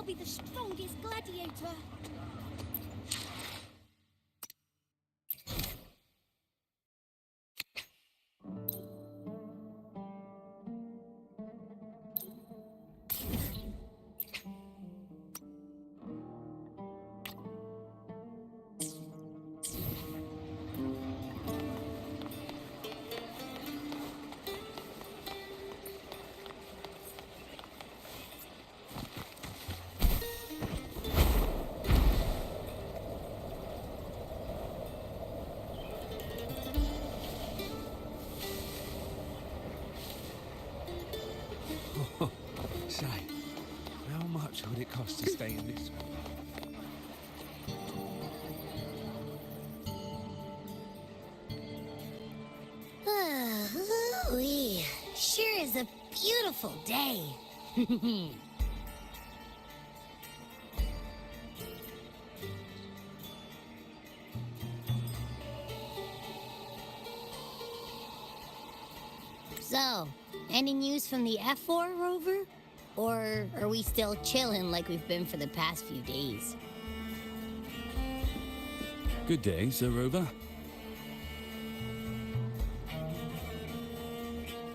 be the strongest gladiator. Say, how much would it cost to stay in this one? Ooh-wee. Sure is a beautiful day. So, any news from the F4 rover? Or are we still chilling like we've been for the past few days? Good day, Sir Rover.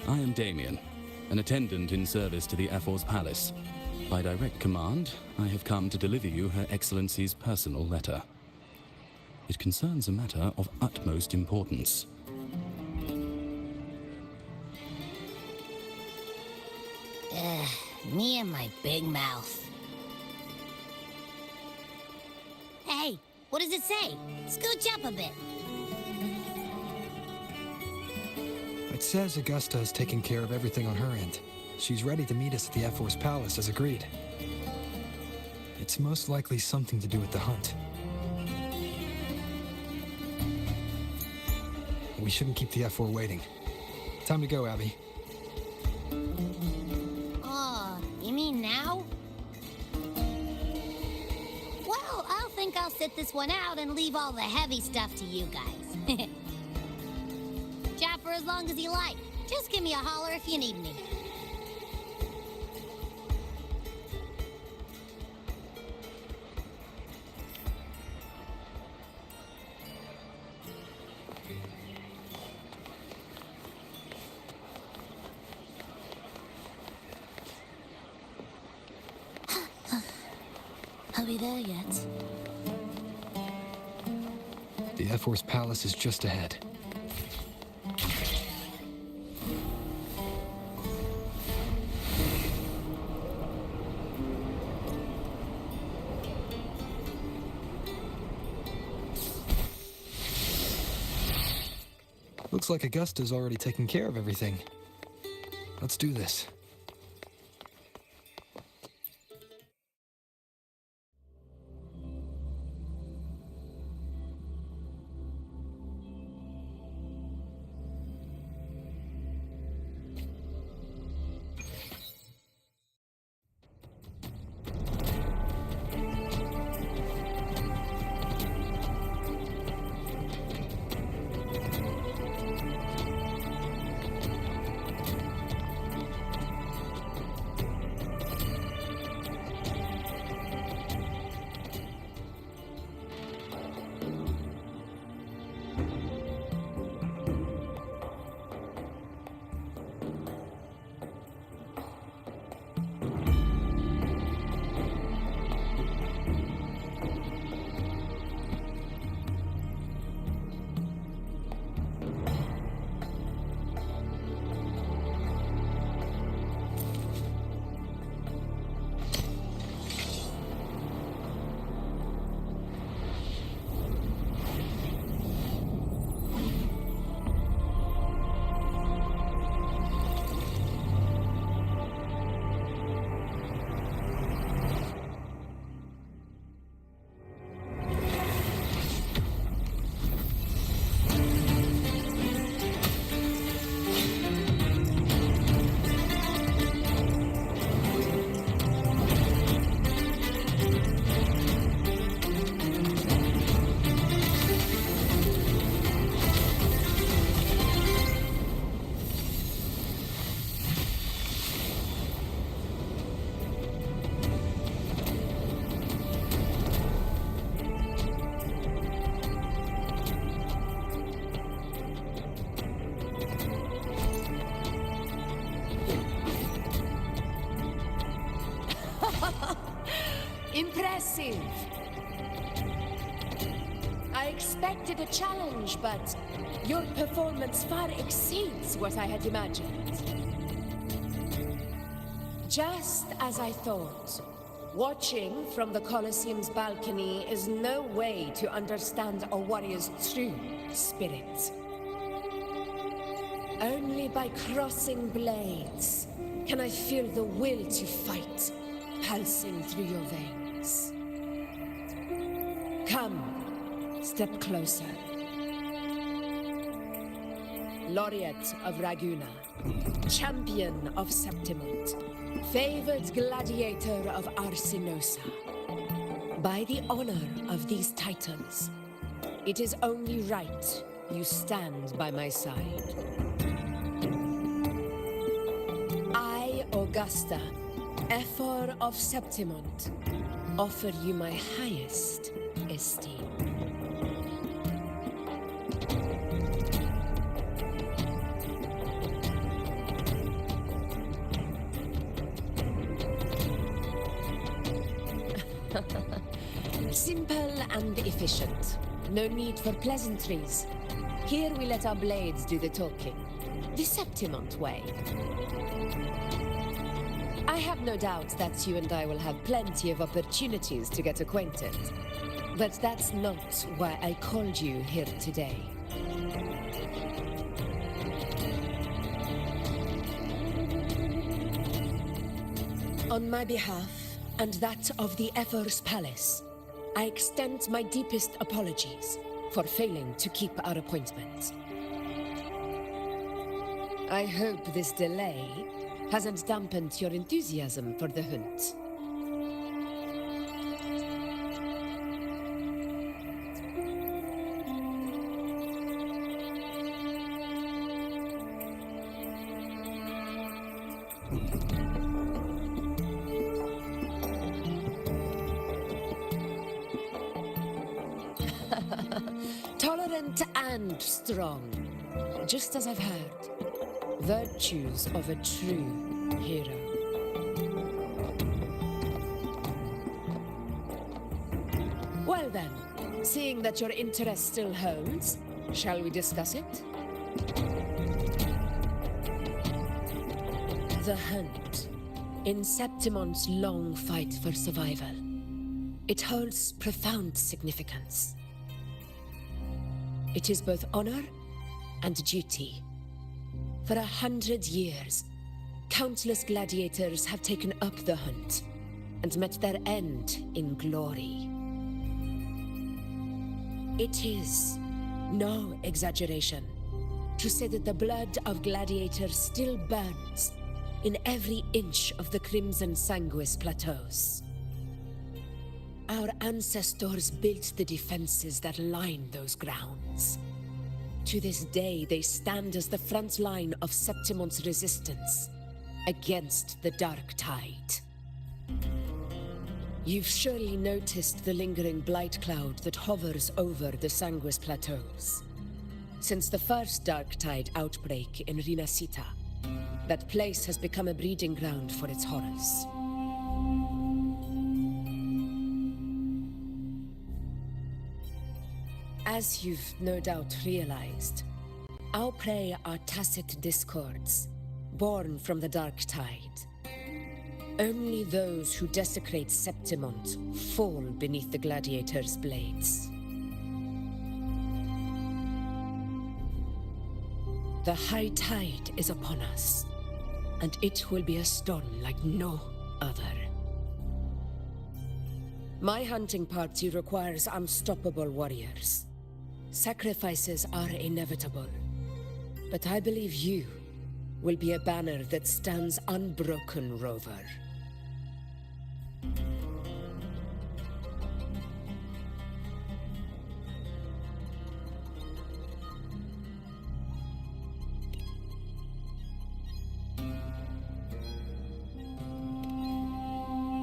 I am Damien, an attendant in service to the F4's palace. By direct command, I have come to deliver you Her Excellency's personal letter. It concerns a matter of utmost importance. Me and my big mouth. Hey, what does it say? Scooch up a bit. It says Augusta is taking care of everything on her end. She's ready to meet us at the F4's palace as agreed. It's most likely something to do with the hunt. We shouldn't keep the F4 waiting. Time to go, Abby. You mean now? Well, I'll sit this one out and leave all the heavy stuff to you guys. Chat for as long as you like. Just give me a holler if you need me. Are we there yet? The F4's palace is just ahead. Looks like Augusta's already taken care of everything. Let's do this. Impressive. I expected a challenge, but your performance far exceeds what I had imagined. Just as I thought, watching from the Colosseum's balcony is no way to understand a warrior's true spirit. Only by crossing blades can I feel the will to fight pulsing through your veins. Come, step closer. Laureate of Raguna, champion of Septimon, favored gladiator of Arsinosa. By the honor of these titles, it is only right you stand by my side. I, Augusta, Ephor of Septimon, offer you my highest esteem. Simple and efficient. No need for pleasantries. Here we let our blades do the talking. The Septimon way. I have no doubt that you and I will have plenty of opportunities to get acquainted. But that's not why I called you here today. On my behalf, and that of the Ephor's Palace, I extend my deepest apologies for failing to keep our appointment. I hope this delay hasn't dampened your enthusiasm for the hunt. Tolerant and strong, just as I've heard. Virtues of a true hero. Well then, seeing that your interest still holds, shall we discuss it? The hunt. In Septimon's long fight for survival. It holds profound significance. It is both honor and duty. For 100 years, countless gladiators have taken up the hunt and met their end in glory. It is no exaggeration to say that the blood of gladiators still burns in every inch of the Crimson Sanguis plateaus. Our ancestors built the defenses that line those grounds. To this day, they stand as the front line of Septimon's resistance against the Dark Tide. You've surely noticed the lingering blight cloud that hovers over the Sanguis plateaus. Since the first Dark Tide outbreak in Rinasita, that place has become a breeding ground for its horrors. As you've no doubt realized, our prey are tacit discords, born from the Dark Tide. Only those who desecrate Septimon fall beneath the gladiators' blades. The high tide is upon us, and it will be a storm like no other. My hunting party requires unstoppable warriors. Sacrifices are inevitable, but I believe you will be a banner that stands unbroken, Rover.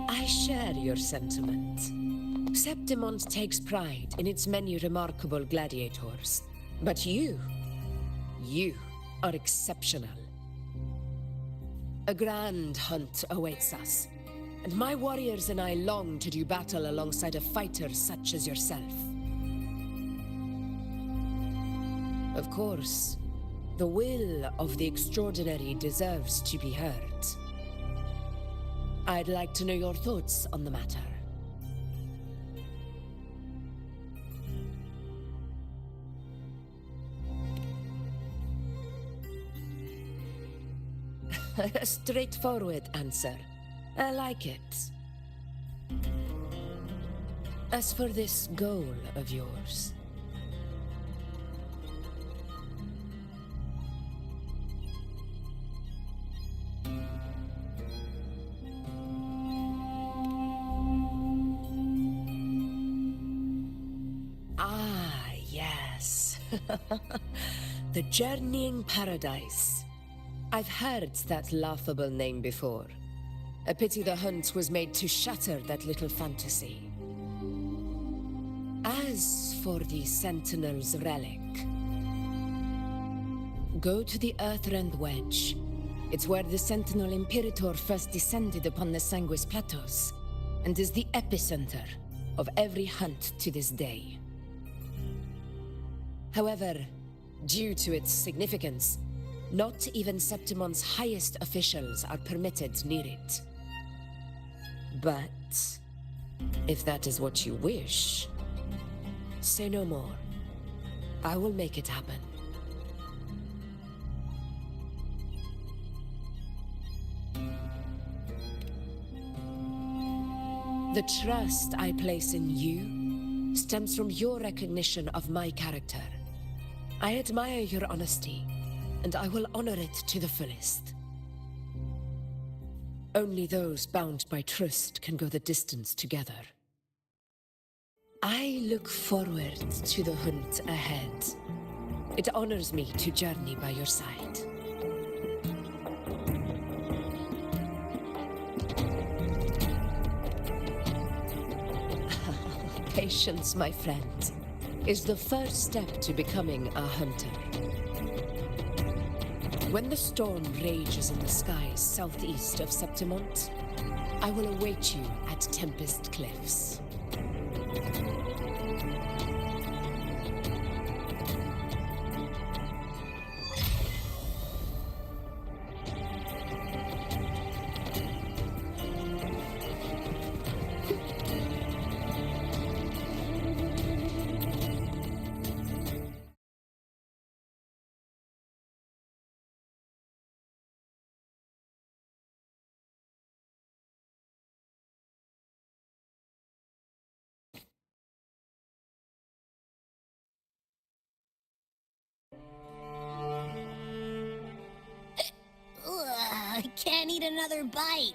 I share your sentiment. Septimon takes pride in its many remarkable gladiators. But you are exceptional. A grand hunt awaits us, and my warriors and I long to do battle alongside a fighter such as yourself. Of course, the will of the extraordinary deserves to be heard. I'd like to know your thoughts on the matter. A straightforward answer. I like it. As for this goal of yours... Ah, yes. The Journeying Paradise. I've heard that laughable name before. A pity the hunt was made to shatter that little fantasy. As for the Sentinel's relic, go to the Earthrend Wedge. It's where the Sentinel Imperator first descended upon the Sanguis Plateaus, and is the epicenter of every hunt to this day. However, due to its significance, not even Septimon's highest officials are permitted near it. But if that is what you wish, say no more. I will make it happen. The trust I place in you stems from your recognition of my character. I admire your honesty, and I will honor it to the fullest. Only those bound by trust can go the distance together. I look forward to the hunt ahead. It honors me to journey by your side. Patience, my friend, is the first step to becoming a hunter. When the storm rages in the skies southeast of Septimon, I will await you at Tempest Cliffs. I can't eat another bite.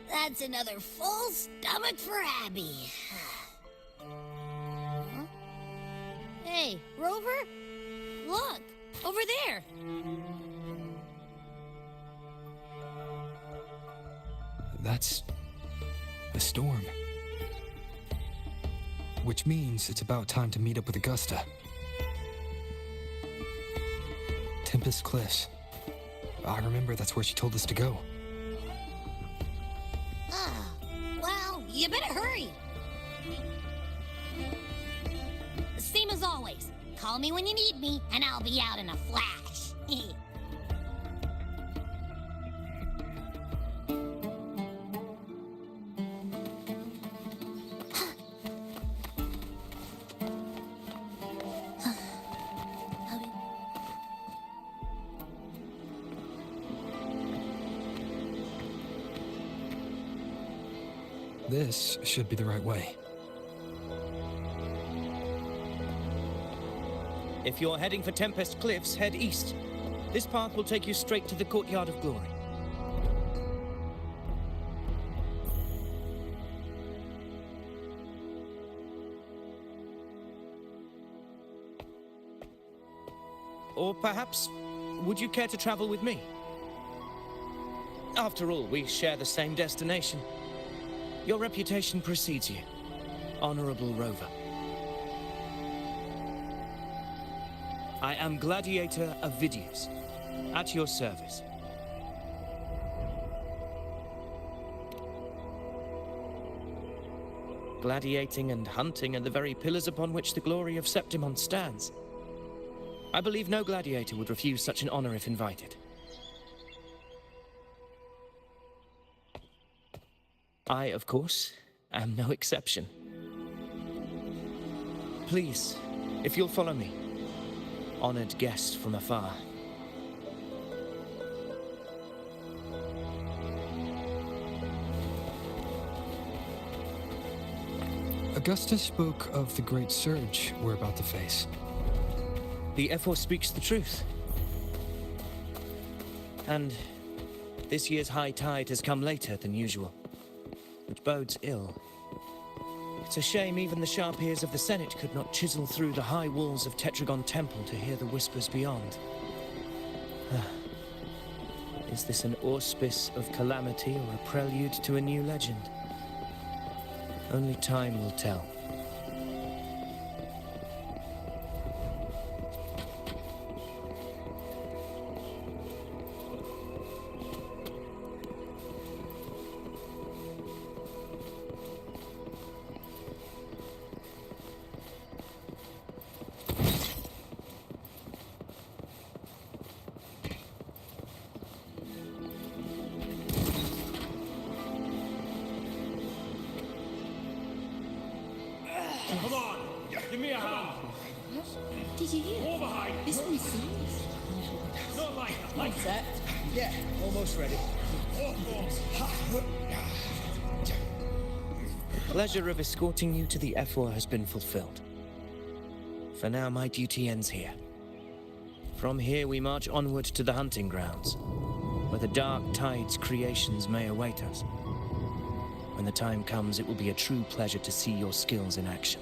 That's another full stomach for Abby. Huh? Hey, Rover? Look, over there. That's a storm. Which means it's about time to meet up with Augusta. Tempest Cliffs. I remember that's where she told us to go. Well, you better hurry. Same as always. Call me when you need me, and I'll be out in a flash. This should be the right way. If you're heading for Tempest Cliffs, head east. This path will take you straight to the Courtyard of Glory. Or perhaps, would you care to travel with me? After all, we share the same destination. Your reputation precedes you, Honorable Rover. I am Gladiator Avidius, at your service. Gladiating and hunting are the very pillars upon which the glory of Septimon stands. I believe no gladiator would refuse such an honor if invited. I, of course, am no exception. Please, if you'll follow me, honored guest from afar. Augusta spoke of the great surge we're about to face. The Ephor speaks the truth. And this year's high tide has come later than usual, which bodes ill. It's a shame even the sharp ears of the Senate could not chisel through the high walls of Tetragon Temple to hear the whispers beyond. Is this an auspice of calamity or a prelude to a new legend? Only time will tell. Come on, give me a hand. Did you hear? More behind. This one's serious. Not like Set? Yeah, almost ready. The pleasure of escorting you to the Ephor has been fulfilled. For now, my duty ends here. From here, we march onward to the hunting grounds, where the dark tide's creations may await us. When the time comes, it will be a true pleasure to see your skills in action.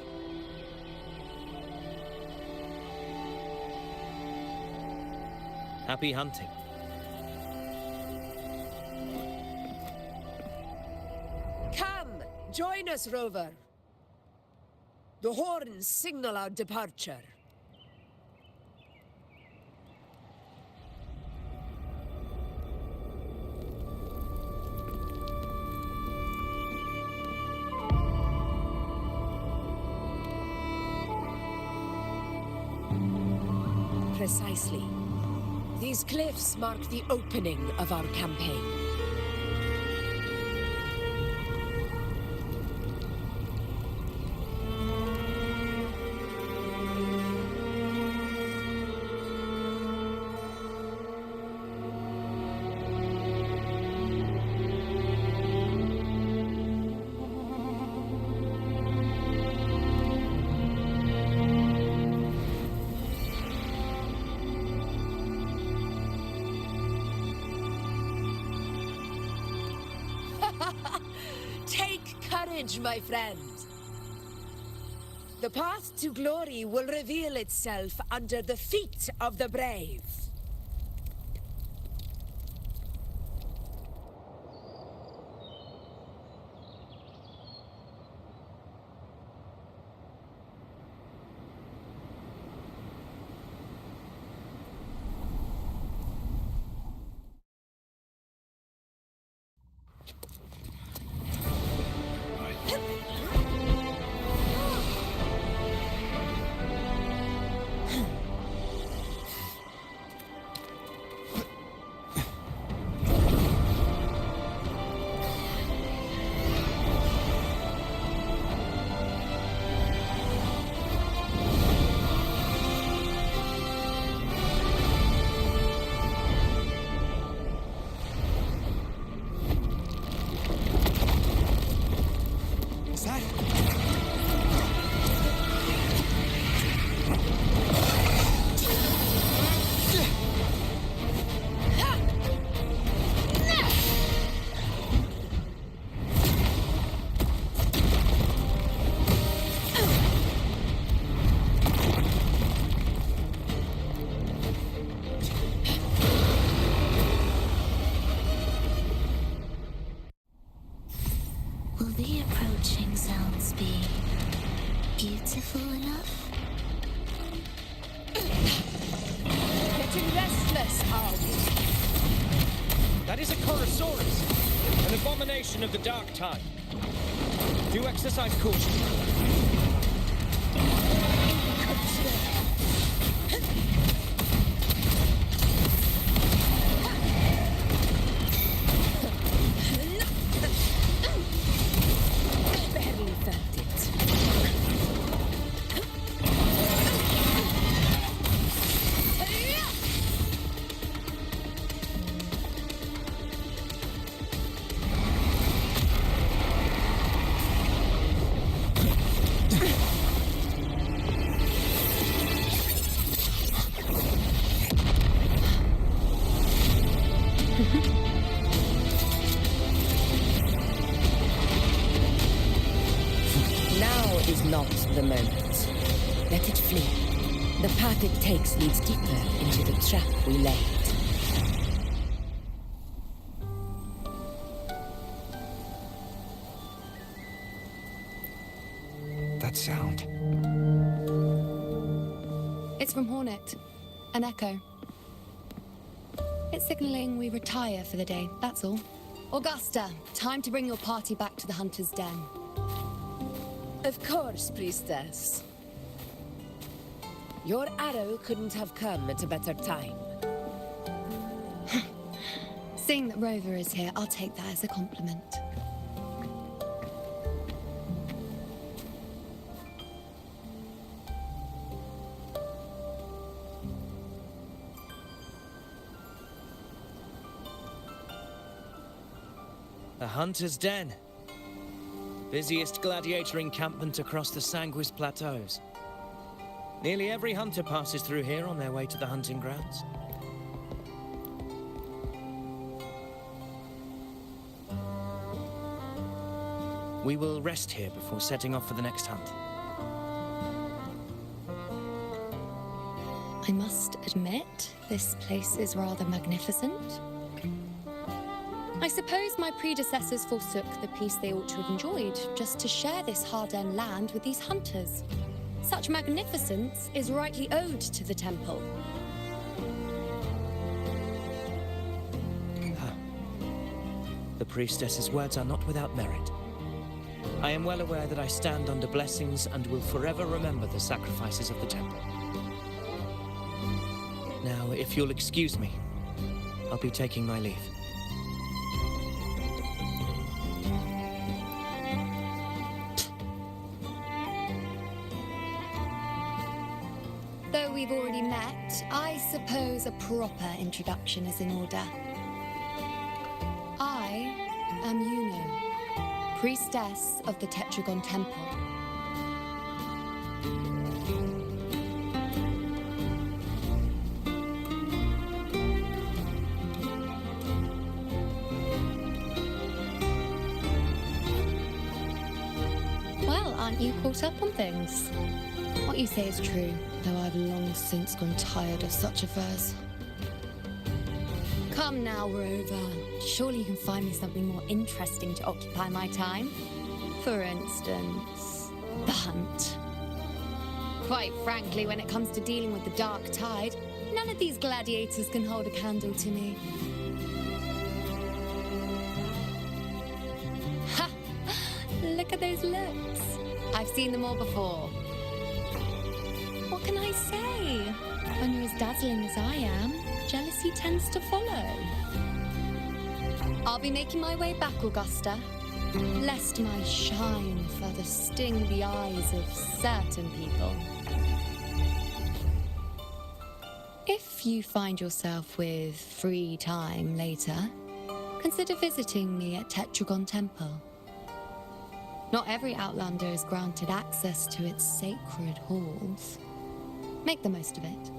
Happy hunting. Come, join us, Rover. The horns signal our departure. Precisely. These cliffs mark the opening of our campaign. Take courage, my friend. The path to glory will reveal itself under the feet of the brave. Will the approaching sounds be beautiful enough? Getting restless, are we? That is a Chorosaurus, an abomination of the dark tide. Do exercise caution. Barely felt it. Now is not the moment. Let it flee. The path it takes leads deeper into the trap we laid. That sound. It's from Hornet. An echo. It's signaling we retire for the day, that's all. Augusta, time to bring your party back to the Hunter's Den. Of course, priestess. Your arrow couldn't have come at a better time. Seeing that Rover is here, I'll take that as a compliment. The Hunter's Den. Busiest gladiator encampment across the Sanguis Plateaus. Nearly every hunter passes through here on their way to the hunting grounds. We will rest here before setting off for the next hunt. I must admit, this place is rather magnificent. I suppose my predecessors forsook the peace they ought to have enjoyed just to share this hard-earned land with these hunters. Such magnificence is rightly owed to the temple. The priestess's words are not without merit. I am well aware that I stand under blessings and will forever remember the sacrifices of the temple. Now, if you'll excuse me, I'll be taking my leave. Though we've already met, I suppose a proper introduction is in order. I am Yuno, priestess of the Tetragon Temple. Well, aren't you caught up on things? What you say is true, though I've long since grown tired of such affairs. Come now, Rover. Surely you can find me something more interesting to occupy my time. For instance, the hunt. Quite frankly, when it comes to dealing with the dark tide, none of these gladiators can hold a candle to me. Ha! Look at those looks. I've seen them all before. What can I say? When you're as dazzling as I am, jealousy tends to follow. I'll be making my way back, Augusta, lest my shine further sting the eyes of certain people. If you find yourself with free time later, consider visiting me at Tetragon Temple. Not every Outlander is granted access to its sacred halls. Make the most of it.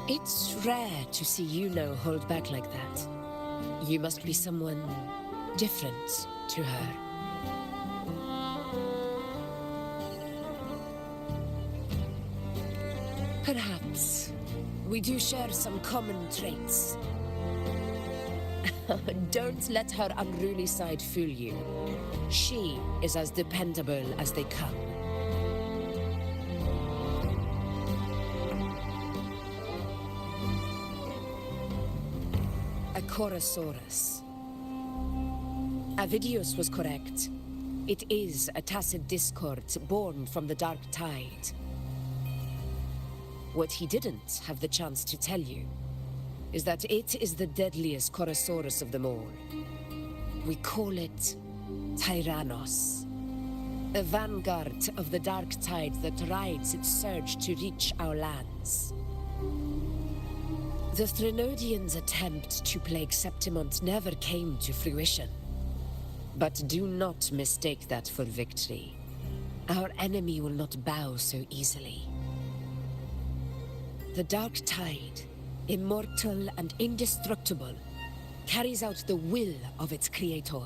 It's rare to see Yuno hold back like that. You must be someone different to her. Perhaps we do share some common traits. Don't let her unruly side fool you. She is as dependable as they come. Chorosaurus. Avidius was correct. It is a tacit discord born from the Dark Tide. What he didn't have the chance to tell you is that it is the deadliest Chorosaurus of them all. We call it Tyrannos. A vanguard of the Dark Tide that rides its surge to reach our lands. The Threnodians' attempt to plague Septimon never came to fruition. But do not mistake that for victory. Our enemy will not bow so easily. The Dark Tide, immortal and indestructible, carries out the will of its creator,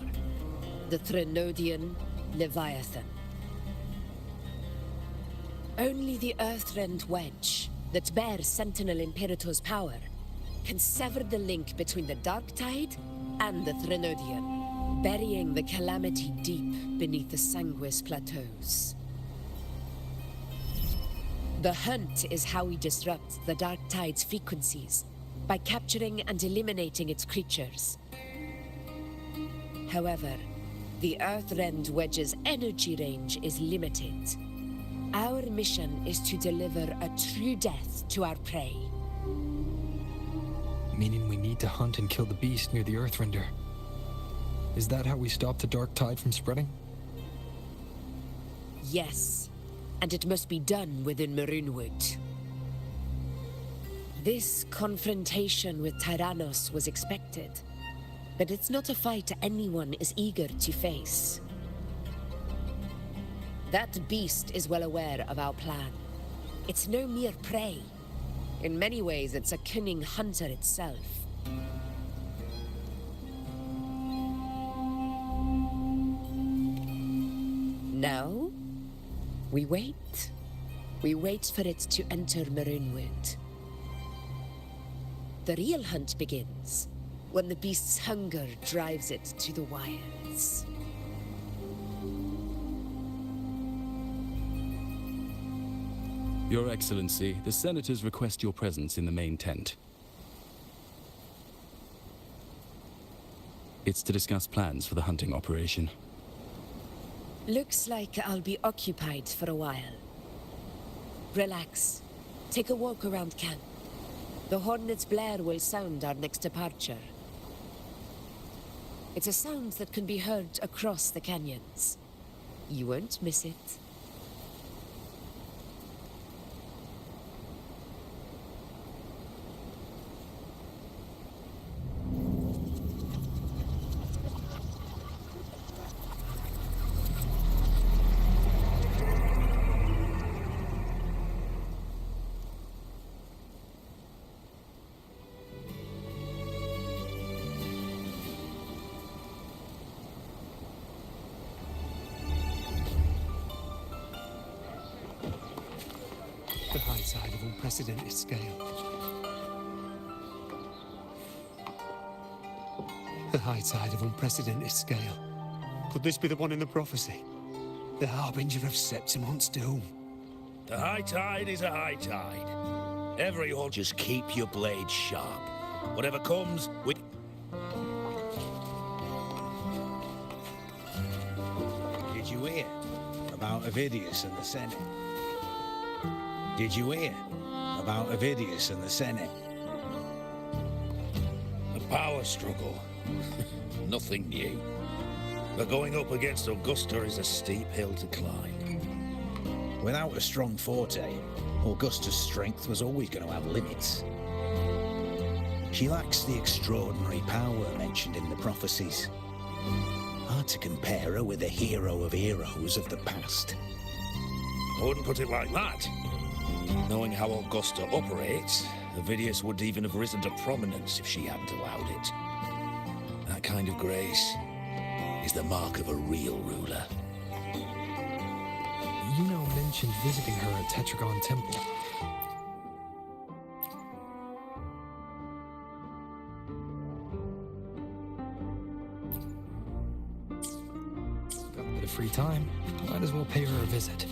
the Threnodian Leviathan. Only the Earthrend Wedge, that bears Sentinel Imperator's power, can sever the link between the Dark Tide and the Threnodian, burying the calamity deep beneath the Sanguis plateaus. The hunt is how we disrupt the Dark Tide's frequencies, by capturing and eliminating its creatures. However, the Earthrend Wedge's energy range is limited. Our mission is to deliver a true death to our prey. Meaning we need to hunt and kill the beast near the Earthrender. Is that how we stop the Dark Tide from spreading? Yes, and it must be done within Maroonwood. This confrontation with Tyrannos was expected, but it's not a fight anyone is eager to face. That beast is well aware of our plan. It's no mere prey. In many ways, it's a cunning hunter itself. Now, we wait. We wait for it to enter Maroonwood. The real hunt begins when the beast's hunger drives it to the wilds. Your Excellency, the Senators request your presence in the main tent. It's to discuss plans for the hunting operation. Looks like I'll be occupied for a while. Relax. Take a walk around camp. The hornet's blare will sound our next departure. It's a sound that can be heard across the canyons. You won't miss it. The high tide of unprecedented scale. The high tide of unprecedented scale. Could this be the one in the prophecy? The harbinger of Septimon's doom. The high tide is a high tide. Everyone just keep your blade sharp. Whatever comes, we... Did you hear about Avidius and the Senate? Did you hear about Avidius and the Senate? The power struggle. Nothing new. But going up against Augusta is a steep hill to climb. Without a strong forte, Augusta's strength was always going to have limits. She lacks the extraordinary power mentioned in the prophecies. Hard to compare her with a hero of heroes of the past. I wouldn't put it like that. Knowing how Augusta operates, Avidius would even have risen to prominence if she hadn't allowed it. That kind of grace is the mark of a real ruler. Yuno mentioned visiting her at Tetragon Temple. Got a bit of free time. Might as well pay her a visit.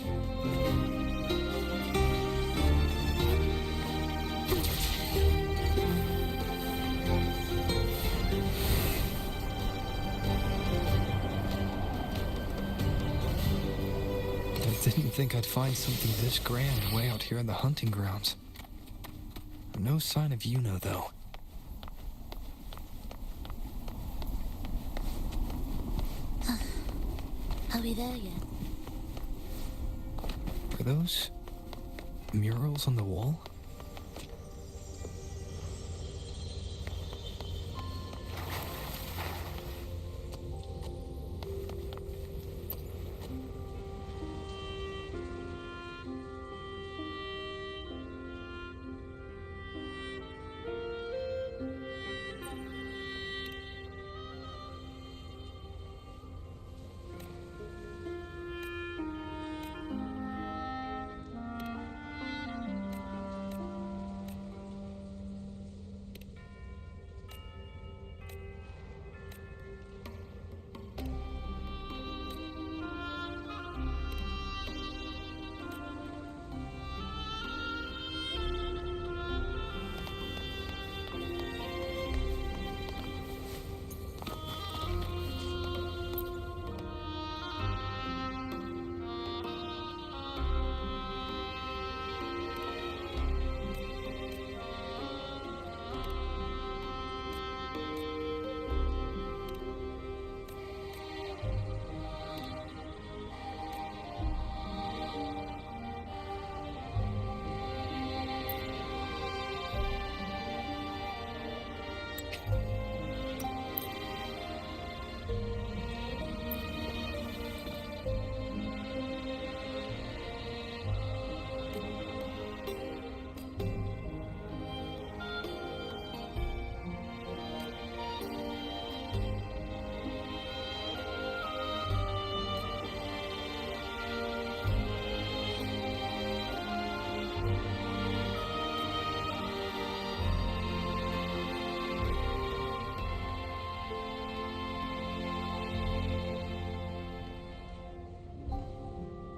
Didn't think I'd find something this grand way out here in the hunting grounds. No sign of Yuno, though. Are we there yet? Are those murals on the wall?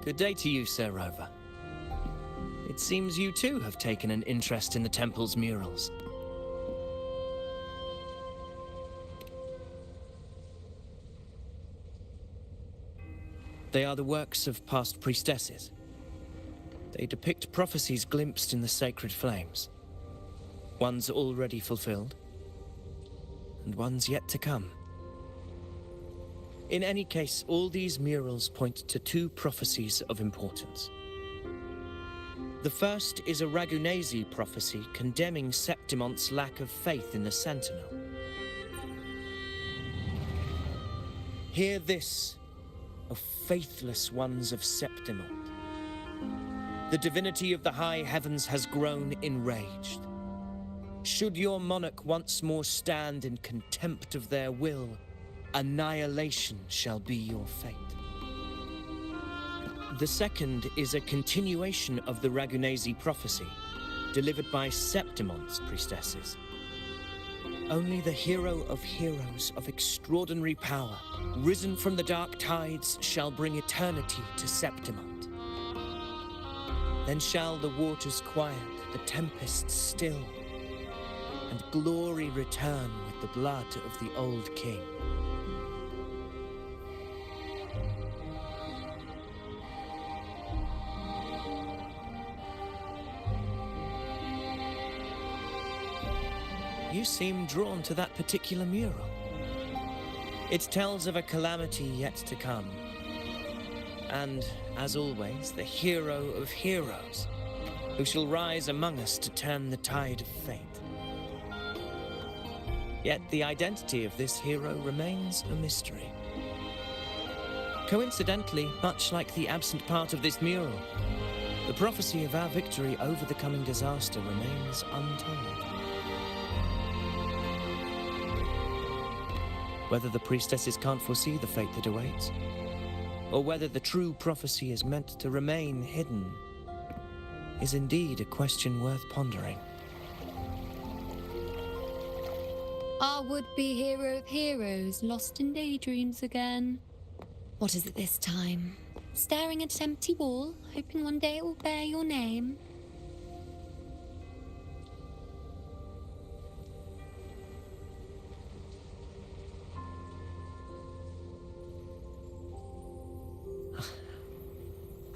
Good day to you, Sir Rover. It seems you too have taken an interest in the temple's murals. They are the works of past priestesses. They depict prophecies glimpsed in the sacred flames. Ones already fulfilled, and ones yet to come. In any case, all these murals point to two prophecies of importance. The first is a Ragunasi prophecy condemning Septimon's lack of faith in the Sentinel. Hear this, O faithless ones of Septimon. The divinity of the high heavens has grown enraged. Should your monarch once more stand in contempt of their will, annihilation shall be your fate. The second is a continuation of the Ragunasi prophecy, delivered by Septimon's priestesses. Only the hero of heroes of extraordinary power, risen from the dark tides, shall bring eternity to Septimon. Then shall the waters quiet, the tempest still, and glory return with the blood of the old king. You seem drawn to that particular mural. It tells of a calamity yet to come. And, as always, the hero of heroes, who shall rise among us to turn the tide of fate. Yet the identity of this hero remains a mystery. Coincidentally, much like the absent part of this mural, the prophecy of our victory over the coming disaster remains untold. Whether the priestesses can't foresee the fate that awaits, or whether the true prophecy is meant to remain hidden, is indeed a question worth pondering. Our would-be hero of heroes lost in daydreams again. What is it this time? Staring at an empty wall, hoping one day it will bear your name?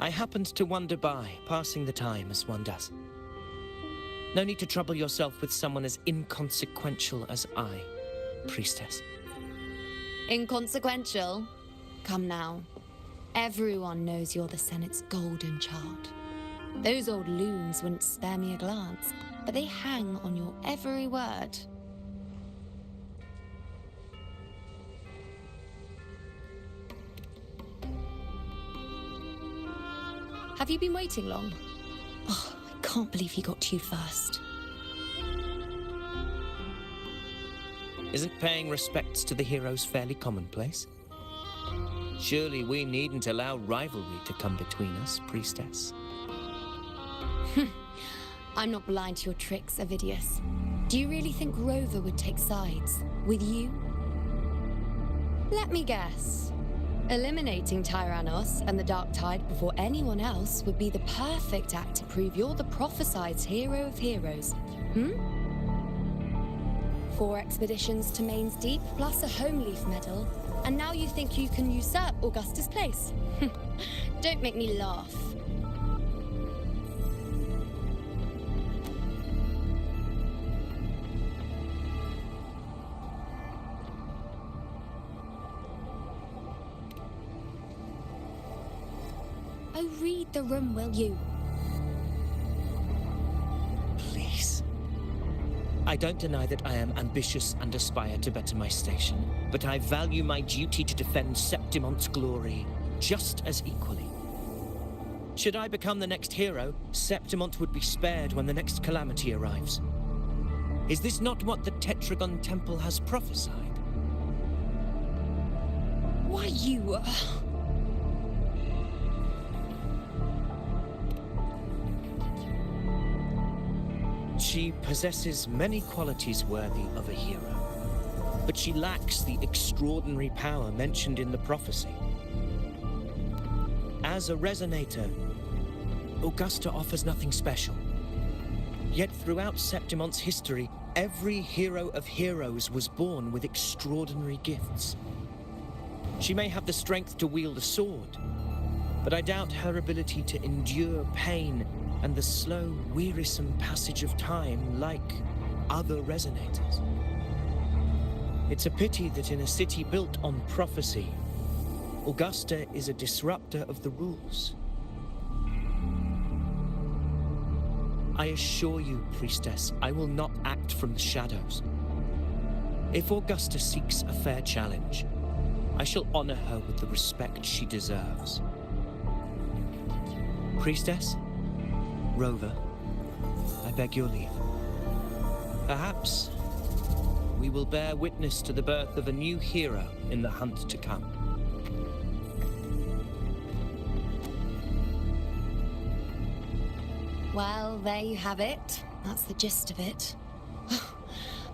I happened to wander by, passing the time as one does. No need to trouble yourself with someone as inconsequential as I, priestess. Inconsequential? Come now. Everyone knows you're the Senate's golden child. Those old loons wouldn't spare me a glance, but they hang on your every word. Have you been waiting long? Oh, I can't believe he got to you first. Isn't paying respects to the heroes fairly commonplace? Surely we needn't allow rivalry to come between us, priestess. I'm not blind to your tricks, Avidius. Do you really think Rover would take sides with you? Let me guess. Eliminating Tyrannos and the Dark Tide before anyone else would be the perfect act to prove you're the prophesied hero of heroes. 4 expeditions to Main's Deep, plus a Home Leaf medal, and now you think you can usurp Augusta's place? Don't make me laugh. Oh, read the room, will you? Please. I don't deny that I am ambitious and aspire to better my station, but I value my duty to defend Septimon's glory just as equally. Should I become the next hero, Septimon would be spared when the next calamity arrives. Is this not what the Tetragon Temple has prophesied? Why, you... She possesses many qualities worthy of a hero, but she lacks the extraordinary power mentioned in the prophecy. As a Resonator, Augusta offers nothing special. Yet throughout Septimon's history, every hero of heroes was born with extraordinary gifts. She may have the strength to wield a sword, but I doubt her ability to endure pain and the slow, wearisome passage of time like other Resonators. It's a pity that in a city built on prophecy, Augusta is a disruptor of the rules. I assure you, priestess, I will not act from the shadows. If Augusta seeks a fair challenge, I shall honor her with the respect she deserves. Priestess? Rover, I beg your leave. Perhaps we will bear witness to the birth of a new hero in the hunt to come. Well, there you have it. That's the gist of it.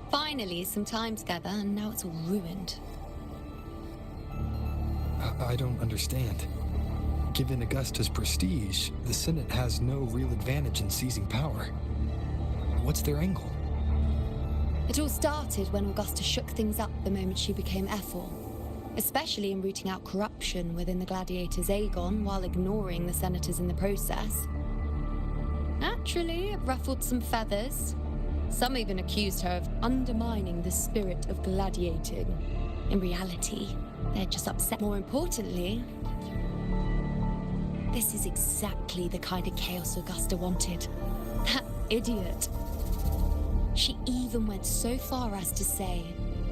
Finally, some time together, and now it's all ruined. I don't understand. Given Augusta's prestige, the Senate has no real advantage in seizing power. What's their angle? It all started when Augusta shook things up the moment she became Ephor, especially in rooting out corruption within the Gladiators' Aegon while ignoring the Senators in the process. Naturally, it ruffled some feathers. Some even accused her of undermining the spirit of gladiating. In reality, they're just upset. More importantly, this is exactly the kind of chaos Augusta wanted. That idiot. She even went so far as to say,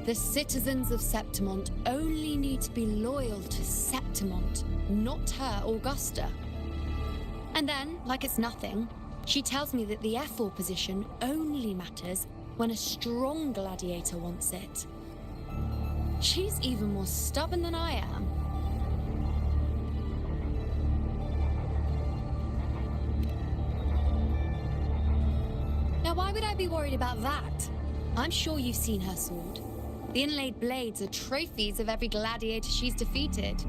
the citizens of Septimon only need to be loyal to Septimon, not her, Augusta. And then, like it's nothing, she tells me that the Ephor position only matters when a strong gladiator wants it. She's even more stubborn than I am. Now, why would I be worried about that? I'm sure you've seen her sword. The inlaid blades are trophies of every gladiator she's defeated.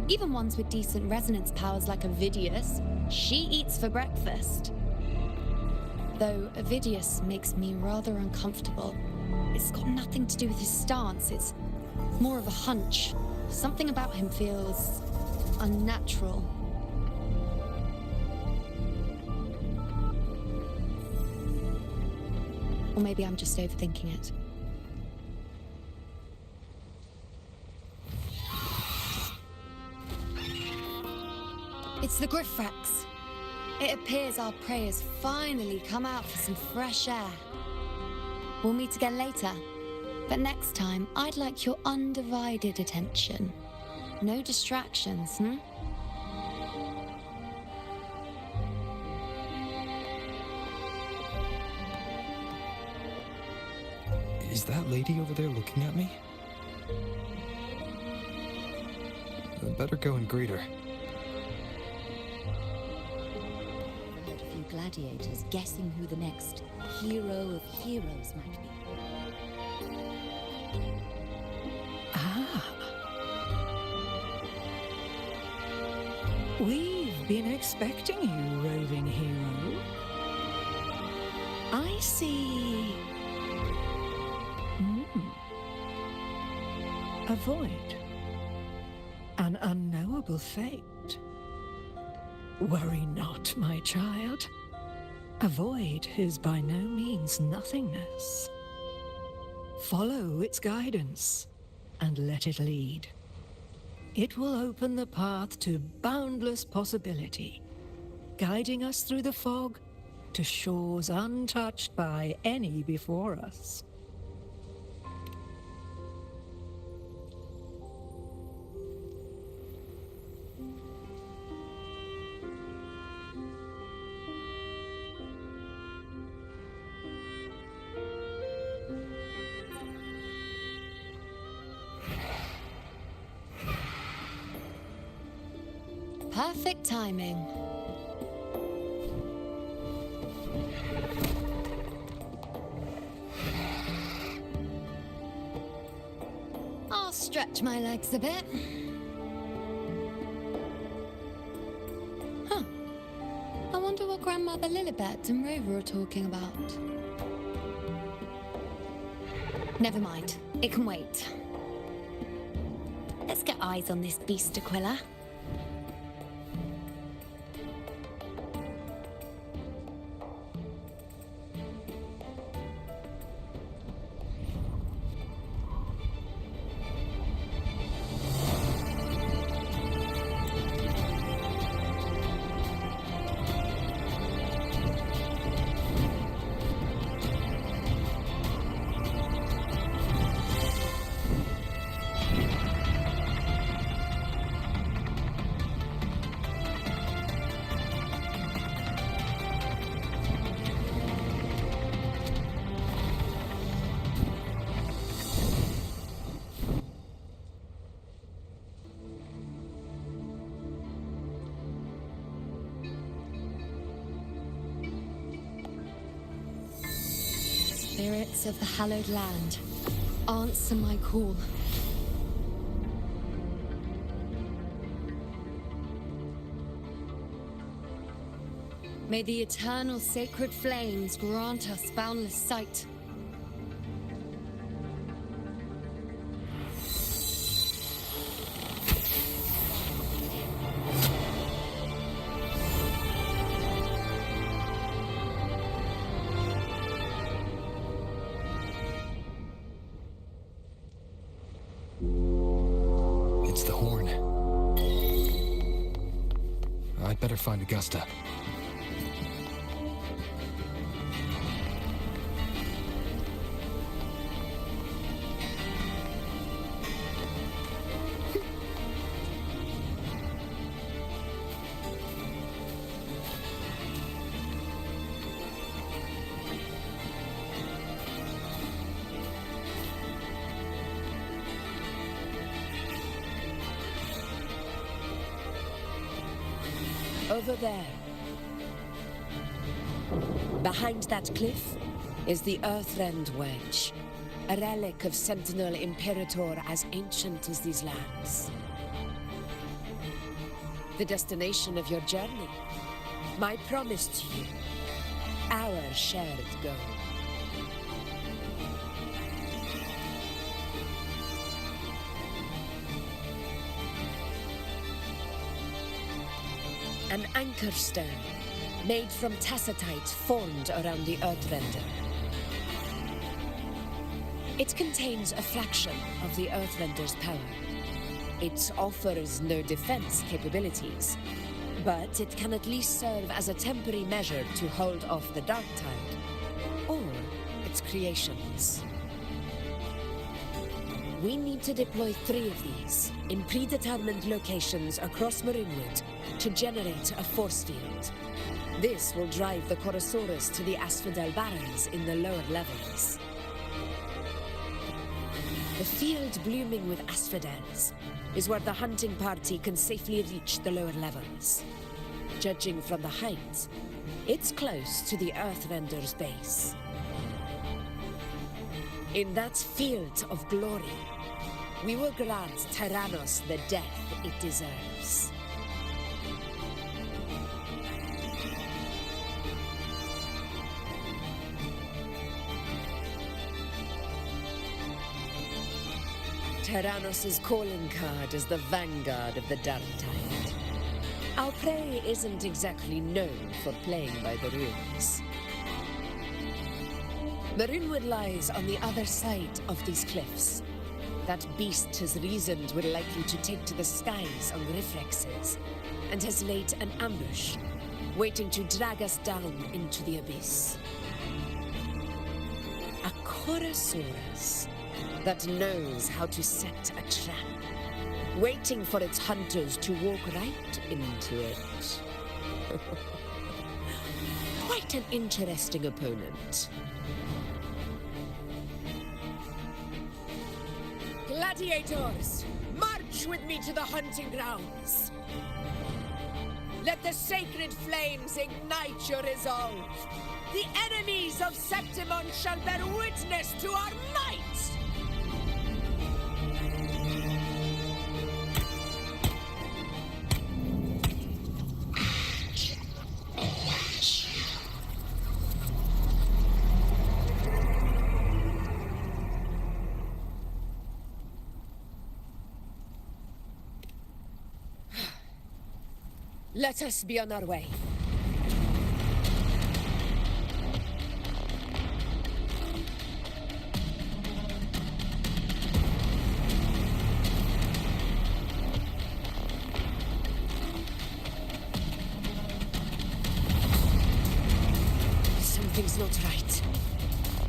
Even ones with decent resonance powers like Avidius, she eats for breakfast. Though Avidius makes me rather uncomfortable. It's got nothing to do with his stance, it's More of a hunch. Something about him feels unnatural. Or maybe I'm just overthinking it. It's the Griffrax. It appears our prey has finally come out for some fresh air. We'll meet again later. But next time, I'd like your undivided attention. No distractions, Is that lady over there looking at me? I'd better go and greet her. I've heard a few gladiators guessing who the next hero of heroes might be. We've been expecting you, roving hero. I see. A void. An unknowable fate. Worry not, my child. A void is by no means nothingness. Follow its guidance and let it lead. It will open the path to boundless possibility, guiding us through the fog to shores untouched by any before us. Perfect timing. I'll stretch my legs a bit. Huh. I wonder what Grandmother Lilibet and Rover are talking about. Never mind. It can wait. Let's get eyes on this beast, Aquila. Spirits of the hallowed land, answer my call. May the eternal sacred flames grant us boundless sight. It's the horn. I'd better find Augusta. Over there. Behind that cliff is the Earthrend Wedge, a relic of Sentinel Imperator as ancient as these lands. The destination of your journey, my promise to you, our shared goal. An anchor stone, made from tacitite formed around the Earthrender. It contains a fraction of the Earthrender's power. It offers no defense capabilities, but it can at least serve as a temporary measure to hold off the Dark Tide, or its creations. We need to deploy 3 of these in predetermined locations across Marinwood to generate a force field. This will drive the Chorosaurus to the Asphodel Barrens in the lower levels. The field blooming with asphodels is where the hunting party can safely reach the lower levels. Judging from the height, it's close to the Earthrender's base. In that field of glory, we will grant Tyrannos the death it deserves. Tyrannos' calling card is the vanguard of the Dark Tide. Our prey isn't exactly known for playing by the rules. Marinwood lies on the other side of these cliffs. That beast has reasoned we're likely to take to the skies on reflexes, and has laid an ambush, waiting to drag us down into the abyss. A Chorosaurus that knows how to set a trap, waiting for its hunters to walk right into it. Quite an interesting opponent. Gladiators, march with me to the hunting grounds. Let the sacred flames ignite your resolve. The enemies of Septimon shall bear witness to our might! Let us be on our way. Something's not right.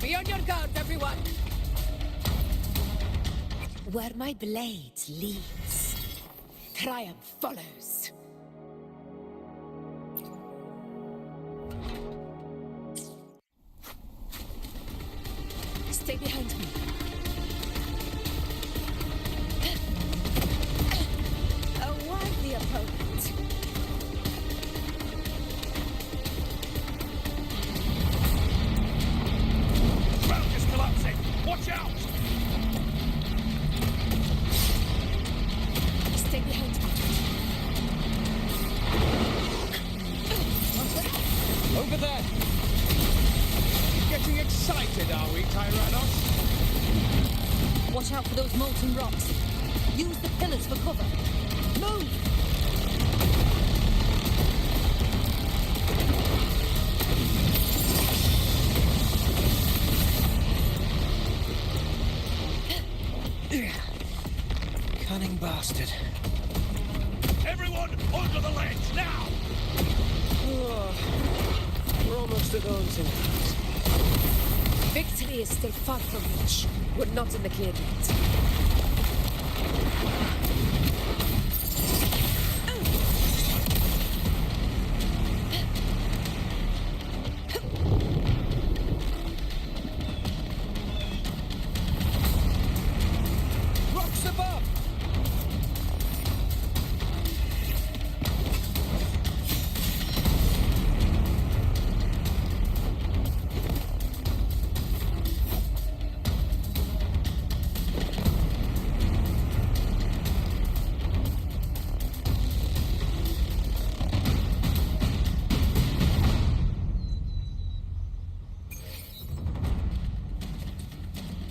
Be on your guard, everyone! Where my blade leads, triumph follows. Stay behind me. A worthy opponent. Ground is collapsing! Watch out! Stay behind me. Over there! Getting excited, are we, Tyrannos? Watch out for those molten rocks. Use the pillars for cover. Move! Cunning bastard. Everyone, onto the ledge, now! Oh, we're almost at Haunting Grounds. Victory is still far from reach. We're not in the clear yet. Rocks above!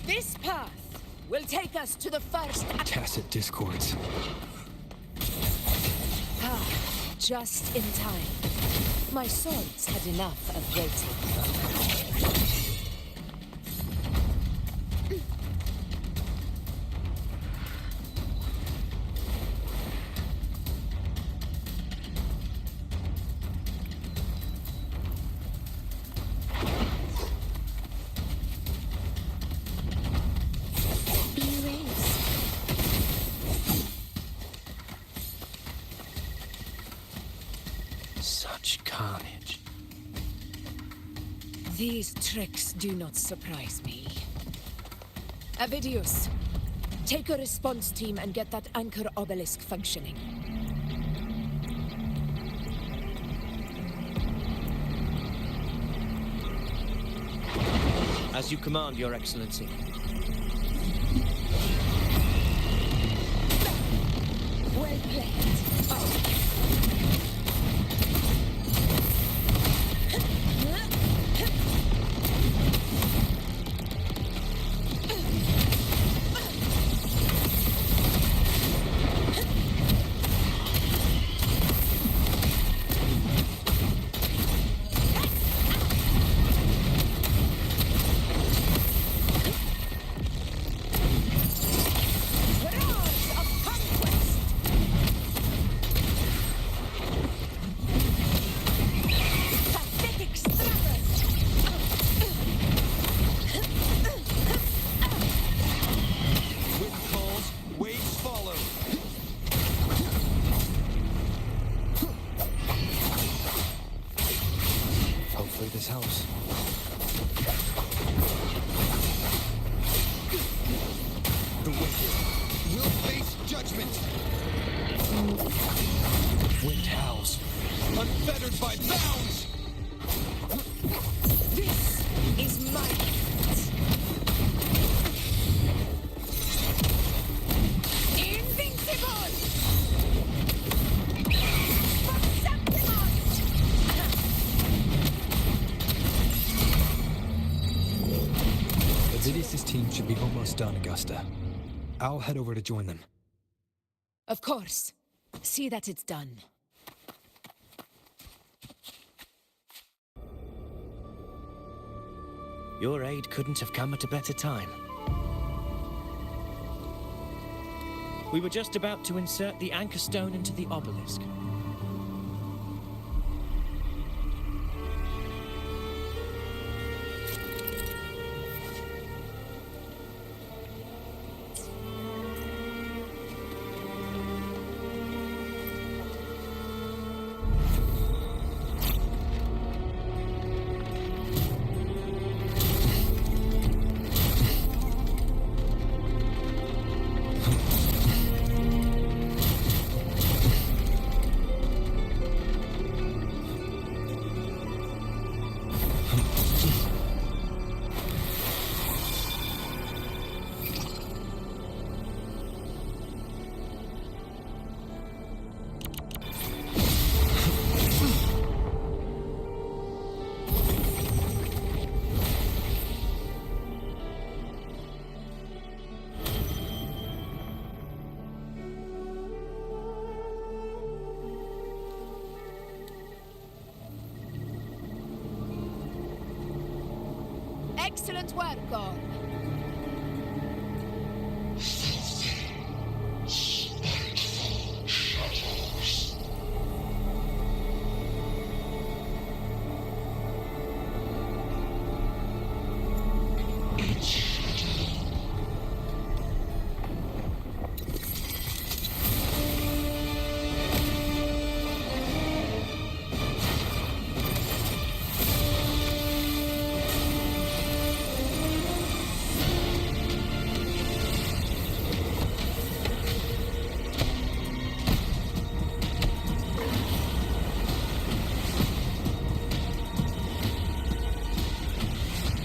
This path will take us to the first... Tacit discords. Just in time. My swords had enough of waiting. Such carnage. These tricks do not surprise me. Avidius, take a response team and get that anchor obelisk functioning. As you command, Your Excellency. Well played. This house. The wicked will face judgment. Wind howls. Unfettered by bounds. This is my gift. Invincible! For Septimon! Avidius' team should be almost done, Augusta. I'll head over to join them. Of course. See that it's done. Your aid couldn't have come at a better time. We were just about to insert the anchor stone into the obelisk. Excellent work, all.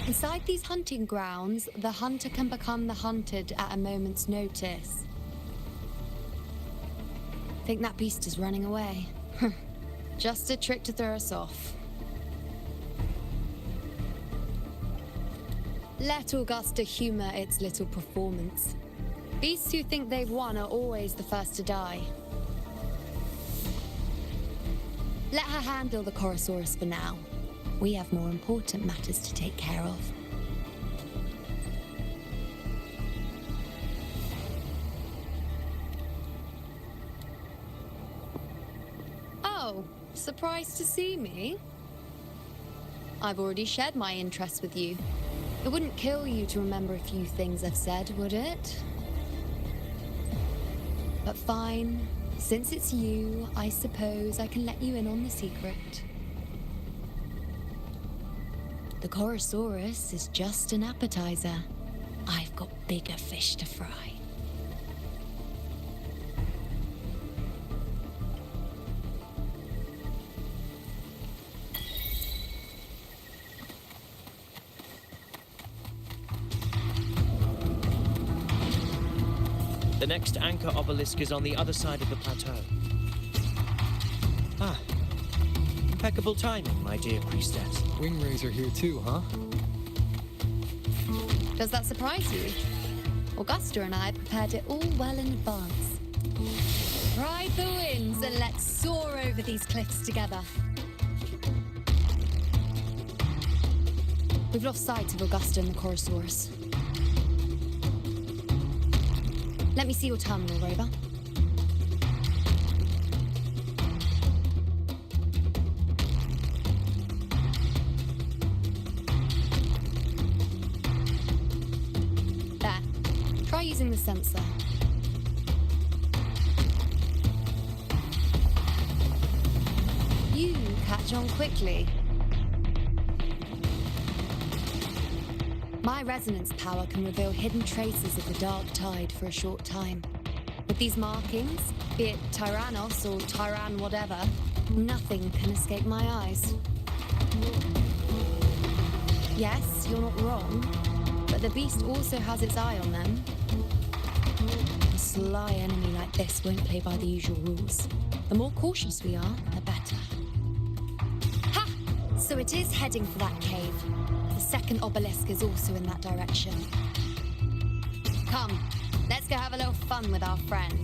Inside these hunting grounds, the hunter can become the hunted at a moment's notice. Think that beast is running away? Just a trick to throw us off. Let Augusta humor its little performance. Beasts who think they've won are always the first to die. Let her handle the Chorosaurus for now. We have more important matters to take care of. Oh, surprised to see me? I've already shared my interest with you. It wouldn't kill you to remember a few things I've said, would it? But fine. Since it's you, I suppose I can let you in on the secret. The Chorosaurus is just an appetizer. I've got bigger fish to fry. The next anchor obelisk is on the other side of the plateau. Ah, impeccable timing, my dear priestess. Wingrays are here too, huh? Does that surprise you? Augusta and I prepared it all well in advance. Ride the winds and let's soar over these cliffs together. We've lost sight of Augusta and the Chorosaurus. Let me see your terminal, Rover. There. Try using the sensor. You catch on quickly. My resonance power can reveal hidden traces of the dark tide for a short time. With these markings, be it Tyrannos or Tyran whatever, nothing can escape my eyes. Yes, you're not wrong, but the beast also has its eye on them. A sly enemy like this won't play by the usual rules. The more cautious we are, the better. Ha! So it is heading for that cave. The second obelisk is also in that direction. Come, let's go have a little fun with our friend.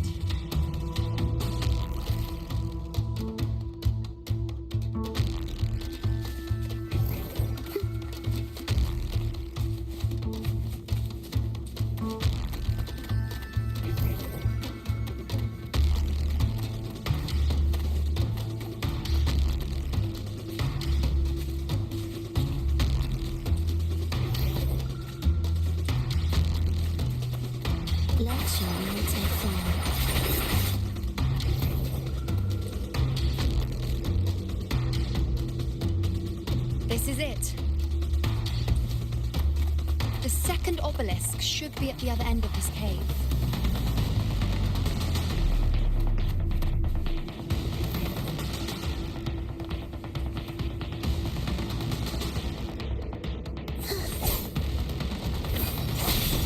This is it. The second obelisk should be at the other end of this cave.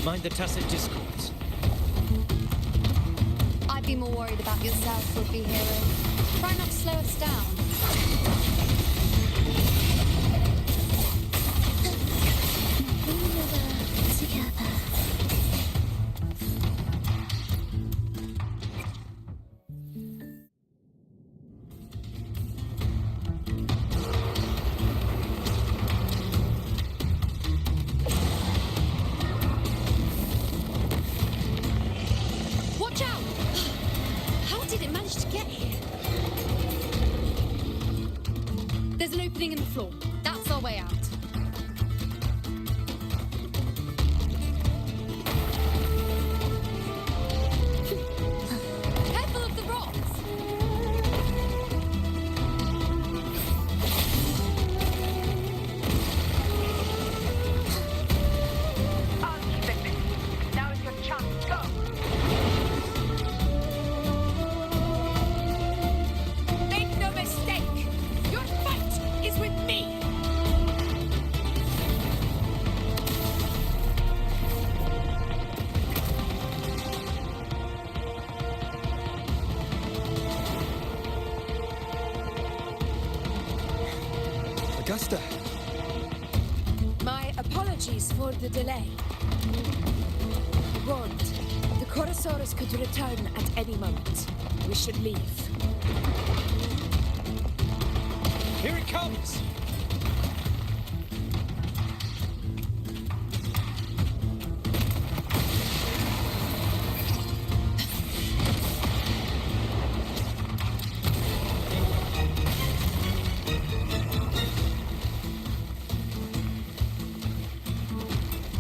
Mind the tacit discords. I'd be more worried about yourself, would-be hero. Try not to slow us down. Watch out! How did it manage to get here? There's an opening in the floor. That's our way out. Careful of the rocks! I'll keep it busy. Now is your chance. Go! Make no mistake! Your fight is with me! Augusta! My apologies for the delay. Warned, the Chorosaurus could return at any moment. We should leave. Here it comes!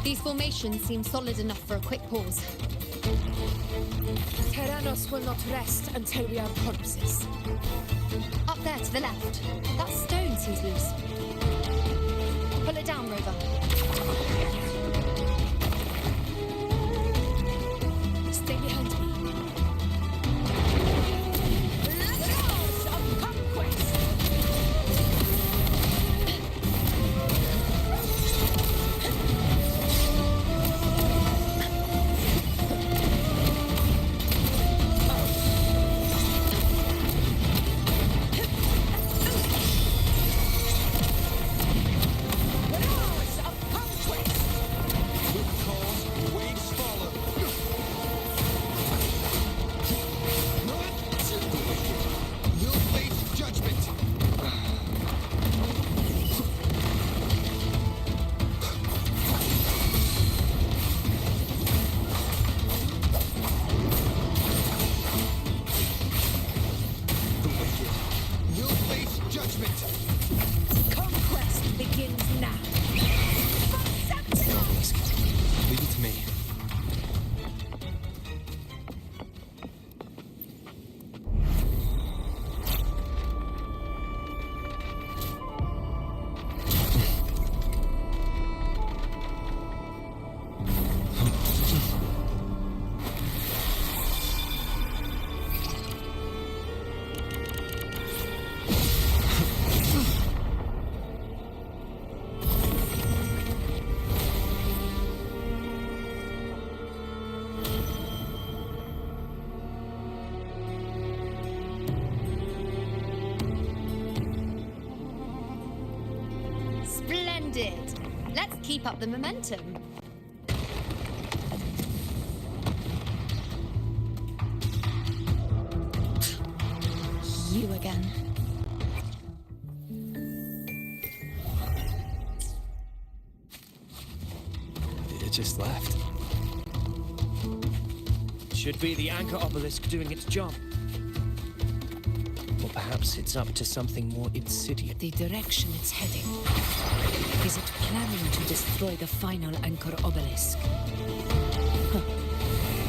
These formations seem solid enough for a quick pause. Tyrannos will not rest until we are corpses. Up there to the left. That stone seems loose. Pull it down, Rover. Stay behind me. Laws of conquest! Conquest begins now. Leave it to me. Splendid. Let's keep up the momentum. You again. It just left. Should be the anchor obelisk doing its job. Or perhaps it's up to something more insidious. The direction it's heading. Is it planning to destroy the final anchor obelisk?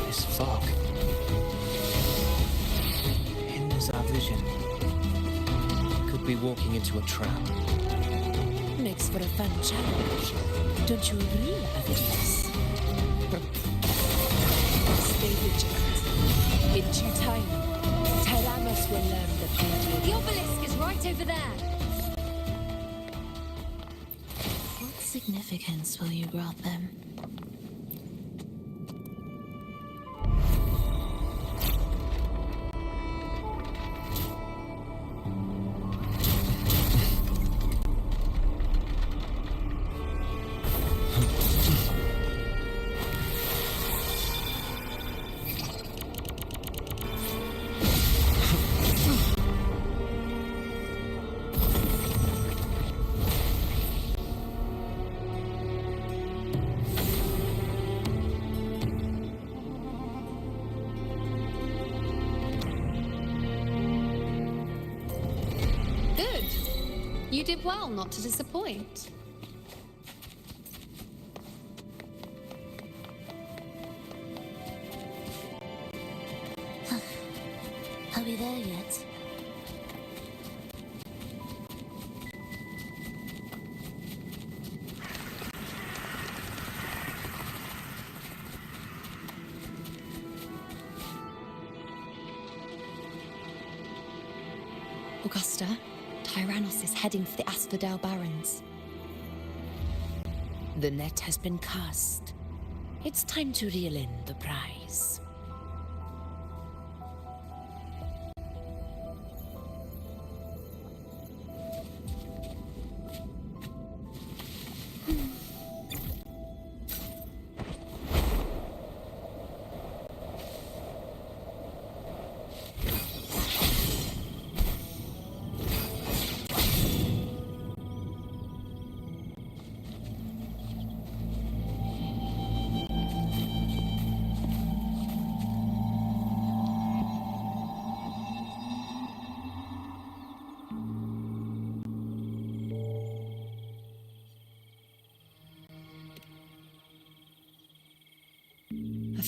This fog hinders our vision. Could be walking into a trap. Makes for a fun challenge. Don't you agree, Avidius? Stay vigilant. In due time, Tyrannos will learn the beauty. The obelisk is right over there. What significance will you grant them? You did well not to disappoint. Are we there yet? Augusta, Tyrannos is heading for the Asphodel Barrens. The net has been cast. It's time to reel in the prize.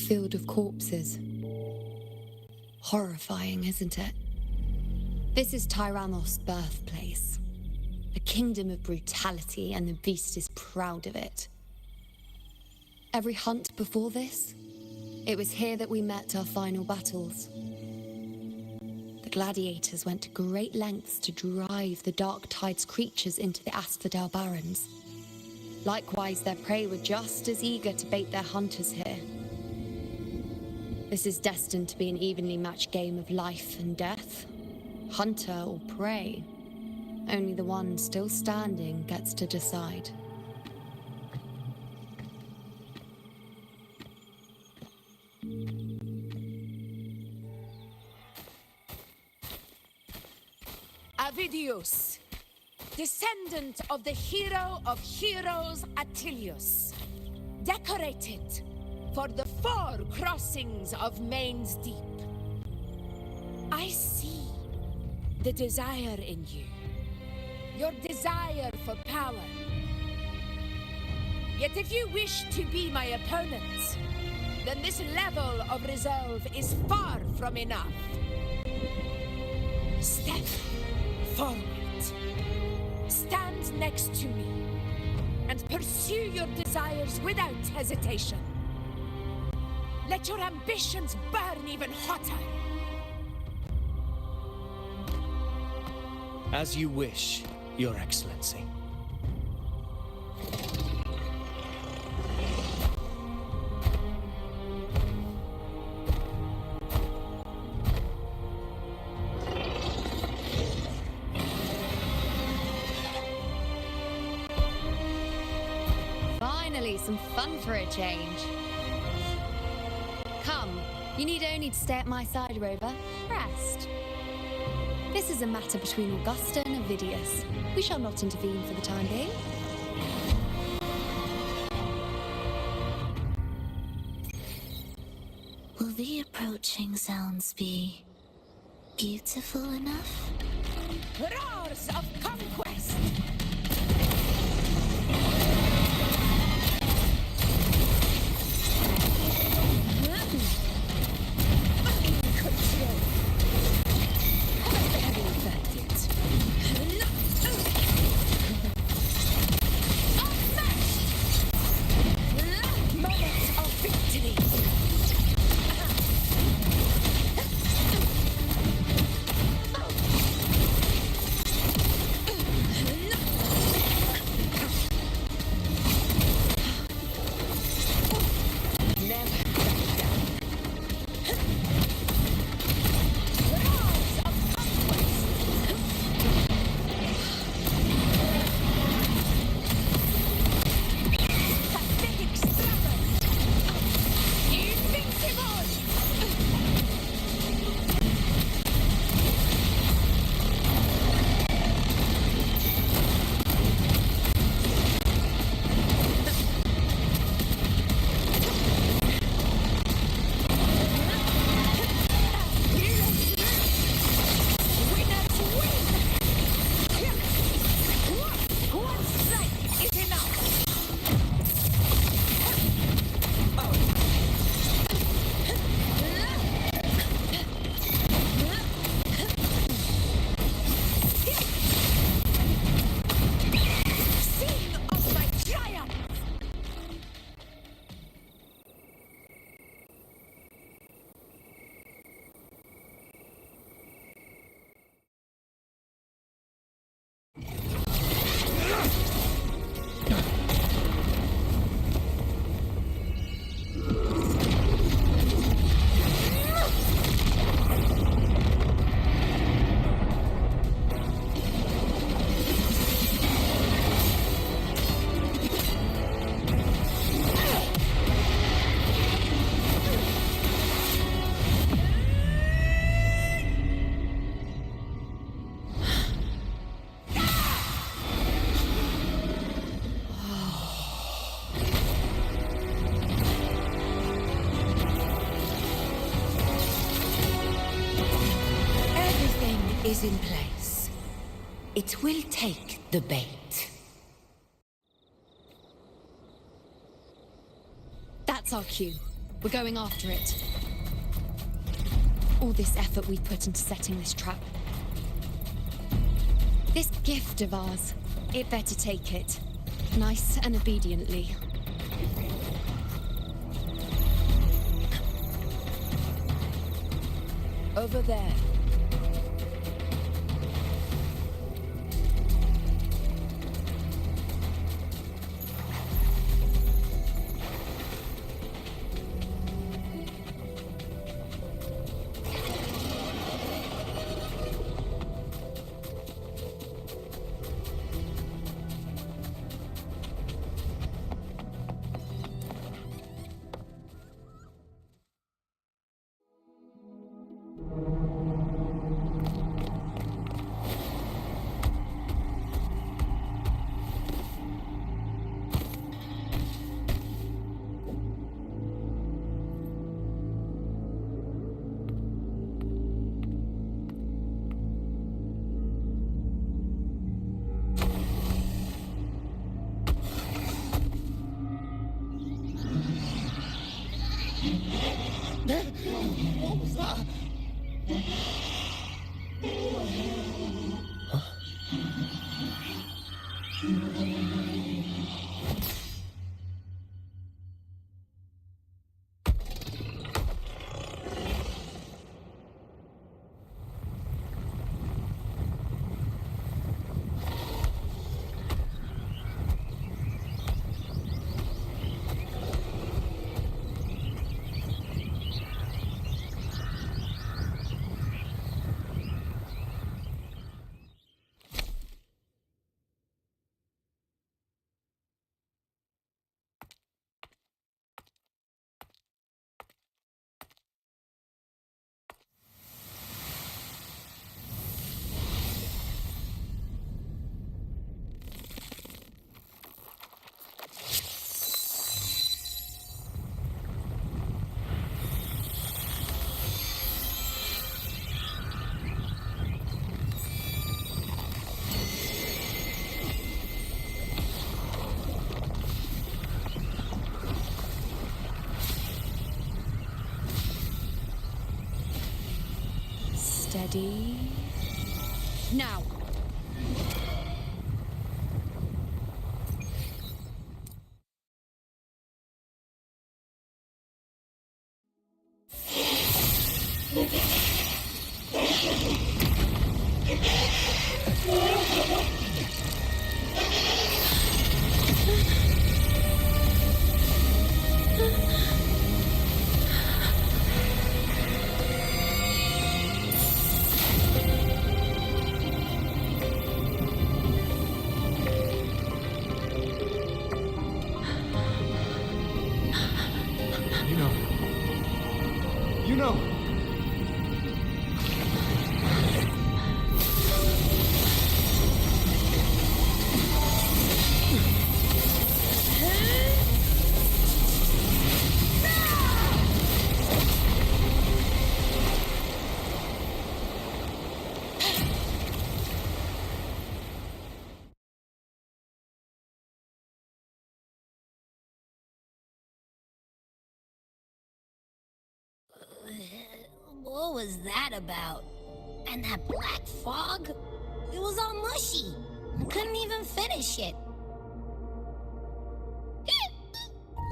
field of corpses. Horrifying, isn't it? This is Tyrannos' birthplace. A kingdom of brutality, and the beast is proud of it. Every hunt before this, it was here that we met our final battles. The gladiators went to great lengths to drive the Dark Tide's creatures into the Asphodel Barrens. Likewise, their prey were just as eager to bait their hunters here. This is destined to be an evenly matched game of life and death. Hunter or prey. Only the one still standing gets to decide. Avidius, descendant of the hero of heroes Attilius, decorated for the 4 crossings of Main's Deep. I see the desire in you, your desire for power. Yet if you wish to be my opponent, then this level of resolve is far from enough. Step forward. Stand next to me and pursue your desires without hesitation. Let your ambitions burn even hotter. As you wish, Your Excellency. Finally, some fun for a change. Come, you need only to stay at my side, Rover. Rest. This is a matter between Augusta and Avidius. We shall not intervene for the time being. Will the approaching sounds be beautiful enough? Roars of conquest! Is in place. It will take the bait. That's our cue. We're going after it. All this effort we've put into setting this trap. This gift of ours, it better take it. Nice and obediently. Over there. What was that? Steady. Now. You know. What was that about? And that black fog? It was all mushy. I couldn't even finish it.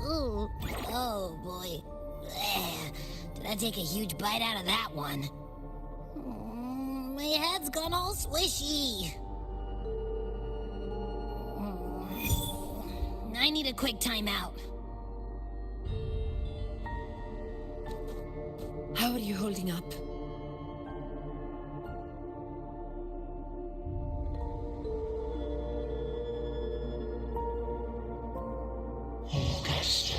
Ooh, oh boy. Did I take a huge bite out of that one? My head's gone all swishy. I need a quick timeout. How are you holding up? Augusta.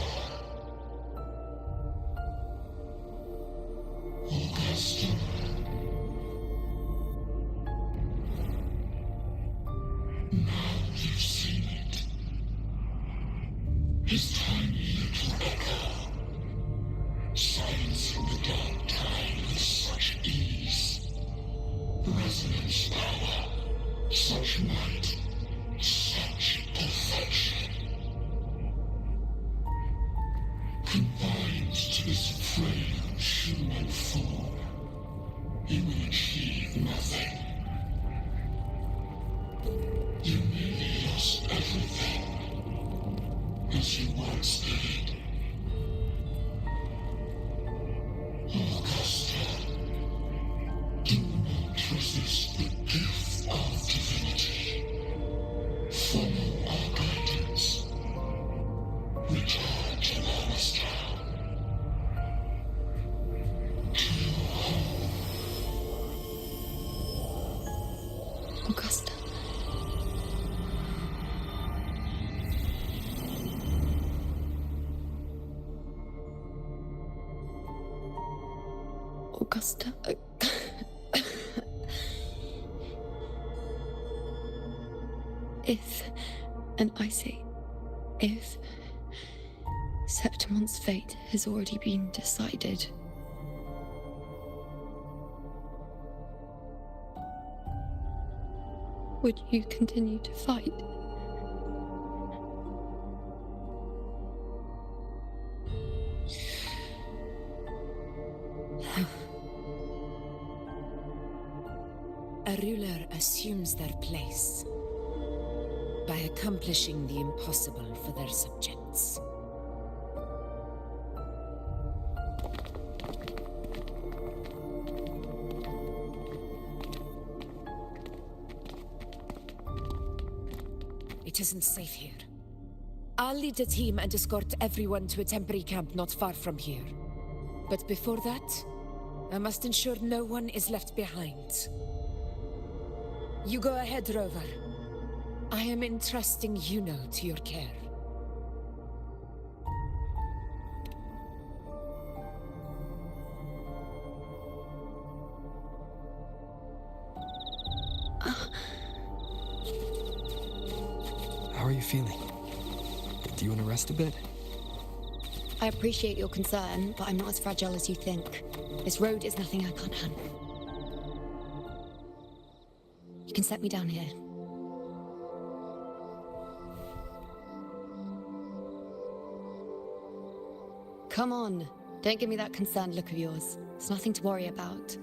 Augusta. Now you've seen it. His tiny little echo, silencing the dark tide with sound. fool. You will achieve nothing. You nearly lost everything, as you once did. Augusta, do not resist the gift of divinity. Follow our guidance. Return to Alistair. To your home. Augusta. Augusta. If, and I say, if Septimon's fate has already been decided, would you continue to fight? A ruler assumes their place by accomplishing the impossible for their subjects. It isn't safe here. I'll lead a team and escort everyone to a temporary camp not far from here. But before that, I must ensure no one is left behind. You go ahead, Rover. I am entrusting Yuno to your care. How are you feeling? Do you want to rest a bit? I appreciate your concern, but I'm not as fragile as you think. This road is nothing I can't handle. You can set me down here. Come on. Don't give me that concerned look of yours. It's nothing to worry about.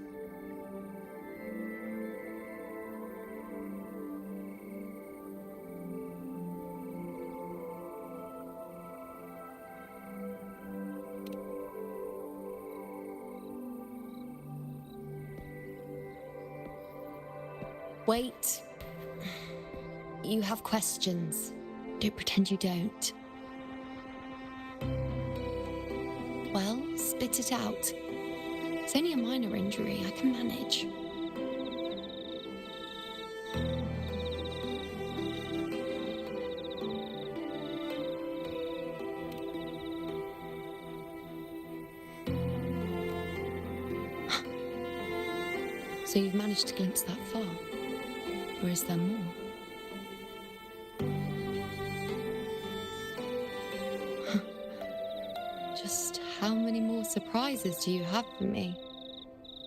Wait. You have questions. Don't pretend you don't. Well, spit it out. It's only a minor injury. I can manage. So you've managed to glimpse that far? Or is there more? Just how many more surprises do you have for me?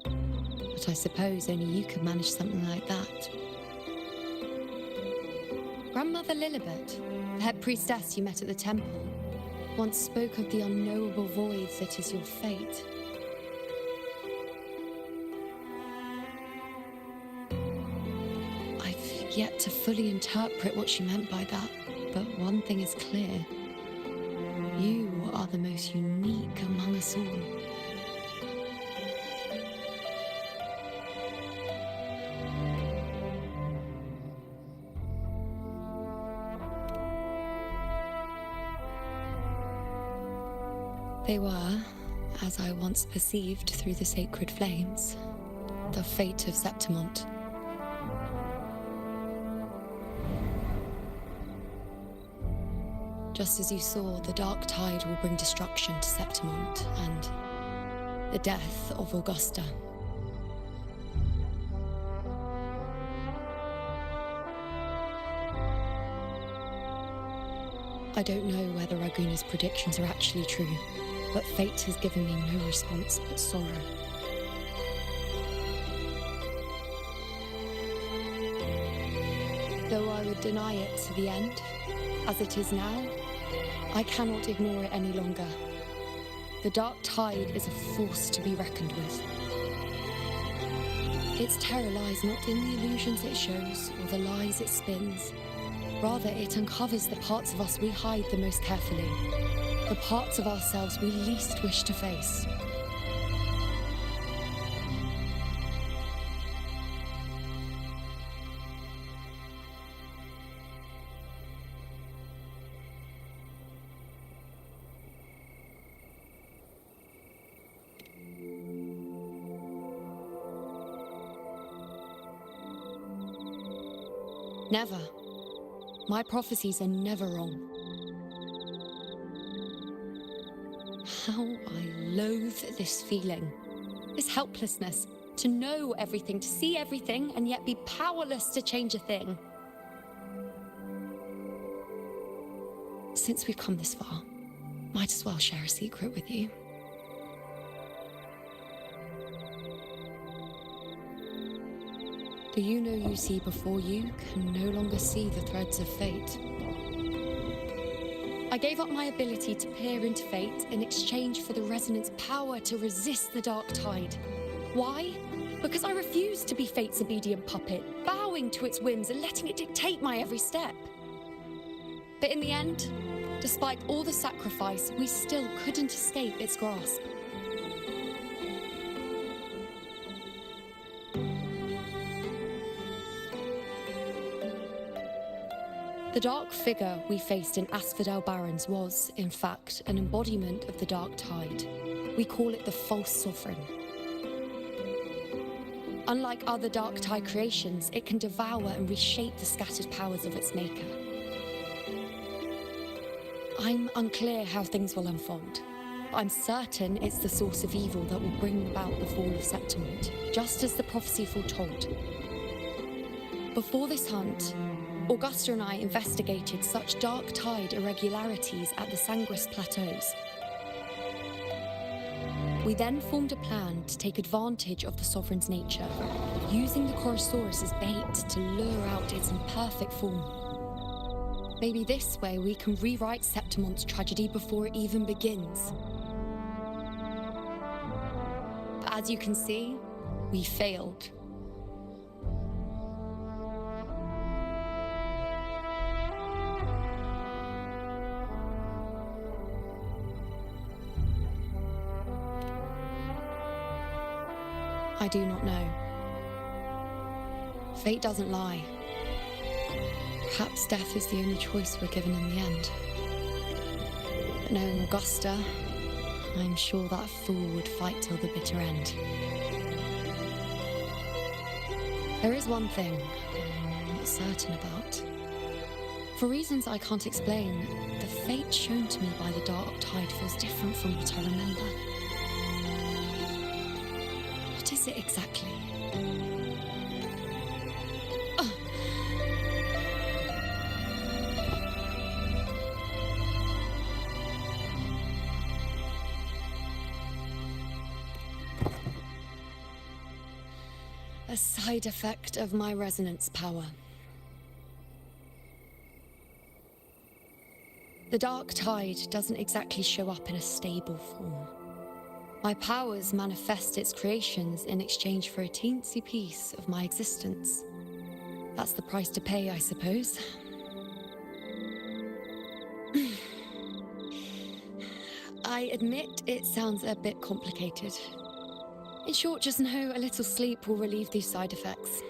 But I suppose only you could manage something like that. Grandmother Lilibet, the head priestess you met at the temple, once spoke of the unknowable void that is your fate. Yet to fully interpret what she meant by that, but one thing is clear. You are the most unique among us all. They were, as I once perceived through the sacred flames, the fate of Septimon. Just as you saw, the dark tide will bring destruction to Septimon and the death of Augusta. I don't know whether Raguna's predictions are actually true, but fate has given me no response but sorrow. Though I would deny it to the end, as it is now, I cannot ignore it any longer. The dark tide is a force to be reckoned with. Its terror lies not in the illusions it shows or the lies it spins. Rather, it uncovers the parts of us we hide the most carefully, the parts of ourselves we least wish to face. Never. My prophecies are never wrong. How I loathe this feeling, this helplessness, to know everything, to see everything, and yet be powerless to change a thing. Since we've come this far, might as well share a secret with you. The you see before you can no longer see the threads of fate. I gave up my ability to peer into fate in exchange for the resonance power to resist the dark tide. Why? Because I refused to be fate's obedient puppet, bowing to its whims and letting it dictate my every step. But in the end, despite all the sacrifice, we still couldn't escape its grasp. The dark figure we faced in Asphodel Barrens was, in fact, an embodiment of the dark tide. We call it the false sovereign. Unlike other dark tide creations, it can devour and reshape the scattered powers of its maker. I'm unclear how things will unfold. I'm certain it's the source of evil that will bring about the fall of Septimon, just as the prophecy foretold. Before this hunt, Augusta and I investigated such dark tide irregularities at the Sanguis Plateaus. We then formed a plan to take advantage of the Sovereign's nature, using the Chorosaurus as bait to lure out its imperfect form. Maybe this way we can rewrite Septimon's tragedy before it even begins. But as you can see, we failed. I do not know. Fate doesn't lie. Perhaps death is the only choice we're given in the end. But knowing Augusta, I'm sure that fool would fight till the bitter end. There is one thing I'm not certain about. For reasons I can't explain, the fate shown to me by the dark tide feels different from what I remember. What is it exactly? A side effect of my resonance power. The dark tide doesn't exactly show up in a stable form. My powers manifest its creations in exchange for a teensy piece of my existence. That's the price to pay, I suppose. I admit it sounds a bit complicated. In short, just know a little sleep will relieve these side effects.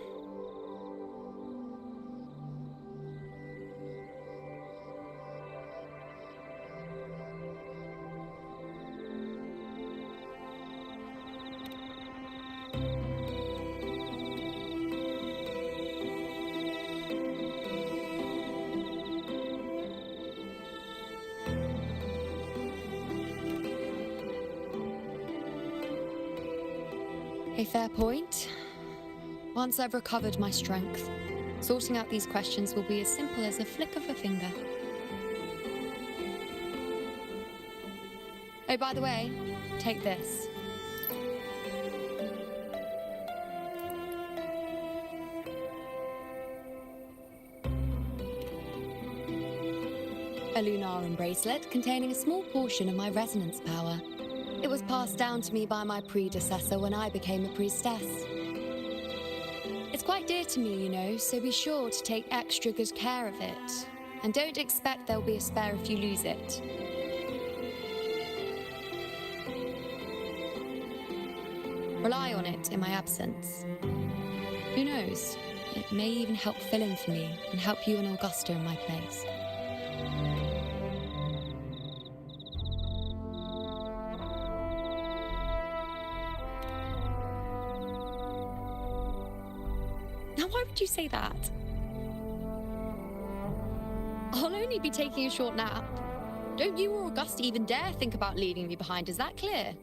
A fair point. Once I've recovered my strength, sorting out these questions will be as simple as a flick of a finger. Oh, by the way, take this. A Lunarum bracelet containing a small portion of my resonance power. It was passed down to me by my predecessor when I became a priestess. It's quite dear to me, you know, so be sure to take extra good care of it. And don't expect there'll be a spare if you lose it. Rely on it in my absence. Who knows? It may even help fill in for me and help you and Augusta in my place. Now, why would you say that? I'll only be taking a short nap. Don't you or Augusta even dare think about leaving me behind, is that clear?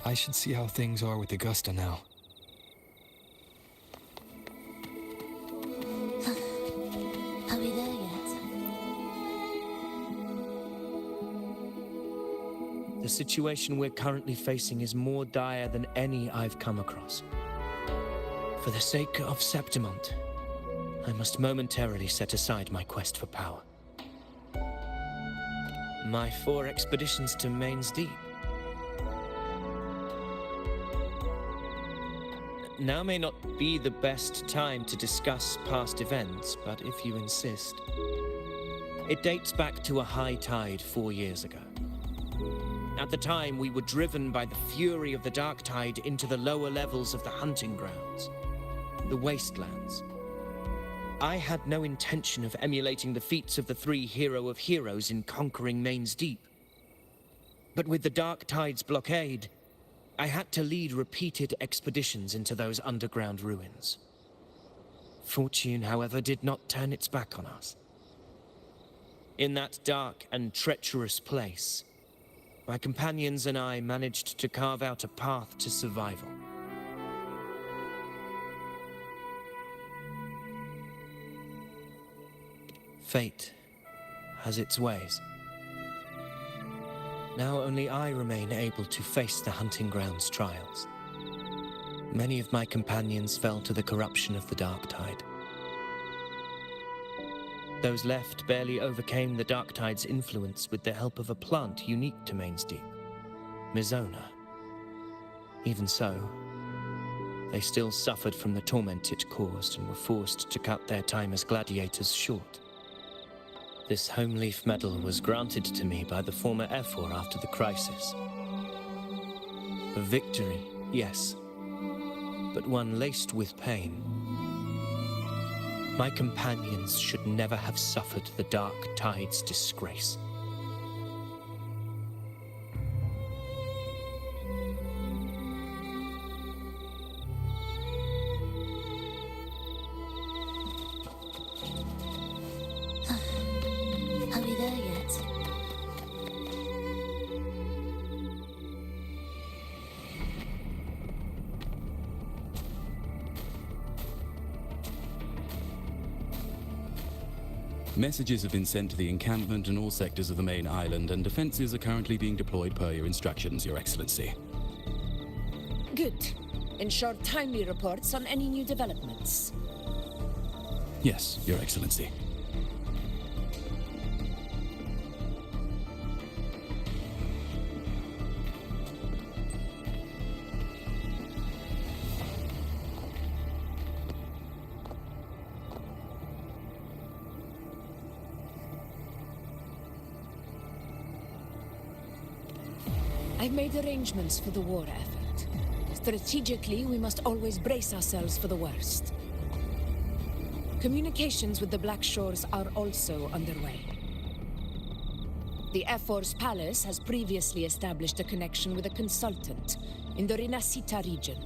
I should see how things are with Augusta now. Are we there yet? The situation we're currently facing is more dire than any I've come across. For the sake of Septimon, I must momentarily set aside my quest for power. My 4 expeditions to Main's Deep. Now may not be the best time to discuss past events, but if you insist. It dates back to a high tide 4 years ago. At the time, we were driven by the fury of the dark tide into the lower levels of the hunting grounds, the wastelands. I had no intention of emulating the feats of the 3 hero of heroes in conquering Main's Deep. But with the dark tide's blockade, I had to lead repeated expeditions into those underground ruins. Fortune, however, did not turn its back on us. In that dark and treacherous place, my companions and I managed to carve out a path to survival. Fate has its ways. Now only I remain able to face the hunting grounds trials. Many of my companions fell to the corruption of the dark tide. Those left barely overcame the dark tide's influence with the help of a plant unique to Main's Deep, Mizona. Even so, they still suffered from the torment it caused and were forced to cut their time as gladiators short. This home leaf medal was granted to me by the former Ephor after the crisis. A victory, yes, but one laced with pain. My companions should never have suffered the dark tide's disgrace. Are we there yet? Messages have been sent to the encampment and all sectors of the main island, and defenses are currently being deployed per your instructions, Your Excellency. Good. Ensure timely reports on any new developments. Yes, Your Excellency. I've made arrangements for the war effort. Strategically, we must always brace ourselves for the worst. Communications with the Black Shores are also underway. The Ephor's palace has previously established a connection with a consultant in the Resonator region.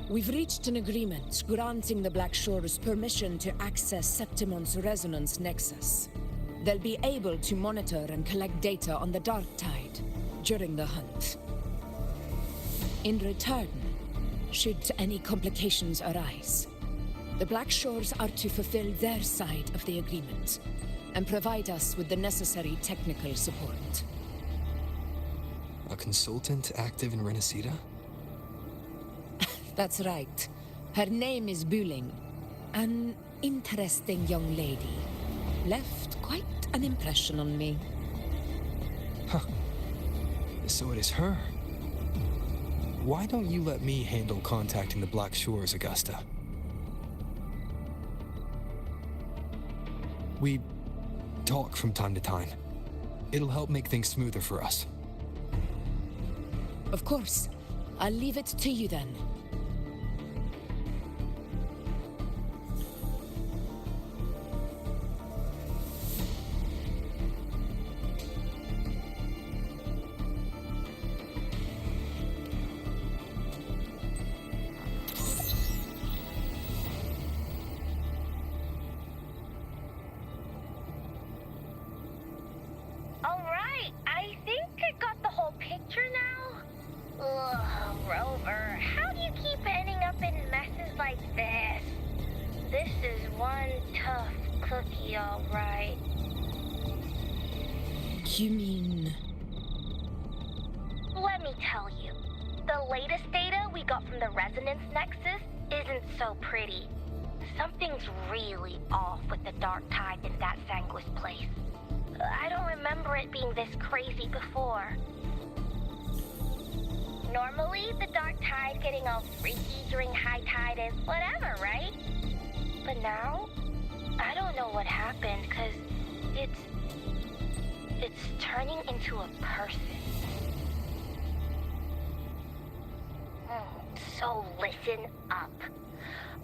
We've reached an agreement granting the Black Shores permission to access Septimon's resonance nexus. They'll be able to monitor and collect data on the Dark Tide during the hunt. In return, should any complications arise, the Black Shores are to fulfill their side of the agreement and provide us with the necessary technical support. A consultant active in Resonator? That's right. Her name is Buling. An interesting young lady. left quite an impression on me. Huh. So it is her. Why don't you let me handle contacting the Black Shores, Augusta? We talk from time to time. It'll help make things smoother for us. Of course. I'll leave it to you then. Alright, I think I got the whole picture now. Ugh, Rover, how do you keep ending up in messes like this? This is one tough cookie, alright. You mean... Let me tell you, the latest data we got from the Resonance Nexus isn't so pretty. Something's really off with the Dark Tide in that Sanguis place. I don't remember it being this crazy before. Normally, the Dark Tide getting all freaky during high tide is whatever, right? But now, I don't know what happened, cause it's turning into a person. So listen up.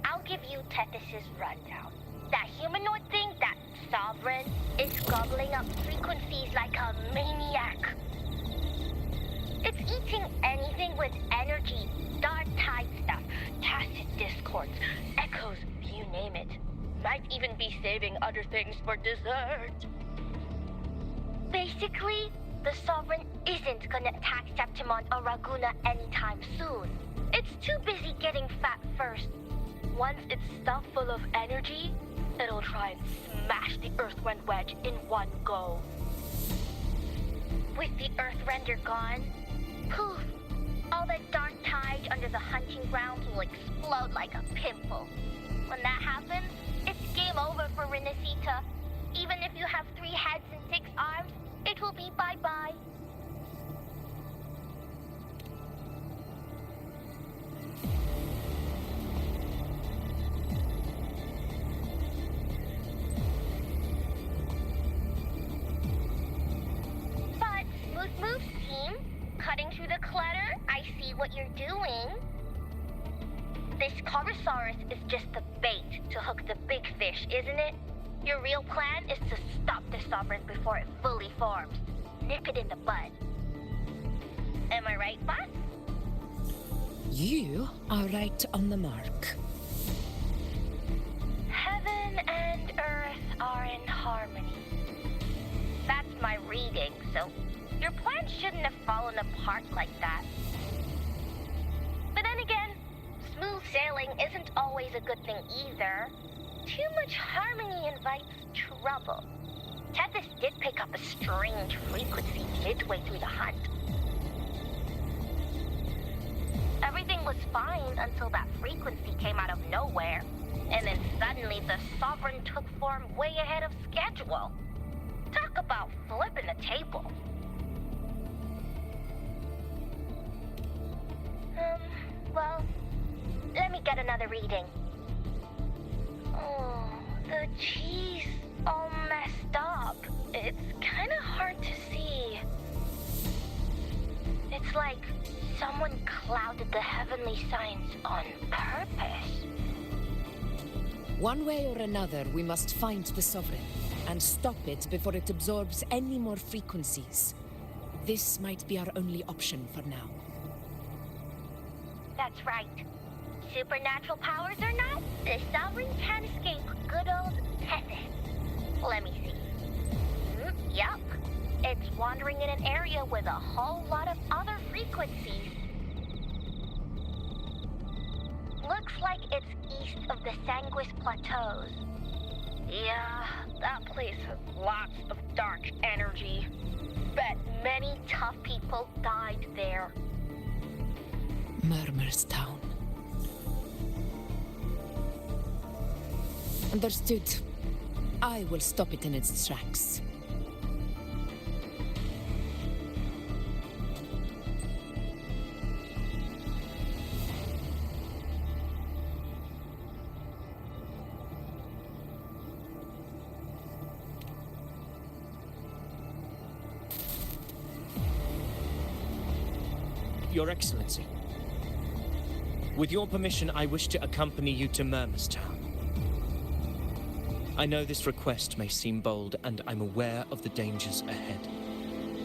I'll give you Tethys' rundown. That humanoid thing, that Sovereign, is gobbling up frequencies like a maniac. It's eating anything with energy, dark tide stuff, tacit discords, echoes, you name it. Might even be saving other things for dessert. Basically, the Sovereign isn't gonna attack Septimon or Raguna anytime soon. It's too busy getting fat first. Once it's stuffed full of energy, it'll try and smash the Earthrend wedge in one go. With the Earthrender gone, poof, all the dark tide under the hunting grounds will explode like a pimple. When that happens, it's game over for Resonator. Even if you have 3 heads and 6 arms, it will be bye-bye. Moves team, cutting through the clutter, I see what you're doing. This Corosaurus is just the bait to hook the big fish, isn't it? Your real plan is to stop the Sovereign before it fully forms. Nip it in the bud. Am I right, boss? You are right on the mark. Heaven and Earth are in harmony. That's my reading, so your plan shouldn't have fallen apart like that. But then again, smooth sailing isn't always a good thing either. Too much harmony invites trouble. Tethys did pick up a strange frequency midway through the hunt. Everything was fine until that frequency came out of nowhere, and then suddenly the Sovereign took form way ahead of schedule. Talk about flipping the table. Well, let me get another reading. Oh, the cheese all messed up. It's kind of hard to see. It's like someone clouded the heavenly signs on purpose. One way or another, we must find the Sovereign and stop it before it absorbs any more frequencies. This might be our only option for now. That's right. Supernatural powers or not, the Sovereign can't escape good old Tethys. Let me see. Yup. It's wandering in an area with a whole lot of other frequencies. Looks like it's east of the Sanguis Plateaus. Yeah, that place has lots of dark energy. Bet many tough people died there. Murmur's Town. Understood. I will stop it in its tracks. Your Excellency, with your permission, I wish to accompany you to Murmurstown. I know this request may seem bold, and I'm aware of the dangers ahead.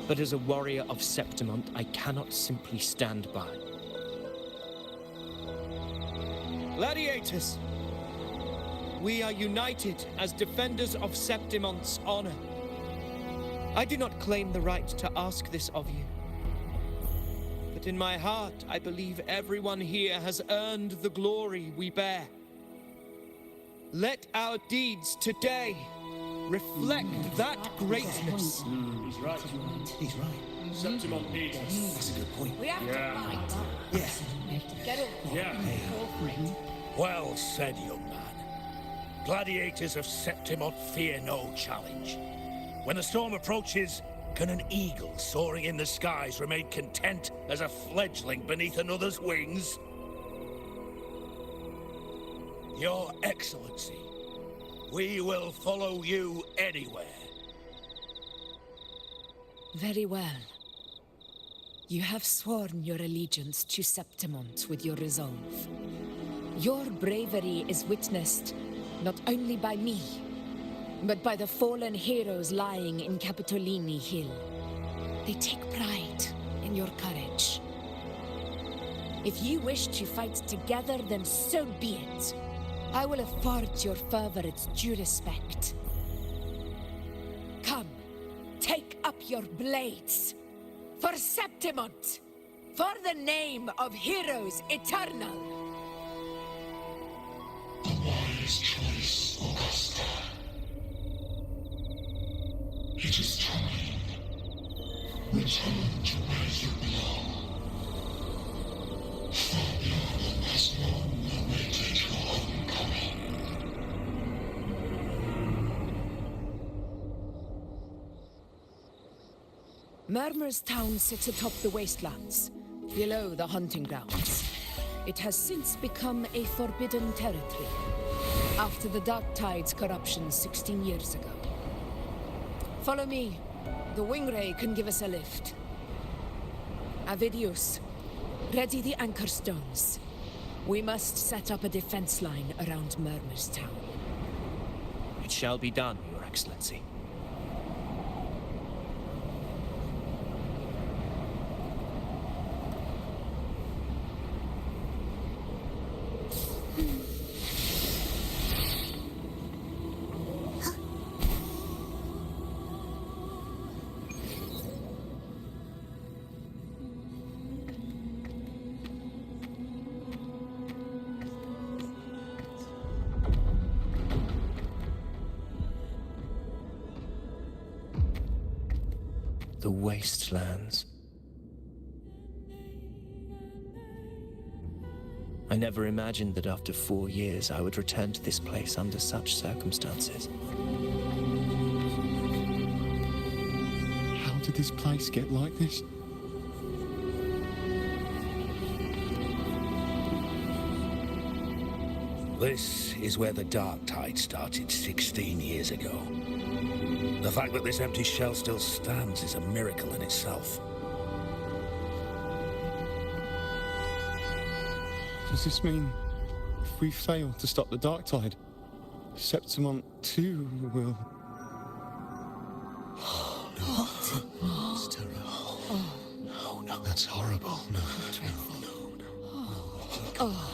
But as a warrior of Septimon, I cannot simply stand by. Gladiators! We are united as defenders of Septimon's honor. I do not claim the right to ask this of you. But in my heart, I believe everyone here has earned the glory we bear. Let our deeds today reflect that greatness. He's right. He's right. Septimon needs us. That's a good point. We have to fight. Yeah. Get over. Yeah. Well said, young man. Gladiators of Septimon fear no challenge. When the storm approaches, can an eagle soaring in the skies remain content as a fledgling beneath another's wings? Your Excellency, we will follow you anywhere. Very well. You have sworn your allegiance to Septimon with your resolve. Your bravery is witnessed not only by me, but by the fallen heroes lying in Capitolini Hill. They take pride in your courage. If you wish to fight together, then so be it. I will afford your fervor its due respect. Come, take up your blades. For Septimon! For the name of heroes eternal! A wise choice, Augusta. It is time. Return to where you belong. Far beyond the has long awaited your homecoming. Murmurstown sits atop the wastelands, below the hunting grounds. It has since become a forbidden territory, after the Dark Tide's corruption 16 years ago. Follow me. The Wingray can give us a lift. Avidius, ready the anchor stones. We must set up a defense line around Murmurstown. It shall be done, Your Excellency. The wastelands. I never imagined that after 4 years I would return to this place under such circumstances. How did this place get like this? This is where the Dark Tide started 16 years ago. The fact that this empty shell still stands is a miracle in itself. Does this mean if we fail to stop the Dark Tide, Septimon too will... Oh, no. It's terrible. Oh, no. That's horrible. No. Oh,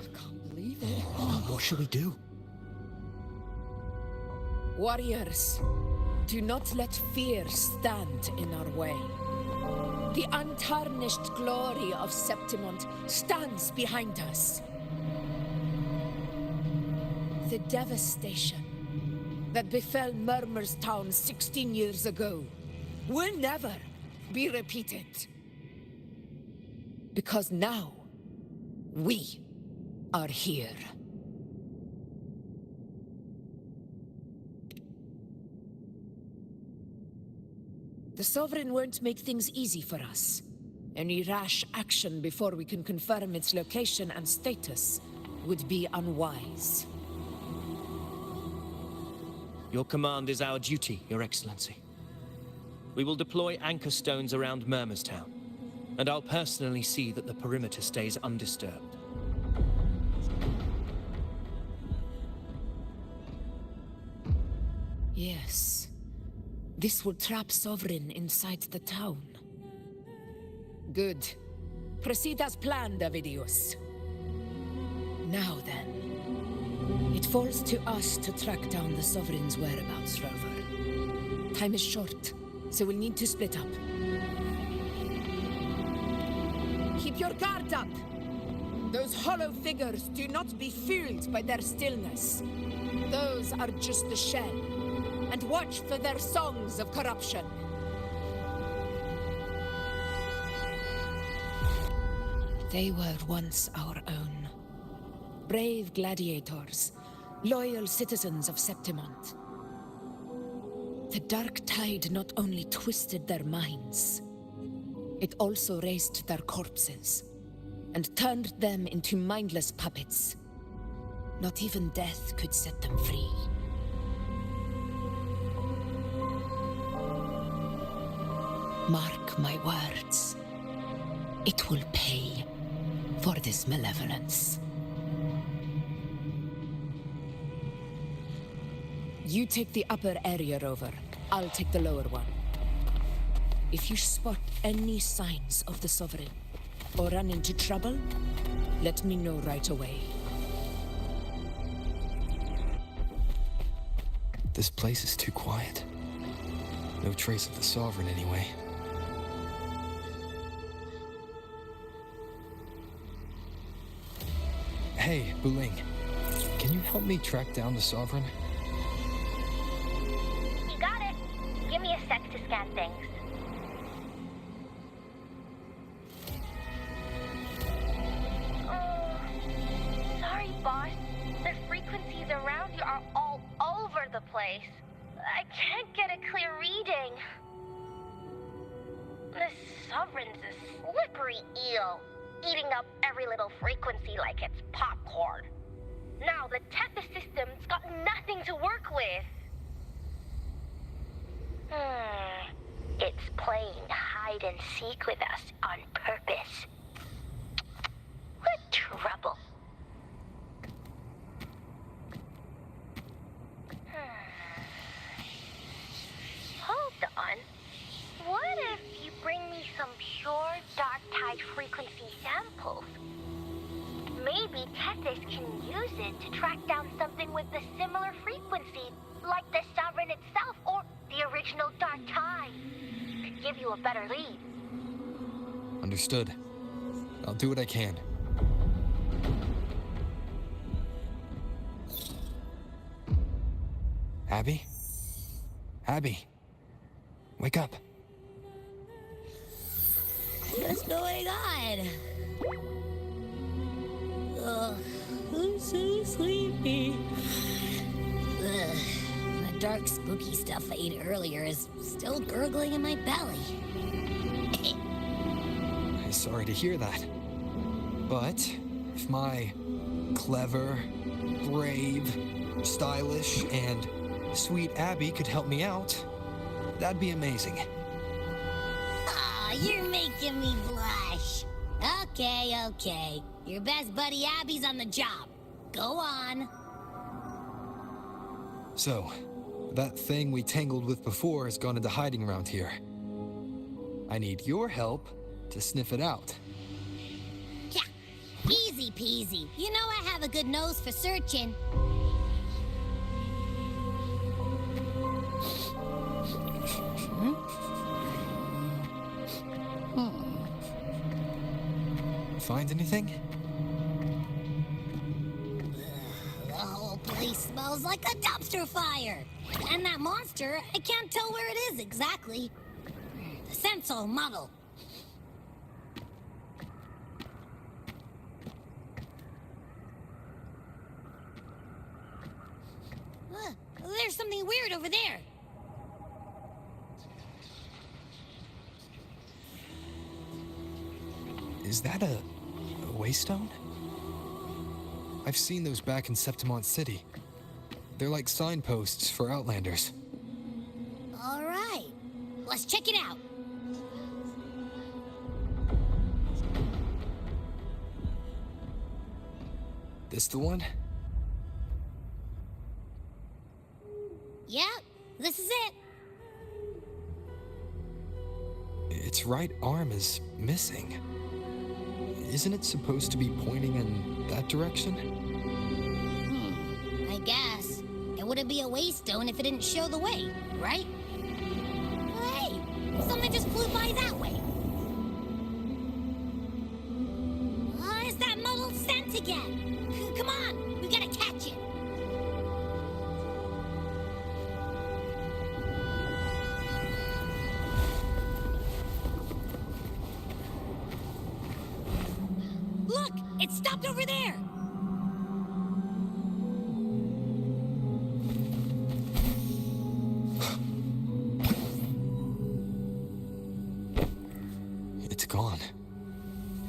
I can't believe it. What should we do? Warriors, do not let fear stand in our way. The untarnished glory of Septimon stands behind us. The devastation that befell Murmurstown 16 years ago will never be repeated. Because now, we are here. The Sovereign won't make things easy for us. Any rash action before we can confirm its location and status would be unwise. Your command is our duty, Your Excellency. We will deploy anchor stones around Murmurstown, and I'll personally see that the perimeter stays undisturbed. Yes. This will trap Sovereign inside the town. Good. Proceed as planned, Avidius. Now then. It falls to us to track down the Sovereign's whereabouts, Rover. Time is short, so we'll need to split up. Keep your guard up! Those hollow figures do not be fooled by their stillness. Those are just the shell. And watch for their songs of corruption. They were once our own. Brave gladiators, loyal citizens of Septimon. The dark tide not only twisted their minds, it also raised their corpses and turned them into mindless puppets. Not even death could set them free. Mark my words. It will pay for this malevolence. You take the upper area, Rover. I'll take the lower one. If you spot any signs of the Sovereign, or run into trouble, let me know right away. This place is too quiet. No trace of the Sovereign anyway. Hey, Buling. Can you help me track down the Sovereign? You got it. Give me a sec to scan things. Sorry, boss. The frequencies around you are all over the place. I can't get a clear reading. The Sovereign's a slippery eel, eating up every little frequency like it's popcorn. Now the Tethys system's got nothing to work with. It's playing hide and seek with us on purpose. What trouble. Hold on. What if you bring me some pure dark tide frequency samples? Maybe Tethys can use it to track down something with a similar frequency, like the Sovereign itself or the original dark tide. Could give you a better lead. Understood. I'll do what I can. Abby? Abby? Wake up. What's going on? I'm so sleepy. The dark, spooky stuff I ate earlier is still gurgling in my belly. I'm sorry to hear that. But if my clever, brave, stylish, and sweet Abby could help me out, that'd be amazing. Aw, you're making me blush. Okay. Your best buddy Abby's on the job. Go on. So, that thing we tangled with before has gone into hiding around here. I need your help to sniff it out. Yeah, easy peasy. You know I have a good nose for searching. Find anything? The whole place smells like a dumpster fire. And that monster, I can't tell where it is exactly. The scent's all muddled. There's something weird over there. Is that a waystone? I've seen those back in Septimon City. They're like signposts for Outlanders. All right, let's check it out. This the one? Yep, this is it. Its right arm is missing. Isn't it supposed to be pointing in that direction? I guess. It wouldn't be a waystone if it didn't show the way, right? Hey, something just flew by that way. It's that muddled scent again. Come on, we gotta catch it. Look, it stopped over there. It's gone.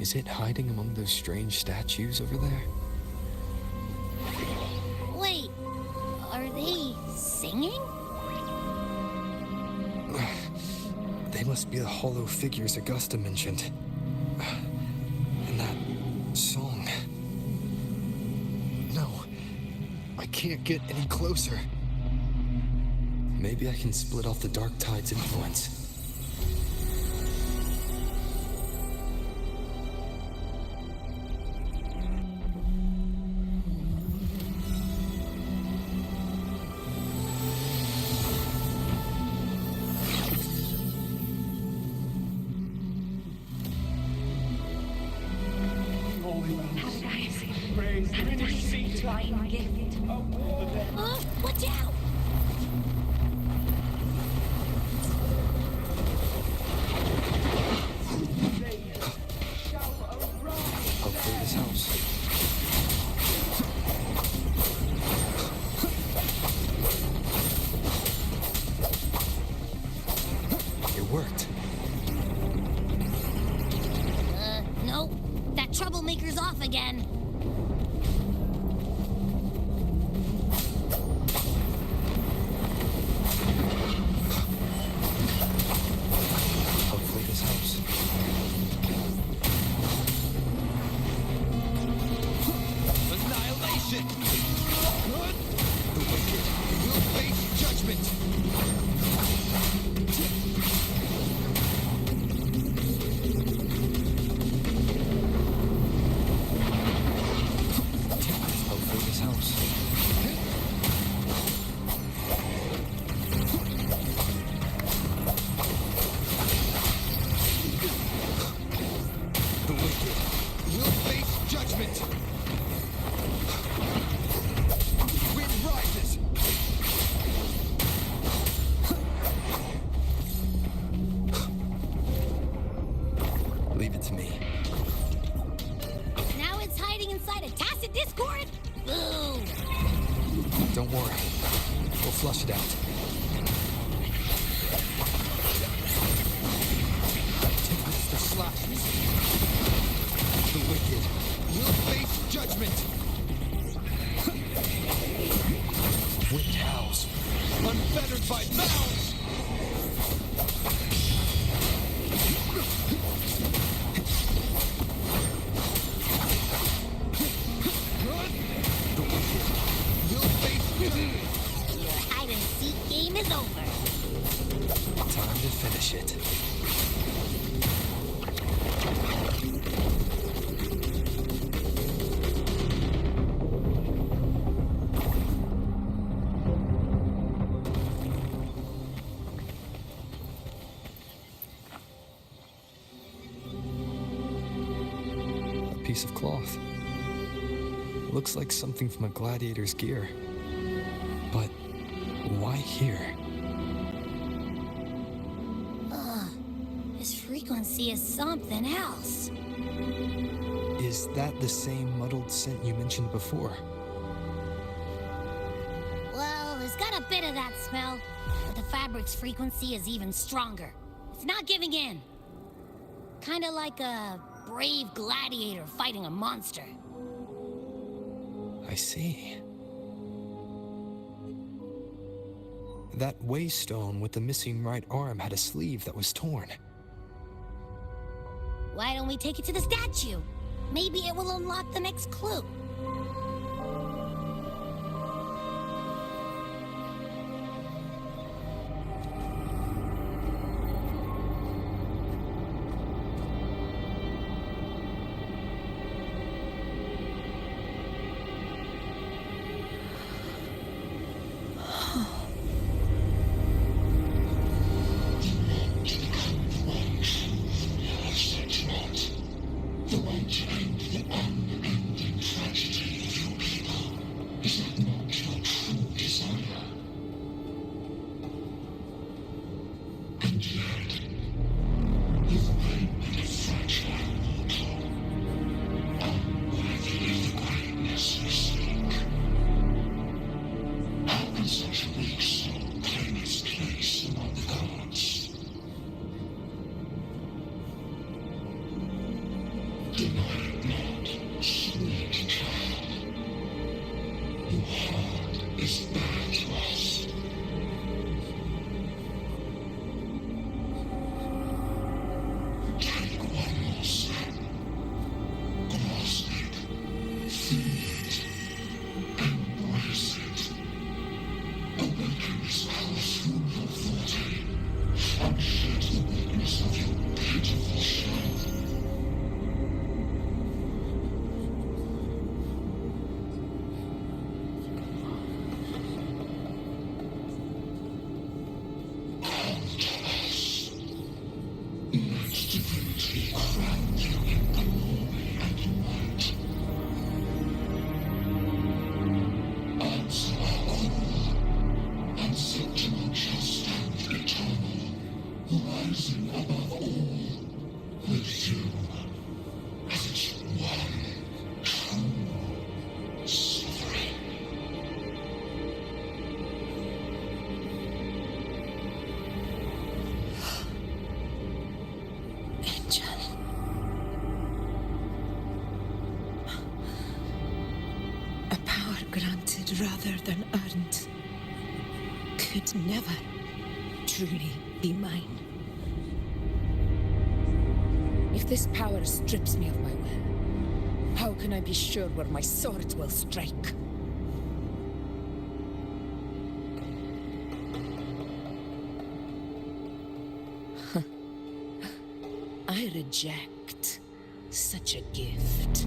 Is it hiding among those strange statues over there? Wait, are they singing? They must be the hollow figures Augusta mentioned. And that song. No, I can't get any closer. Maybe I can split off the Dark Tide's influence. Watch out! Hopefully this helps. It worked. Nope. That troublemaker's off again. Hopefully this helps. Annihilation! The wicked will face judgment! Hopefully this helps. The wicked will face judgment! Wind rises! Leave it to me. Now it's hiding inside a tacit discord? Boo! Don't worry. We'll flush it out. Tempest the slashes. The wicked will face judgment. Wind howls, unfettered by bounds. The wicked will face judgment. Your hide-and-seek game is over. Time to finish it. A piece of cloth. Looks like something from a gladiator's gear. But why here? This frequency is something else. Is that the same muddled scent you mentioned before? Well, it's got a bit of that smell, but the fabric's frequency is even stronger. It's not giving in. Kinda like a brave gladiator fighting a monster. I see. That waystone with the missing right arm had a sleeve that was torn. Why don't we take it to the statue? Maybe it will unlock the next clue. Rather than earned, could never truly be mine. If this power strips me of my will, how can I be sure where my sword will strike? I reject such a gift.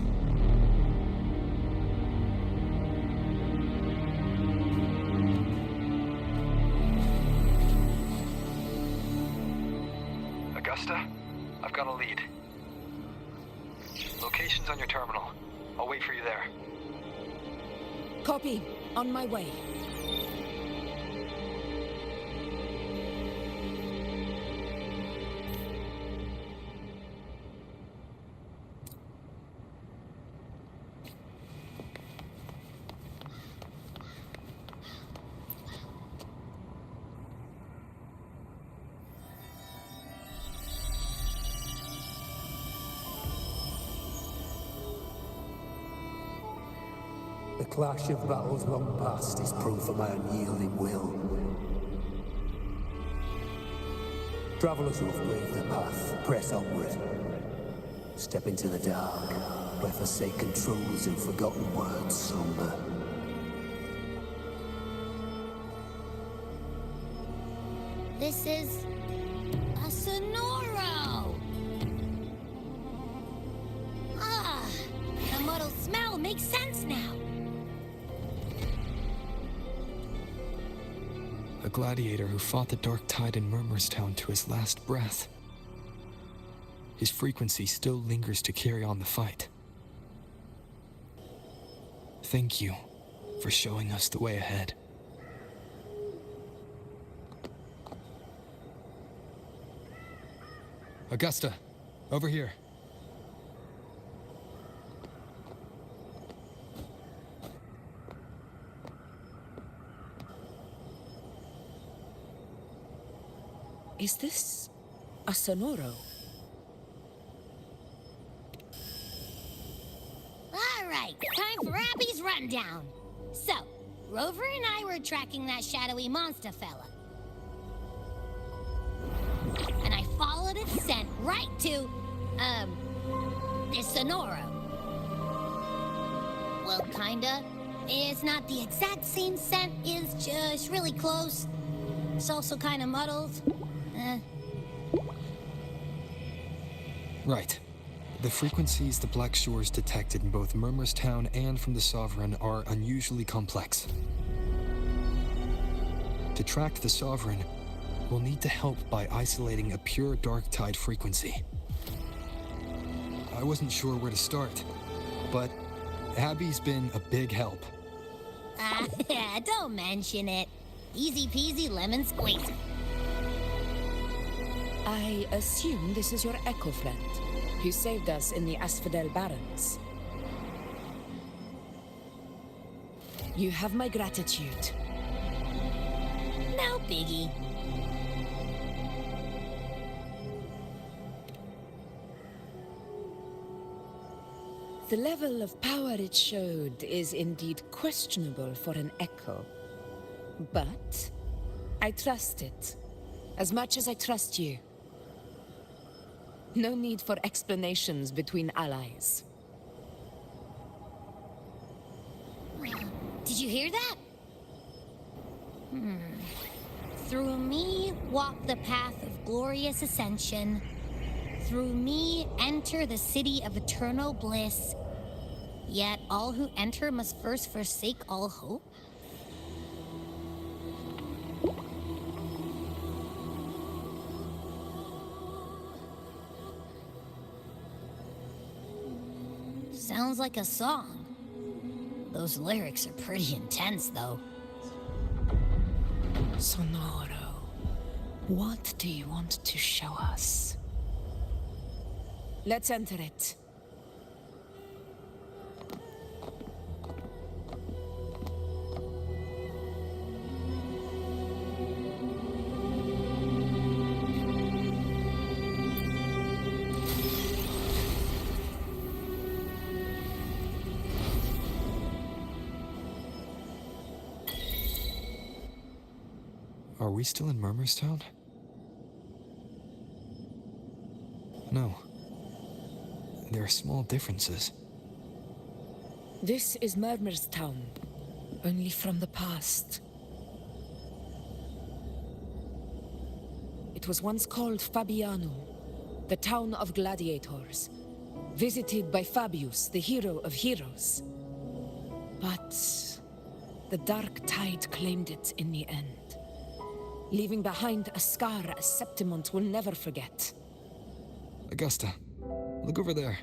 Augusta, I've got a lead. Location's on your terminal. I'll wait for you there. Copy. On my way. The clash of battles long past is proof of my unyielding will. Travelers who have braved the path, press onward. Step into the dark, where forsaken truths and forgotten words slumber. This is a Sonoro! Ah, the muddled smell makes sense now. A gladiator who fought the dark tide in Murmurstown to his last breath. His frequency still lingers to carry on the fight. Thank you for showing us the way ahead. Augusta, over here. Is this a Sonoro? Time for Abby's rundown. So, Rover and I were tracking that shadowy monster fella. And I followed its scent right to, this Sonoro. Well, kinda. It's not the exact same scent, it's just really close. It's also kinda muddled. Right. The frequencies the Black Shores detected in both Murmurstown and from the Sovereign are unusually complex. To track the Sovereign, we'll need to help by isolating a pure dark tide frequency. I wasn't sure where to start, but Abby's been a big help. Don't mention it. Easy peasy lemon squeezy. I assume this is your Echo friend, who saved us in the Asphodel Barrens. You have my gratitude. No biggie. The level of power it showed is indeed questionable for an Echo. But I trust it, as much as I trust you. No need for explanations between allies. Did you hear that? Through me walk the path of glorious ascension. Through me enter the city of eternal bliss. Yet all who enter must first forsake all hope. Sounds like a song. Those lyrics are pretty intense, though. Sonoro, what do you want to show us? Let's enter it. Are we still in Murmurstown? No. There are small differences. This is Murmurstown, only from the past. It was once called Fabianum, the town of gladiators, visited by Fabius, the hero of heroes. But the dark tide claimed it in the end, leaving behind a scar Septimon will never forget. Augusta, look over there.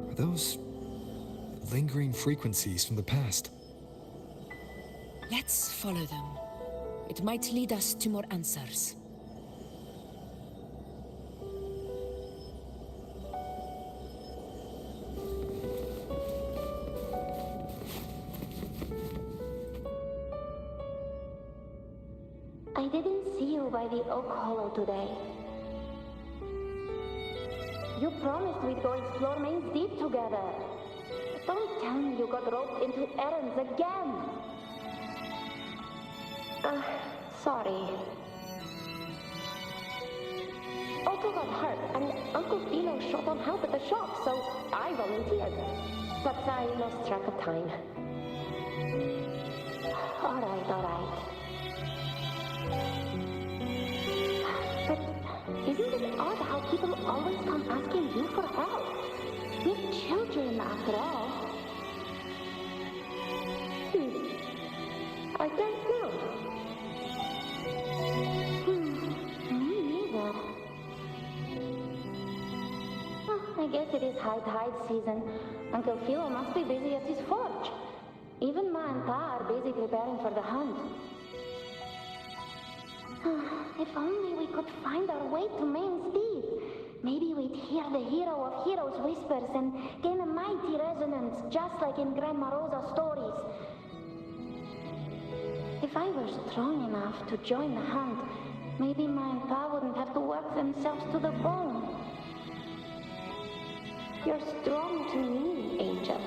Are those lingering frequencies from the past? Let's follow them. It might lead us to more answers. I didn't see you by the Oak Hollow today. You promised we'd go explore Main's Deep together. Don't tell me you got roped into errands again. Sorry. Otto got hurt, and Uncle Philo short on help at the shop, so I volunteered. But I lost track of time. All right. But isn't it odd how people always come asking you for help? We're children, after all. I don't know. Me neither. I guess it is high tide season. Uncle Philo must be busy at his forge. Even Ma and Pa are busy preparing for the hunt. If only we could find our way to Main's Deep. Maybe we'd hear the hero of heroes whispers and gain a mighty resonance, just like in Grandma Rosa's stories. If I were strong enough to join the hunt, maybe Ma and Pa wouldn't have to work themselves to the bone. You're strong to me, Angel.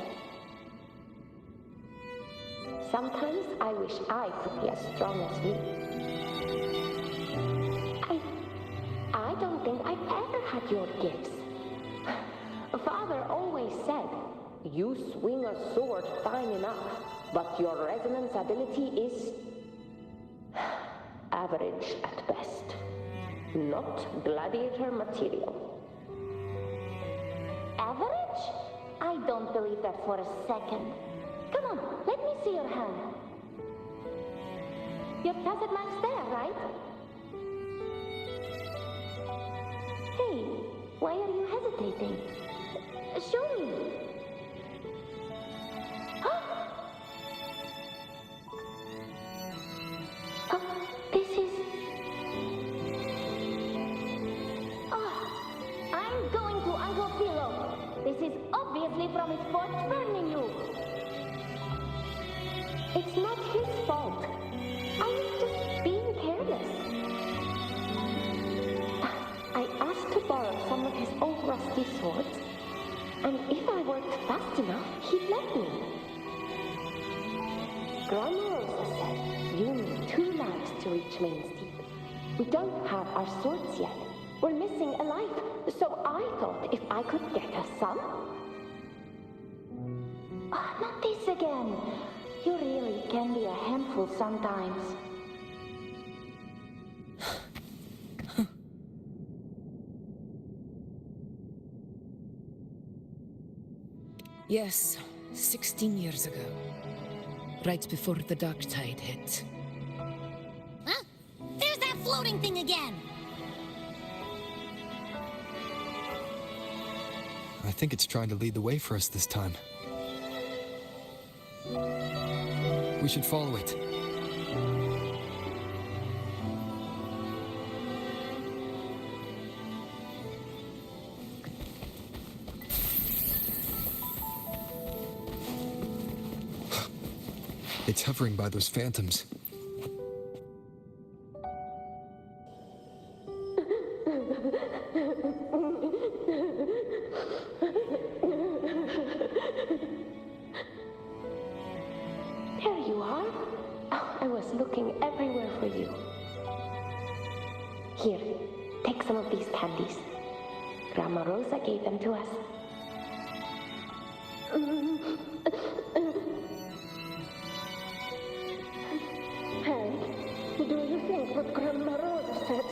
Sometimes I wish I could be as strong as you. I don't think I've ever had your gifts. Father always said, you swing a sword fine enough, but your resonance ability is average at best. Not gladiator material. Average? I don't believe that for a second. Come on, let me see your hand. Your tacit match there, right? Hey, why are you hesitating? Show me. This is... I'm going to Uncle Philo. This is obviously from his forge burning you. It's not his fault. I was just being careless. I asked to borrow some of his old rusty swords, and if I worked fast enough, he'd let me. Grandma Rosa said you need 2 lives to reach Main's Deep. We don't have our swords yet. We're missing a life, so I thought if I could get us some... not this again. You really can be a handful sometimes. Yes, 16 years ago. Right before the dark tide hit. Huh? There's that floating thing again! I think it's trying to lead the way for us this time. We should follow it. It's hovering by those phantoms. There you are. I was looking everywhere for you. Here, take some of these candies. Grandma Rosa gave them to us. Hank, do you think what Grandma Rosa said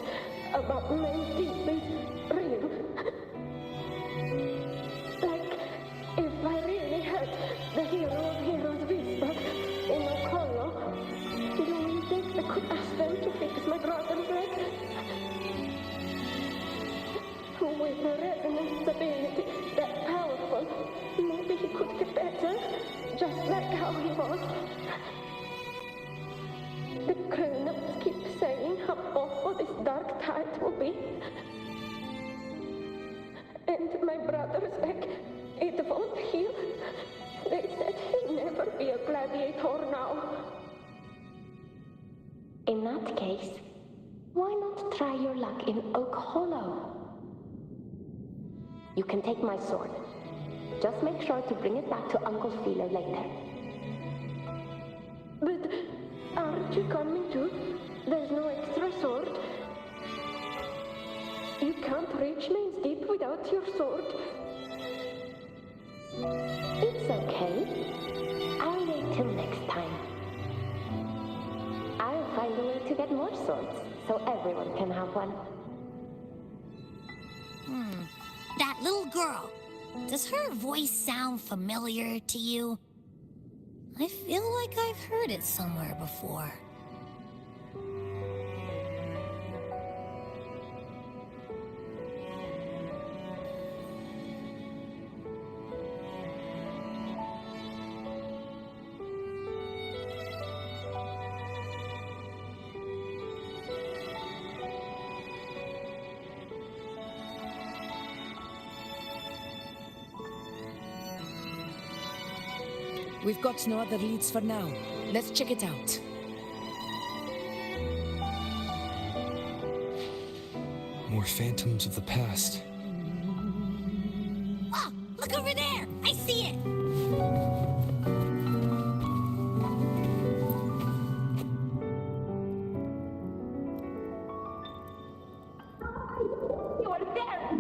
about Main's Deep is real? Like, if I really had the hero of heroes whisper in Ocolo, do you think I could ask them to fix my brother's leg? With a resonance ability that powerful, maybe he could get better, just like how he was. The grown-ups keep saying how awful this dark tide will be. And my brother's leg, it won't heal. They said he'll never be a gladiator now. In that case, why not try your luck in Oak Hollow? You can take my sword. Just make sure to bring it back to Uncle Philo later. But aren't you coming too? There's no extra sword. You can't reach Main's Deep without your sword. It's okay. I'll wait till next time. I'll find a way to get more swords, so everyone can have one. That little girl. Does her voice sound familiar to you? I feel like I've heard it somewhere before. We've got no other leads for now. Let's check it out. more phantoms of the past. Oh, look over there! I see it! You are there!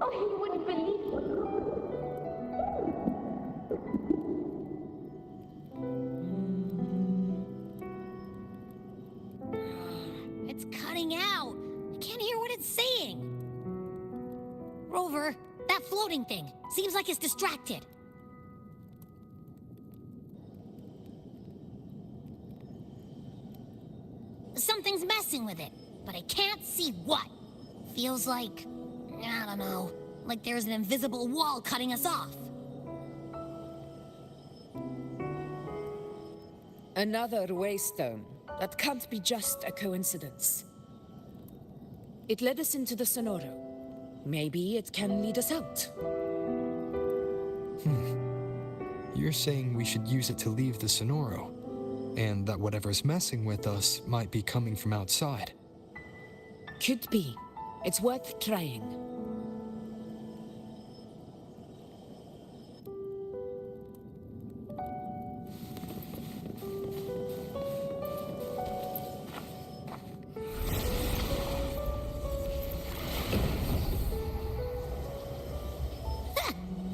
Oh, you wouldn't believe it. It's cutting out. I can't hear what it's saying. Rover, that floating thing. Seems like it's distracted. Something's messing with it, but I can't see what. Feels like, I don't know, like there's an invisible wall cutting us off. Another waystone. That can't be just a coincidence. It led us into the Sonoro. Maybe it can lead us out. You're saying we should use it to leave the Sonoro, and that whatever's messing with us might be coming from outside. Could be. It's worth trying.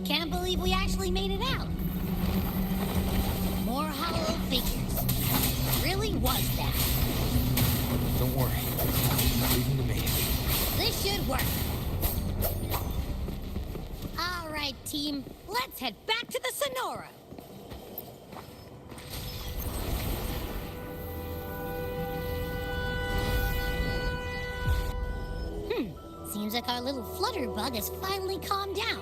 Can't believe we actually made it out. More hollow figures. Really was that. Don't worry. Leave them to me. This should work. All right, team. Let's head back to the Sonora. Seems like our little flutterbug has finally calmed down.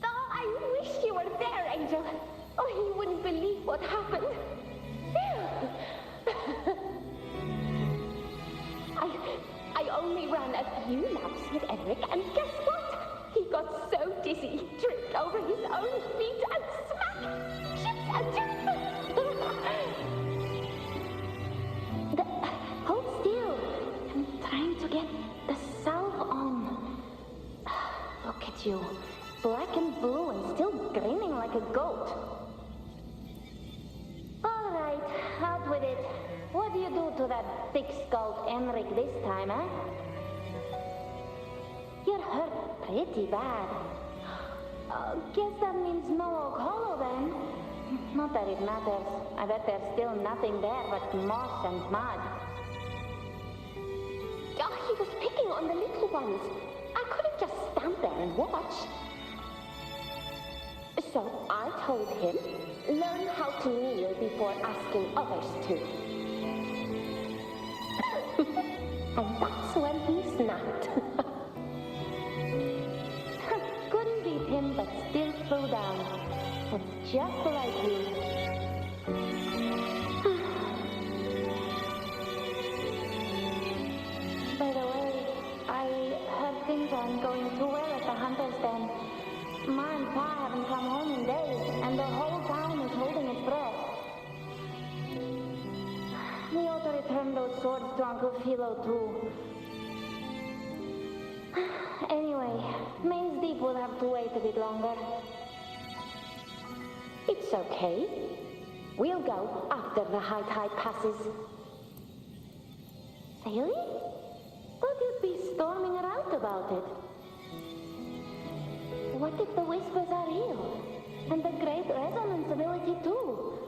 Oh, I wish you were there, Angel. Oh, you wouldn't believe what happened. I only ran a few laps with Eric, and guess what? He got so dizzy, he tripped over his own feet and smack! Chipped a tooth! Hold still. I'm trying to get the salve on. Look at you. Black and blue and still grinning like a goat. All right, out with it. What do you do to that thick-skulled Enric this time, eh? You're hurt pretty bad. Guess that means no Oak Hollow then. Not that it matters. I bet there's still nothing there but moss and mud. Oh, he was picking on the little ones. I couldn't just stand there and watch. So I told him, learn how to kneel before asking others to. And that's when he snapped. Couldn't beat him, but still flew down. That's just like you. By the way, I heard things aren't going too well at the Hunter's Den. Ma and Pa haven't come home in days, and the whole town is holding its breath. We ought to return those swords to Uncle Philo, too. Anyway, Maze Deep will have to wait a bit longer. It's okay. We'll go after the high tide passes. Really? Thought you'd be storming around about it. What if the whispers are real? And the great resonance ability too?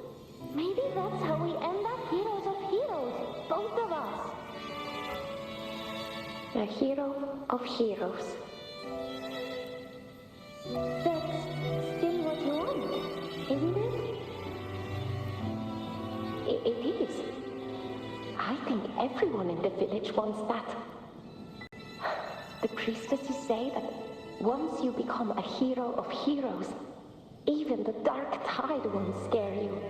Maybe that's how we end up heroes of heroes, both of us. A hero of heroes. That's still what you want, isn't it? It is. I think everyone in the village wants that. The priestesses say that once you become a hero of heroes, even the dark tide won't scare you.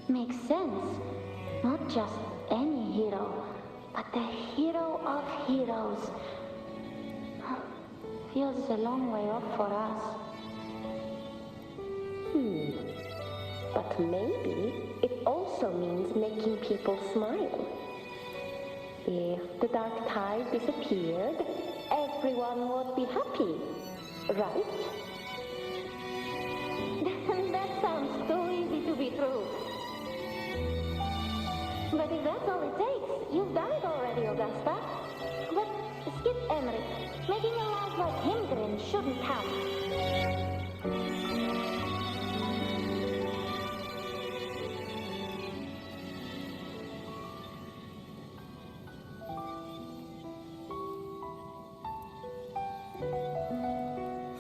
Makes sense. Not just any hero, but the hero of heroes. Feels a long way off for us. But maybe it also means making people smile. If the dark tide disappeared, everyone would be happy, right? That sounds too easy to be true. But if that's all it takes, you've done it already, Augusta. But skip Emmerich. Making a lad like him grin shouldn't count.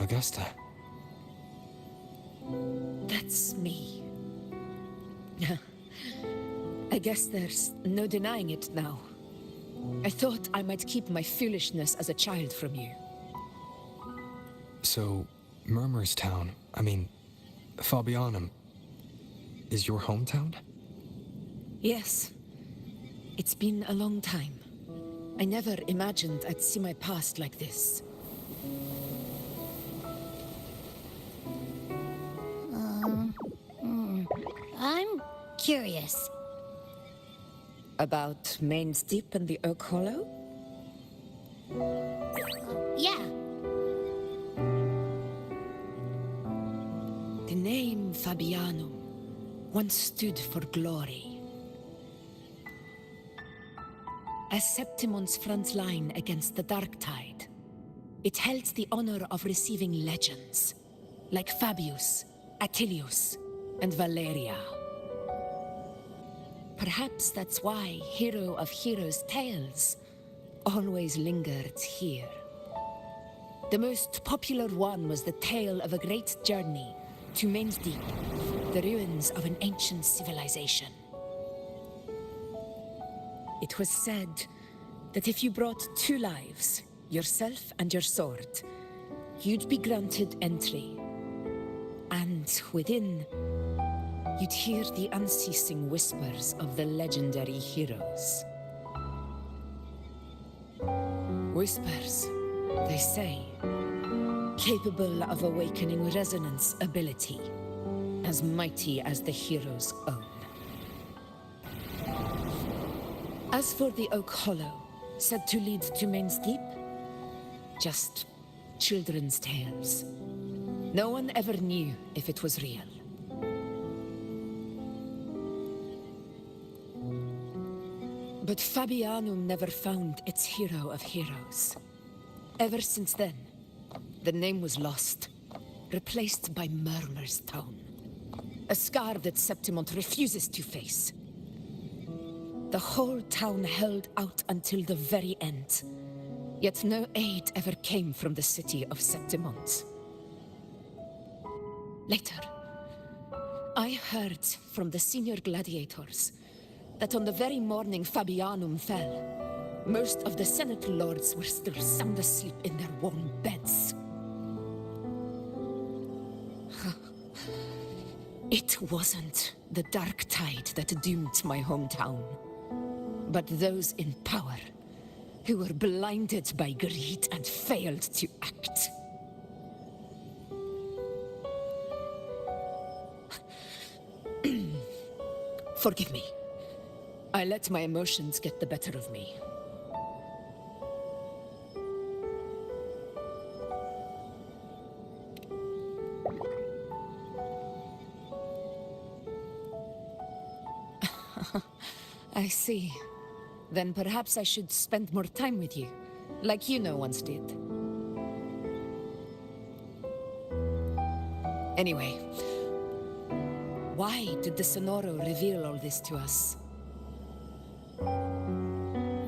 Augusta. That's me. I guess there's no denying it now. I thought I might keep my foolishness as a child from you. So, Murmurstown, Fabianum, is your hometown? Yes. It's been a long time. I never imagined I'd see my past like this. I'm curious. About Main's Deep and the Oak Hollow? Yeah. The name Fabianum once stood for glory. As Septimon's front line against the Dark Tide, it held the honor of receiving legends, like Fabius, Attilius, and Valeria. Perhaps that's why Hero of Heroes' tales always lingered here. The most popular one was the tale of a great journey to Main's Deep, the ruins of an ancient civilization. It was said that if you brought 2 lives, yourself and your sword, you'd be granted entry. And within, you'd hear the unceasing whispers of the legendary heroes. Whispers, they say, capable of awakening resonance ability, as mighty as the hero's own. As for the Oak Hollow, said to lead to Main's Deep, just children's tales. No one ever knew if it was real. But Fabianum never found its hero of heroes. Ever since then, the name was lost, replaced by Murmur's Tone. A scar that Septimon refuses to face. The whole town held out until the very end, yet no aid ever came from the city of Septimon. Later, I heard from the senior gladiators that on the very morning Fabianum fell, most of the Senate lords were still sound asleep in their warm beds. It wasn't the Dark Tide that doomed my hometown, but those in power who were blinded by greed and failed to act. Forgive me. I let my emotions get the better of me. I see. Then perhaps I should spend more time with you, like once did. Anyway, why did the Sonoro reveal all this to us?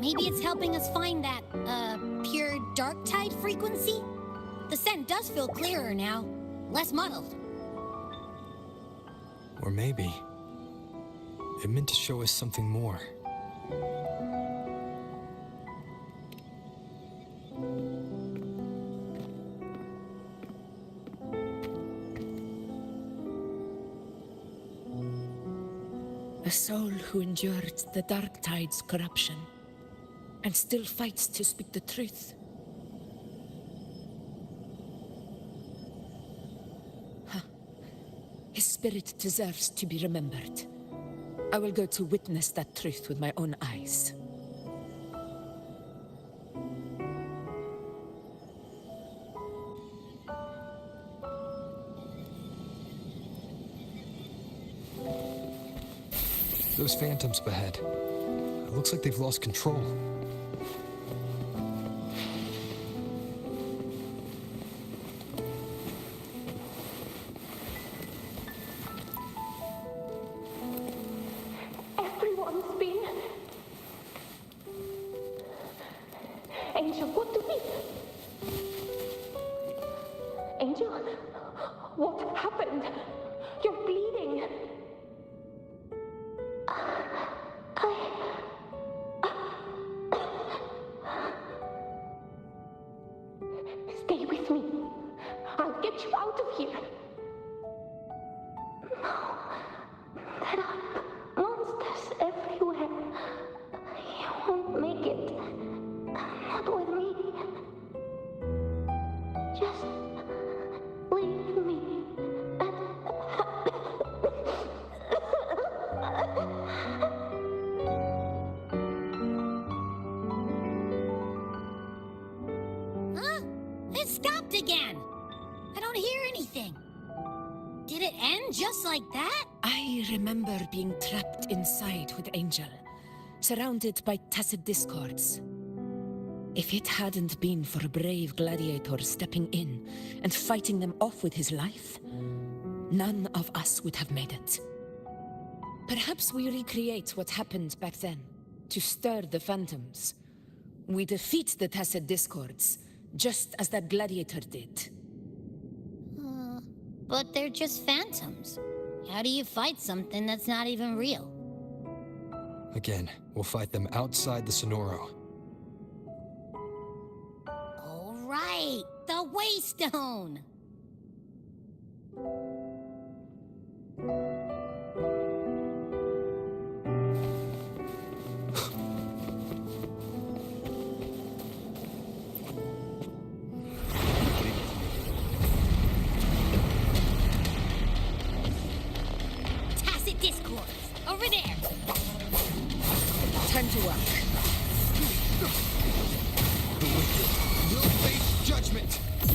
Maybe it's helping us find that, pure dark tide frequency? The scent does feel clearer now, less muddled. Or maybe it meant to show us something more. A soul who endured the Dark Tide's corruption and still fights to speak the truth. His spirit deserves to be remembered. I will go to witness that truth with my own eyes. Those phantoms ahead. It looks like they've lost control. Everyone's been... Angel, what do we... Angel, what happened? You're bleeding. Stay with me. I'll get you out of here. No. There are monsters everywhere. You won't make it. Not with me. Just leave me. Huh? It stopped again. I don't hear anything. Did it end just like that? I remember being trapped inside with Angel, surrounded by tacit discords. If it hadn't been for a brave gladiator stepping in and fighting them off with his life, none of us would have made it. Perhaps we recreate what happened back then, to stir the phantoms. We defeat the tacit discords, just as that gladiator did. But they're just phantoms. How do you fight something that's not even real? Again, we'll fight them outside the Sonoro. All right, the Waystone! Tacit discords, over there! Time to work. The wicked will face judgment!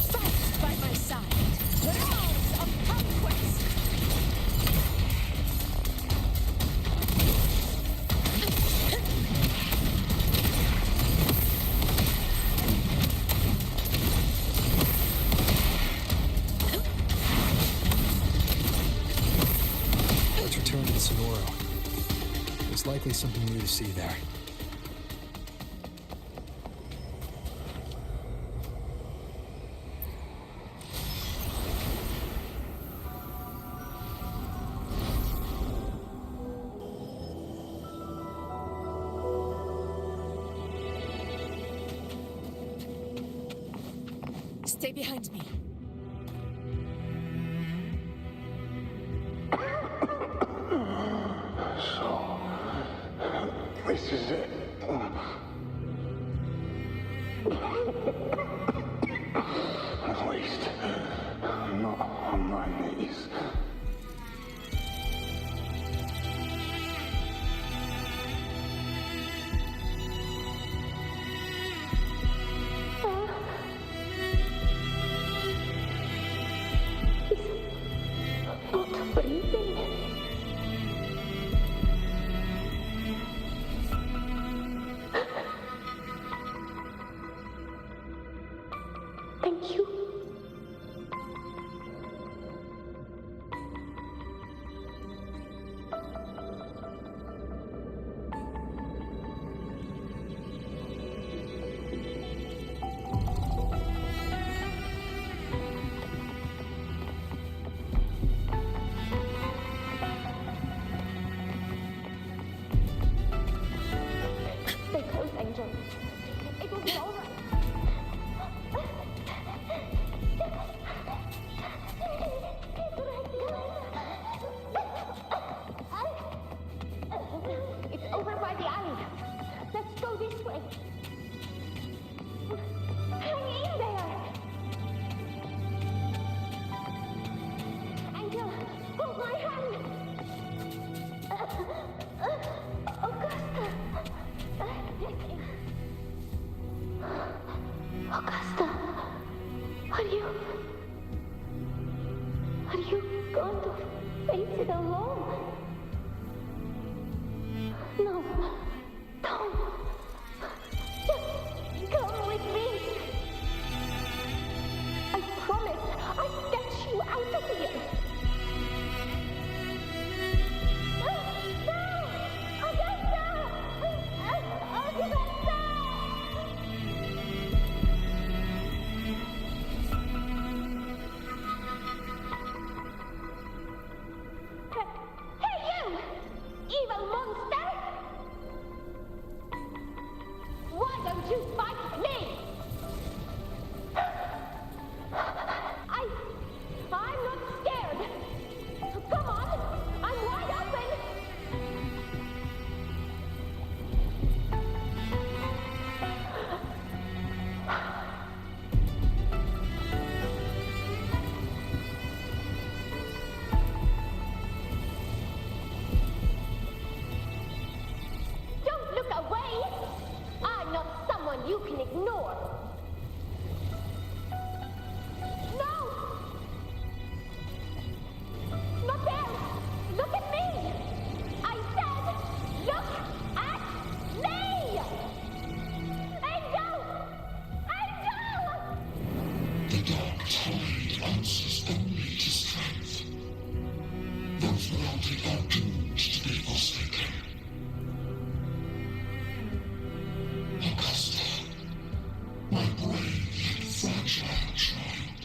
Fight by my side. Rouse of conquest. Let's return to the Sonoro. There's likely something new to see there. Stay behind me. So, this is it. At least, I'm not on my knees. Not breathing. Thank you. Stay close, Angel. It will be all right. Augusta, are you going to face it alone? No, don't. Just come with me. I promise I'll get you out of here. No! Augusta! Augusta! Hey you! Evil monster! Why don't you fight me? I'm not scared. Come on, I'm wide open. Don't look away. I'm not someone you can ignore. No! Not there! Look at me! I said, look at me! Angel! Angel! The dark tide answers only to strength. Those without it are doomed to be forsaken. Augusta, my brave yet fragile child,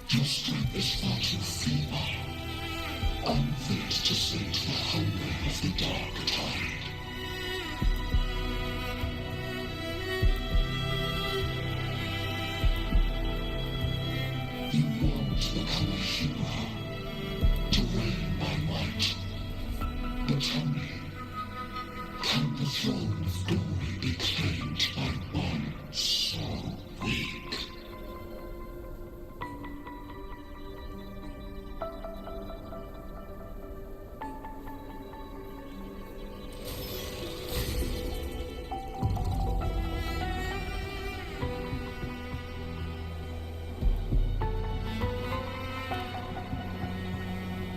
your strength is far too feeble, unfit to sate the hunger of the dark tide. You want to become a hero, to reign by might. But tell me, can the throne of glory be claimed by one so weak?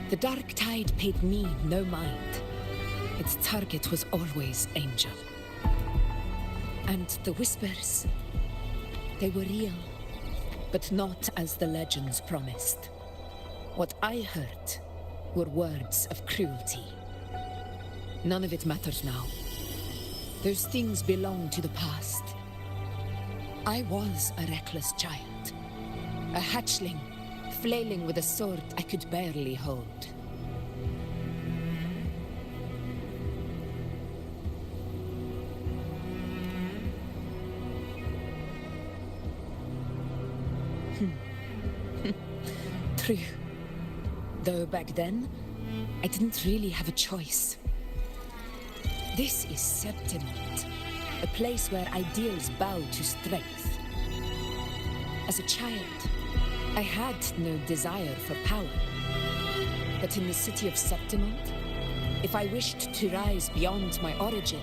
The dark tide paid me no mind. Its target was always Angel. And the whispers, they were real, but not as the legends promised. What I heard were words of cruelty. None of it matters now. Those things belong to the past. I was a reckless child, a hatchling, flailing with a sword I could barely hold. True. Though back then, I didn't really have a choice. This is Septimon, a place where ideals bow to strength. As a child, I had no desire for power. But in the city of Septimon, if I wished to rise beyond my origin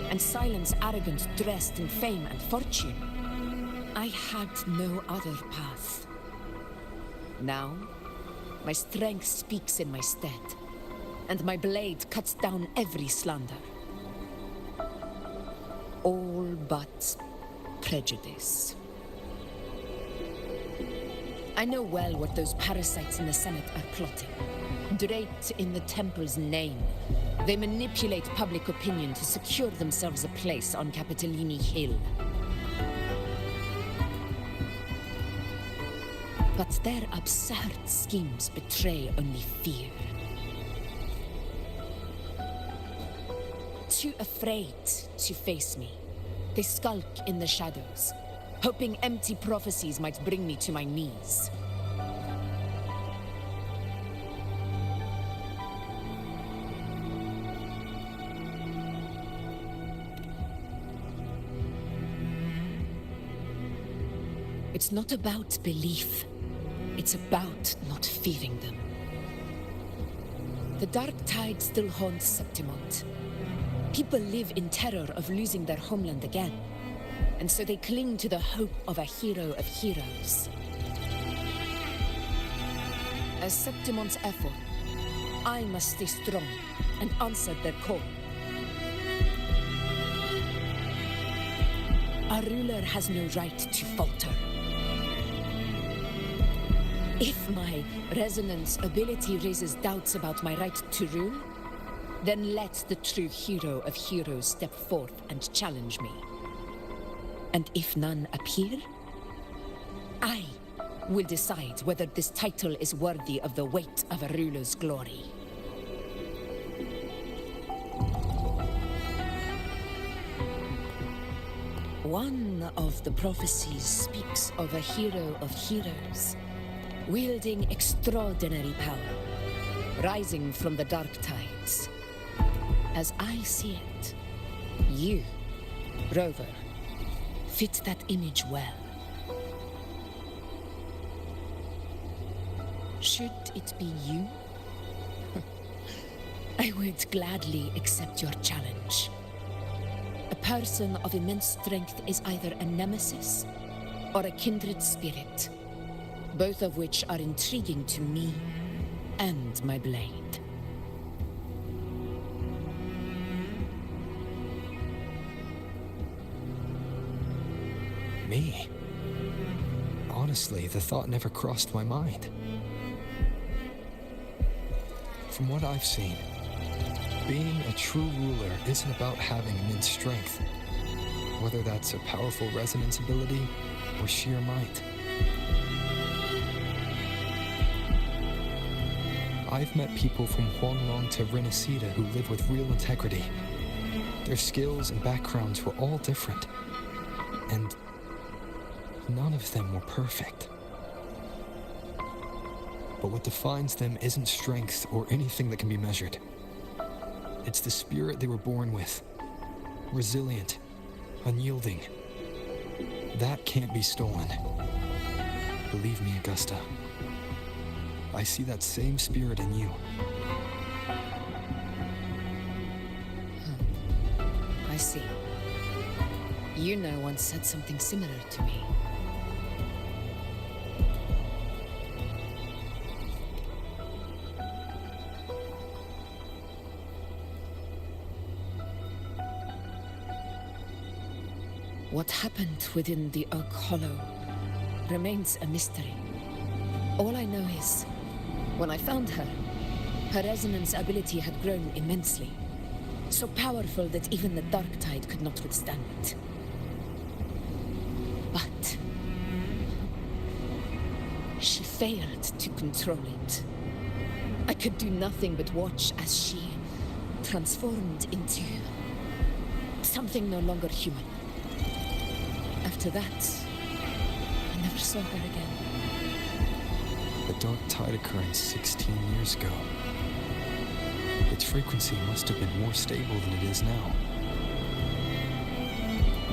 and silence arrogance dressed in fame and fortune, I had no other path. Now, my strength speaks in my stead, and my blade cuts down every slander. All but prejudice. I know well what those parasites in the Senate are plotting. Draped in the Temple's name, they manipulate public opinion to secure themselves a place on Capitolini Hill. But their absurd schemes betray only fear. Too afraid to face me, they skulk in the shadows, hoping empty prophecies might bring me to my knees. It's not about belief. It's about not fearing them. The dark tide still haunts Septimon. People live in terror of losing their homeland again. and so they cling to the hope of a hero of heroes. As Septimon's effort, I must stay strong and answer their call. A ruler has no right to falter. If my resonance ability raises doubts about my right to rule, then let the true hero of heroes step forth and challenge me. And if none appear, I will decide whether this title is worthy of the weight of a ruler's glory. One of the prophecies speaks of a hero of heroes, wielding extraordinary power, rising from the dark tides. As I see it, you, Rover, fit that image well. Should it be you? I would gladly accept your challenge. A person of immense strength is either a nemesis or a kindred spirit, both of which are intriguing to me and my blade. Me? Honestly, the thought never crossed my mind. From what I've seen, being a true ruler isn't about having immense strength, whether that's a powerful resonance ability or sheer might. I've met people from Huanglong to Resonator who live with real integrity. Their skills and backgrounds were all different, and none of them were perfect. But what defines them isn't strength or anything that can be measured. It's the spirit they were born with. Resilient, unyielding. That can't be stolen. Believe me, Augusta. I see that same spirit in you. I see. You know once said something similar to me. What happened within the Oak Hollow remains a mystery. All I know is, when I found her, her resonance ability had grown immensely. So powerful that even the Dark Tide could not withstand it. But she failed to control it. I could do nothing but watch as she transformed into something no longer human. After that, I never saw her again. The Dark Tide occurred 16 years ago. Its frequency must have been more stable than it is now.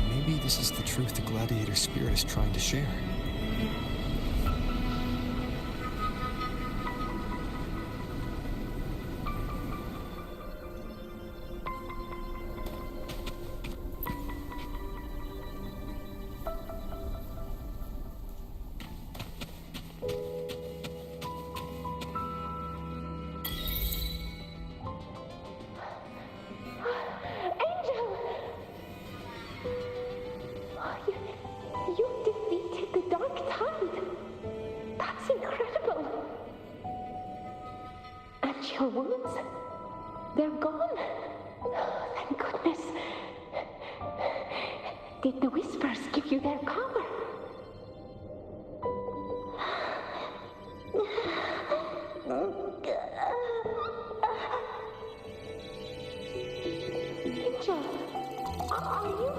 Maybe this is the truth the Gladiator spirit is trying to share. Your wounds? They're gone? Oh, thank goodness. Did the Whispers give you their power? Angel, are you...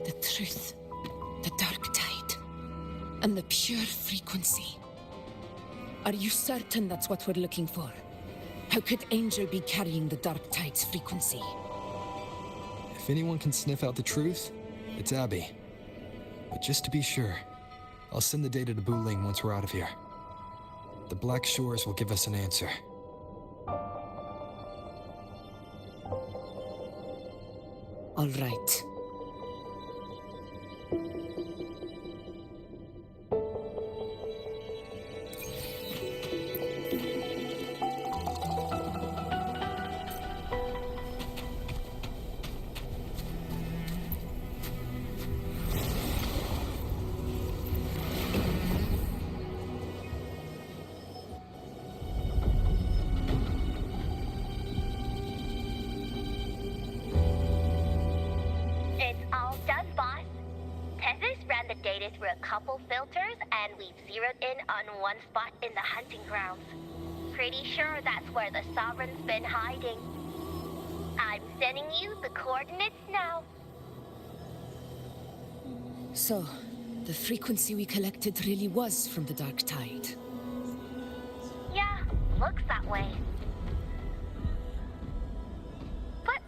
The truth, the dark tide, and the pure frequency. Are you certain that's what we're looking for? How could Angel be carrying the dark tide's frequency? If anyone can sniff out the truth, it's Abby. But just to be sure, I'll send the data to Buling once we're out of here. The Black Shores will give us an answer. All right. Through a couple filters, and we've zeroed in on one spot in the hunting grounds. Pretty sure that's where the Sovereign's been hiding. I'm sending you the coordinates now. So, the frequency we collected really was from the dark tide. Yeah, looks that way. But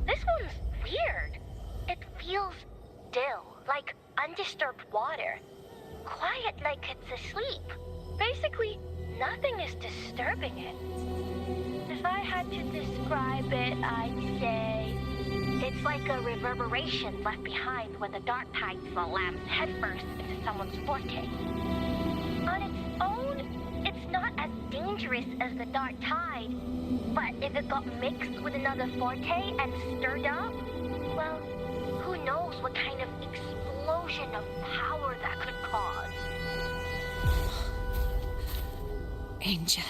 this one's weird. It feels still, like undisturbed water. Quiet like it's asleep. Basically, nothing is disturbing it. If I had to describe it, I'd say it's like a reverberation left behind when the dark tide slams headfirst into someone's forte. On its own, it's not as dangerous as the dark tide, but if it got mixed with another forte and stirred up, well, who knows what kind of explosion of power that could cause. Angel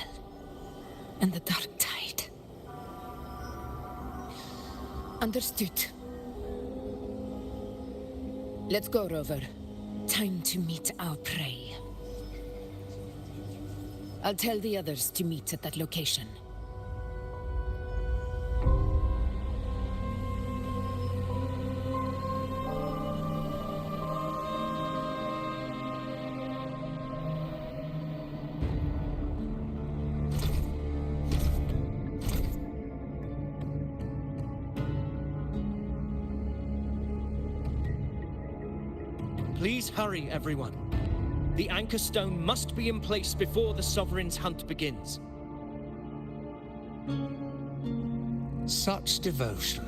and the dark tide. Understood. Let's go, Rover. Time to meet our prey. I'll tell the others to meet at that location. Please hurry, everyone. The anchor stone must be in place before the Sovereign's hunt begins. Such devotion.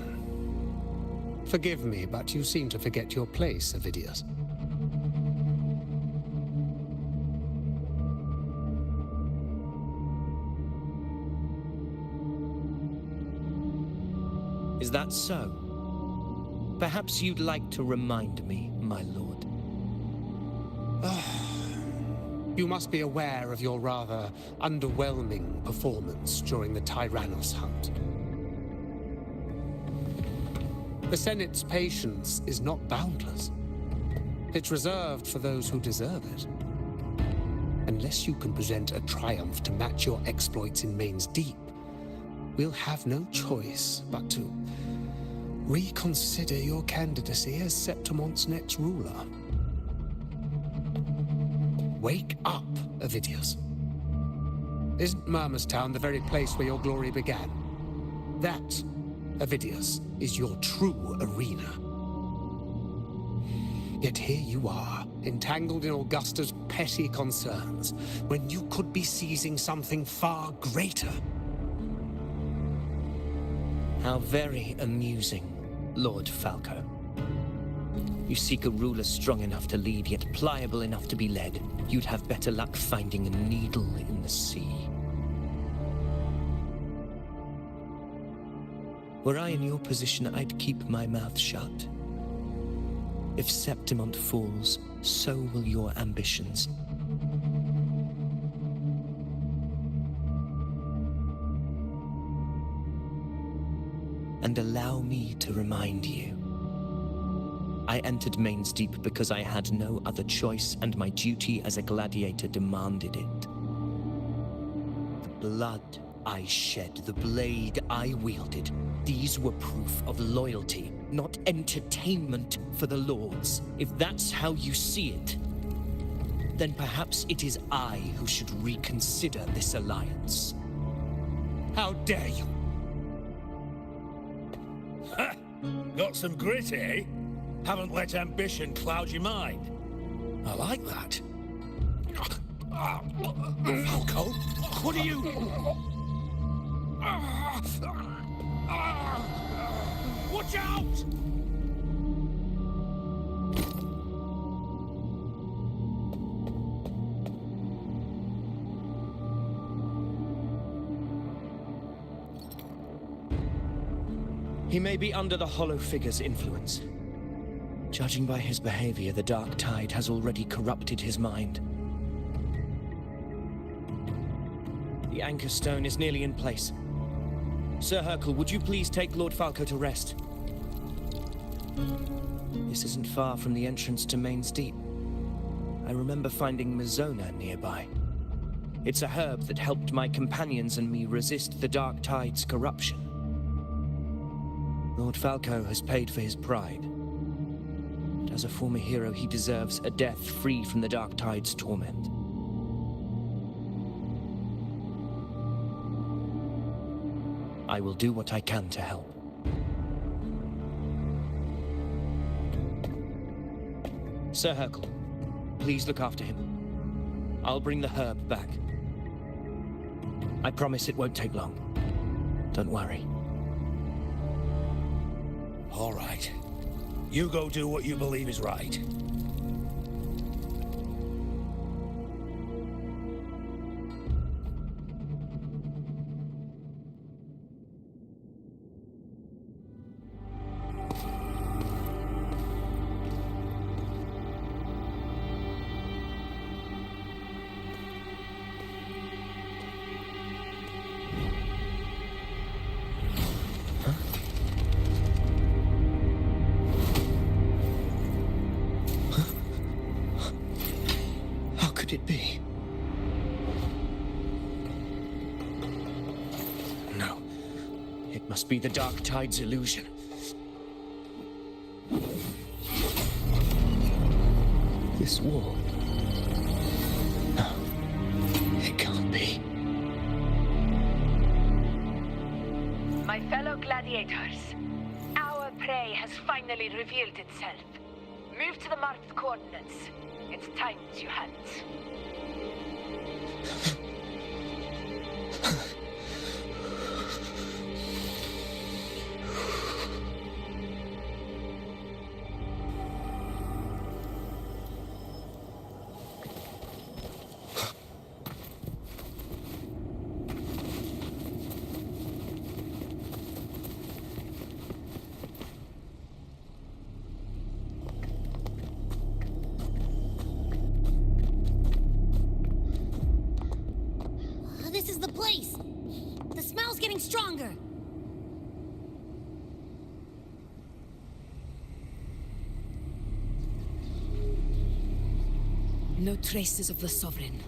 Forgive me, but you seem to forget your place, Avidius. Is that so? Perhaps you'd like to remind me, my lord. You must be aware of your rather underwhelming performance during the Tyrannos hunt. The Senate's patience is not boundless. It's reserved for those who deserve it. Unless you can present a triumph to match your exploits in Main's Deep, we'll have no choice but to reconsider your candidacy as Septimon's next ruler. Wake up, Avidius. Isn't Murmustown the very place where your glory began? That, Avidius, is your true arena. Yet here you are, entangled in Augusta's petty concerns, when you could be seizing something far greater. How very amusing, Lord Falco. You seek a ruler strong enough to lead, yet pliable enough to be led. You'd have better luck finding a needle in the sea. Were I in your position, I'd keep my mouth shut. If Septimon falls, so will your ambitions. And allow me to remind you. I entered Main's Deep because I had no other choice, and my duty as a gladiator demanded it. The blood I shed, the blade I wielded, these were proof of loyalty not entertainment for the Lords. If that's how you see it, then perhaps it is I who should reconsider this alliance. How dare you? Ha! Got some grit, eh? Haven't let ambition cloud your mind. I like that. Falco, what are you... Watch out! He may be under the Hollow Figure's influence. Judging by his behavior, the Dark Tide has already corrupted his mind. The Anchor Stone is nearly in place. Sir Hercule, would you please take Lord Falco to rest? This isn't far from the entrance to Main's Deep. I remember finding Mizona nearby. It's a herb that helped my companions and me resist the Dark Tide's corruption. Lord Falco has paid for his pride. And as a former hero, he deserves a death free from the Dark Tide's torment. I will do what I can to help. Sir Hercule, please look after him. I'll bring the herb back. I promise it won't take long. Don't worry. All right. You go do what you believe is right. It be? No. It must be the Dark Tide's illusion. This wall. No. It can't be. My fellow gladiators, our prey has finally revealed itself. Move to the marked coordinates. It's time to hunt. This is the place! The smell's getting stronger! No traces of the Sovereign.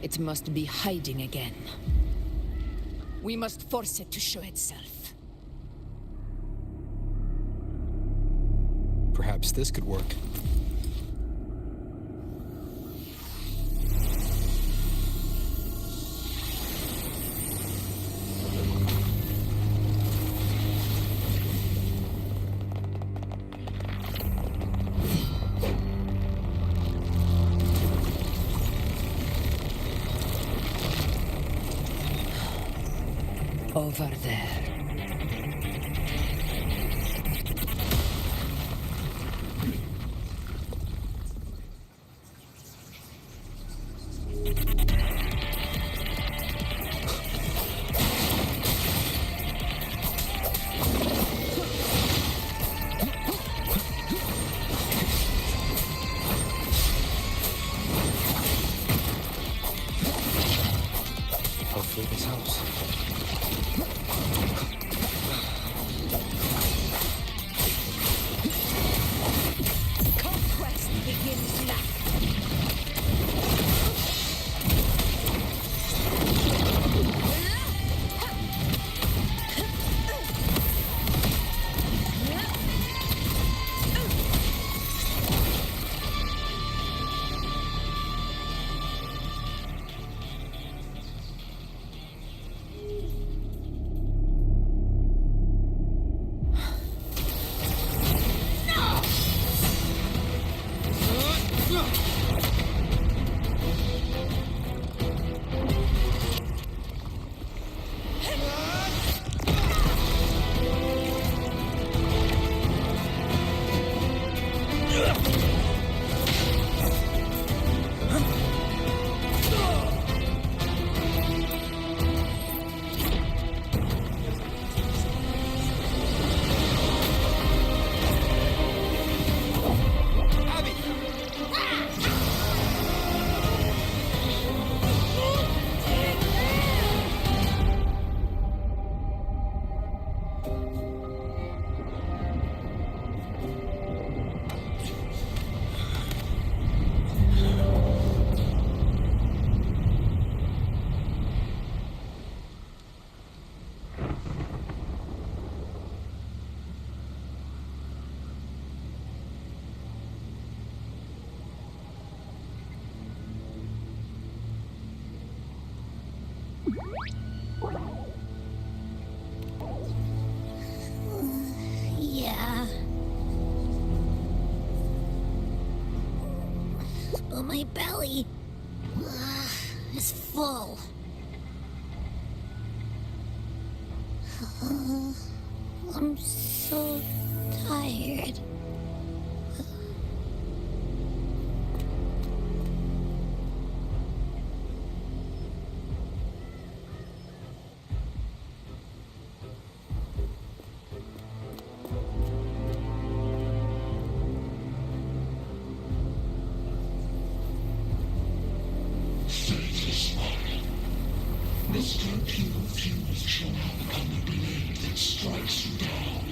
It must be hiding again. We must force it to show itself. Perhaps this could work. Over there. Hopefully this helps. My belly is full. I'm so tired. Mr. Pure Fuse shall now become the blade that strikes you down.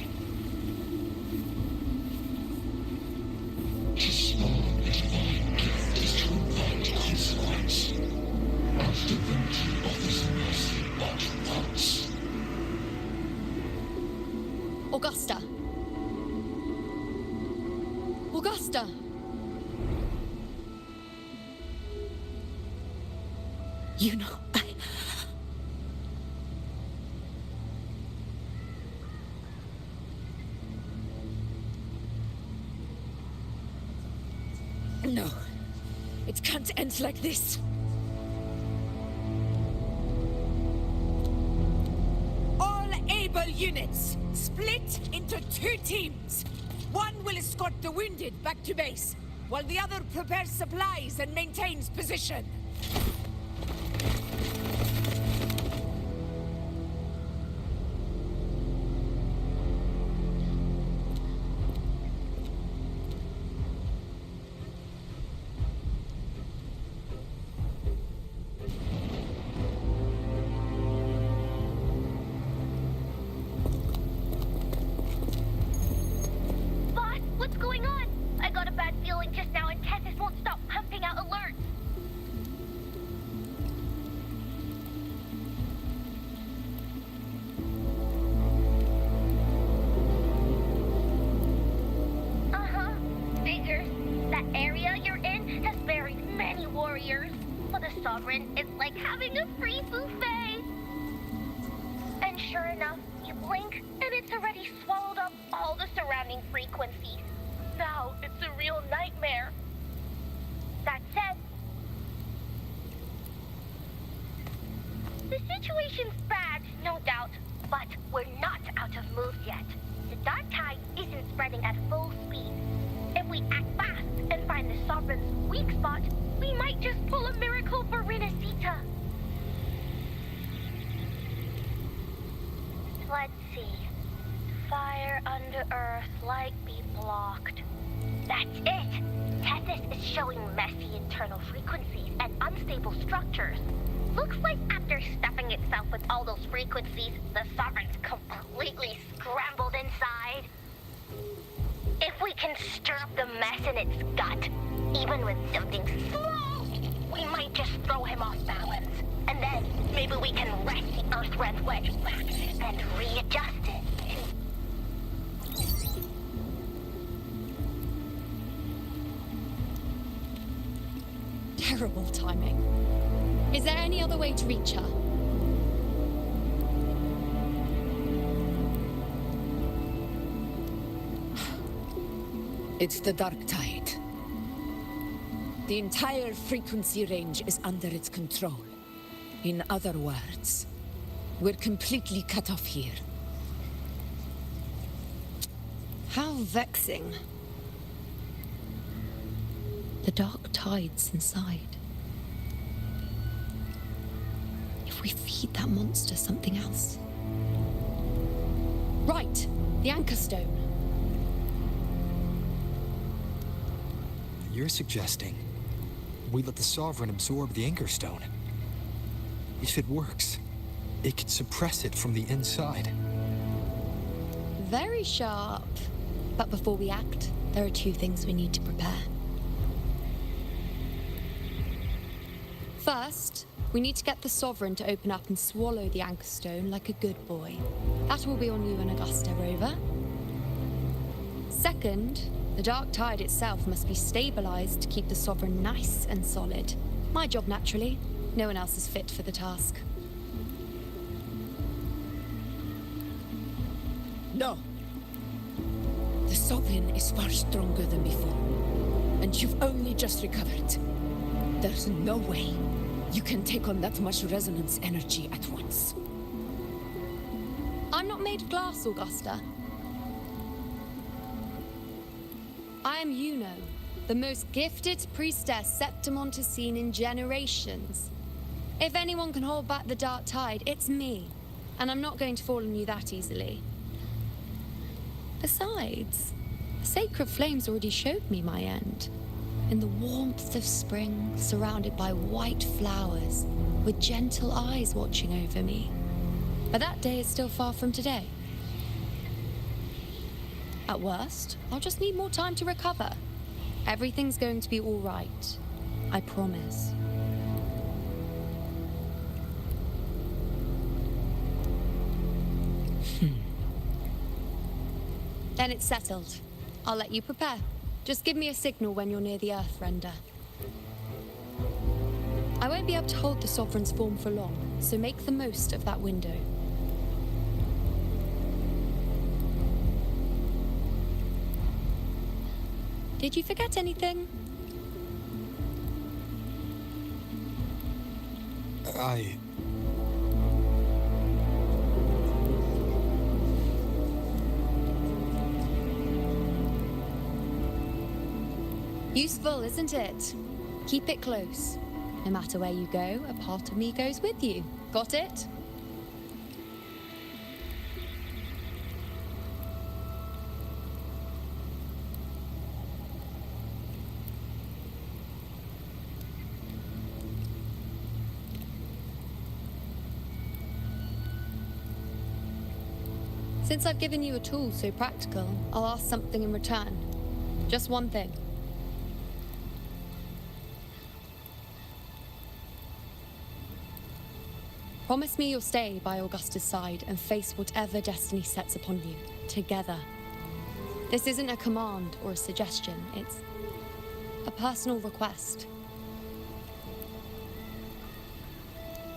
To spawn a divine gift is to invite consequence. And divinity offers mercy but once. Augusta! Augusta! You know, No. It can't end like this. All able units, split into 2 teams. One will escort the wounded back to base, while the other prepares supplies and maintains position. What's going on? I got a bad feeling just now and Tessus won't stop pumping out alerts. Uh-huh. Figures. That area you're in has buried many warriors. For the Sovereign, it's like having a free buffet. And sure enough, you blink and it's already swallowed up all the surrounding frequencies. Now it's a real nightmare. That said, the situation's bad, no doubt, but we're not out of moves yet. The dark tide isn't spreading at full speed. If we act fast and find the Sovereign's weak spot, we might just pull a miracle for Resonator. Let's see. Fire under earth, light be blocked. That's it! Tessus is showing messy internal frequencies and unstable structures. Looks like after stuffing itself with all those frequencies, the Sovereign's completely scrambled inside. If we can stir up the mess in its gut, even with something small, we might just throw him off balance. And then maybe we can wrest the Earth-Red Wedge back and readjust it. Terrible timing. Is there any other way to reach her? It's the dark tide. The entire frequency range is under its control. In other words, we're completely cut off here. How vexing. The dark tide's inside. If we feed that monster something else. Right, the Anchor Stone. You're suggesting we let the Sovereign absorb the Anchor Stone. If it works, it could suppress it from the inside. Very sharp. But before we act, there are 2 things we need to prepare. First, we need to get the Sovereign to open up and swallow the Anchor Stone like a good boy. That will be on you and Augusta, Rover. Second, the dark tide itself must be stabilized to keep the Sovereign nice and solid. My job, naturally. No one else is fit for the task. No. The Sovereign is far stronger than before. And you've only just recovered. There's no way you can take on that much resonance energy at once. I'm not made of glass, Augusta. I am Yuno, the most gifted priestess Septimon has seen in generations. If anyone can hold back the dark tide, it's me. And I'm not going to fall on you that easily. Besides, the sacred flames already showed me my end. In the warmth of spring, surrounded by white flowers, with gentle eyes watching over me. But that day is still far from today. At worst, I'll just need more time to recover. Everything's going to be all right. I promise. Then it's settled. I'll let you prepare. Just give me a signal when you're near the Earth Render. I won't be able to hold the Sovereign's form for long, so make the most of that window. Did you forget anything? Useful, isn't it? Keep it close. No matter where you go, a part of me goes with you. Got it? Since I've given you a tool so practical, I'll ask something in return. Just one thing. Promise me you'll stay by Augusta's side and face whatever destiny sets upon you, together. This isn't a command or a suggestion, it's a personal request.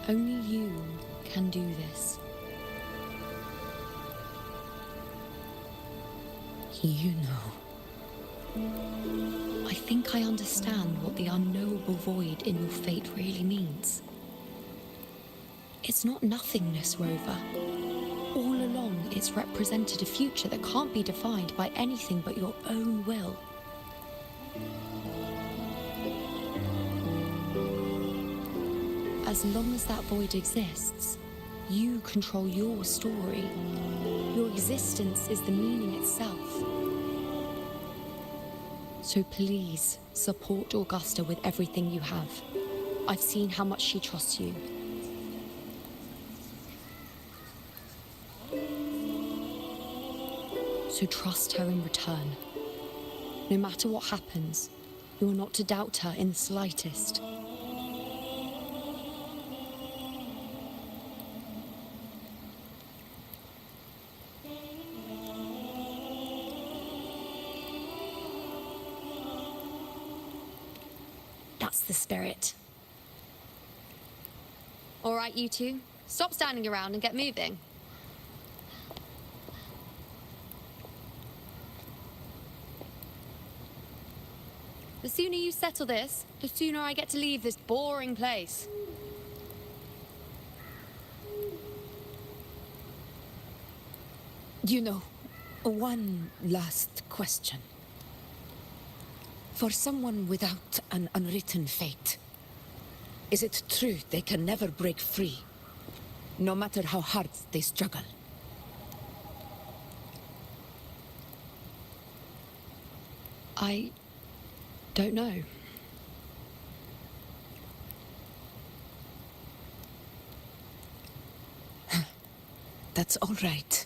Only you can do this. You know. I think I understand what the unknowable void in your fate really means. It's not nothingness, Rover. All along, it's represented a future that can't be defined by anything but your own will. As long as that void exists, you control your story. Your existence is the meaning itself. So please, support Augusta with everything you have. I've seen how much she trusts you. So trust her in return. No matter what happens, you are not to doubt her in the slightest. That's the spirit. All right, you two. Stop standing around and get moving. The sooner you settle this, the sooner I get to leave this boring place. You know, one last question. For someone without an unwritten fate, is it true they can never break free, no matter how hard they struggle? I don't know. That's all right.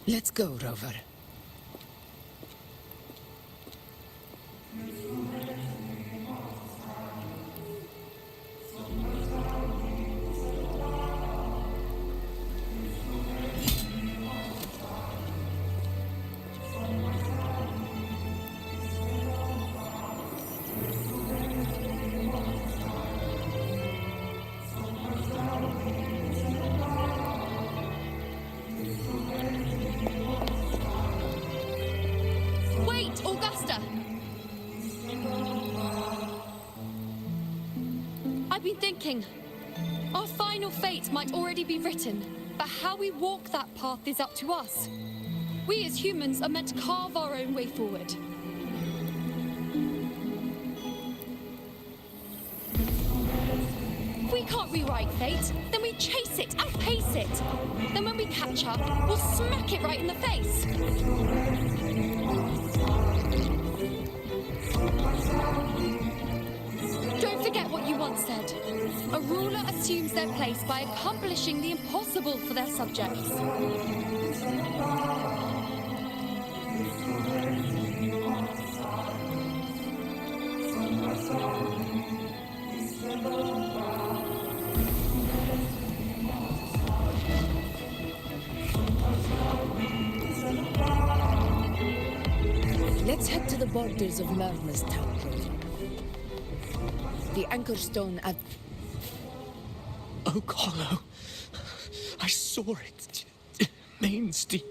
Let's go, Rover. been thinking. Our final fate might already be written, but how we walk that path is up to us. We as humans are meant to carve our own way forward. If we can't rewrite fate, then we chase it, outpace it. Then when we catch up, we'll smack it right in the face. Don't forget what you once said. A ruler assumes their place by accomplishing the impossible for their subjects. Let's head to the borders of Murmur's town, Roger. The anchor stone at... Oak Hollow. I saw it. Main's deep.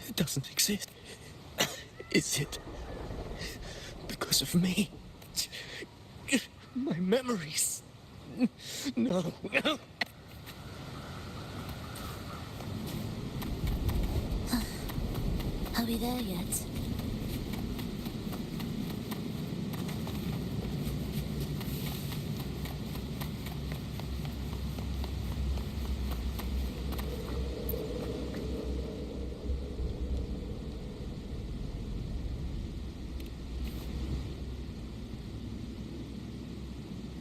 It doesn't exist. Is it? Because of me? My memories? No. Are we there yet?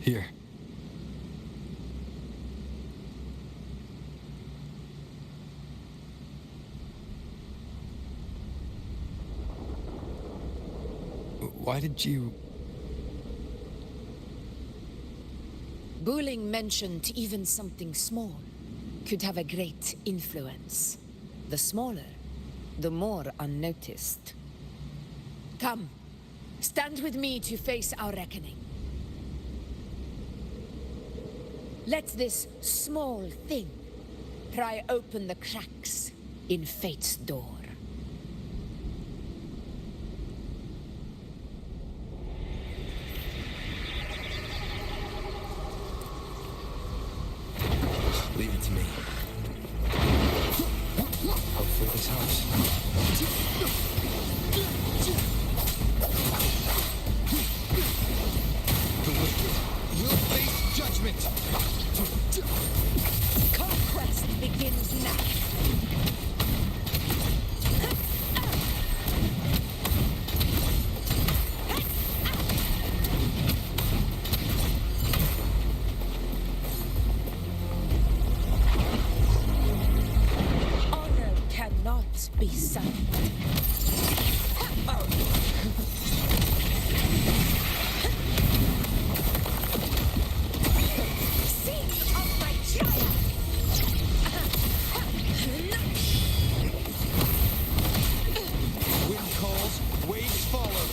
Here. Why did you... Buling mentioned even something small could have a great influence. The smaller, the more unnoticed. Come, stand with me to face our reckoning. Let this small thing pry open the cracks in fate's door. Leave it to me. Hopefully this helps. The wicked will face judgment. Conquest begins now. Honor cannot be silent. Wind calls, waves follow.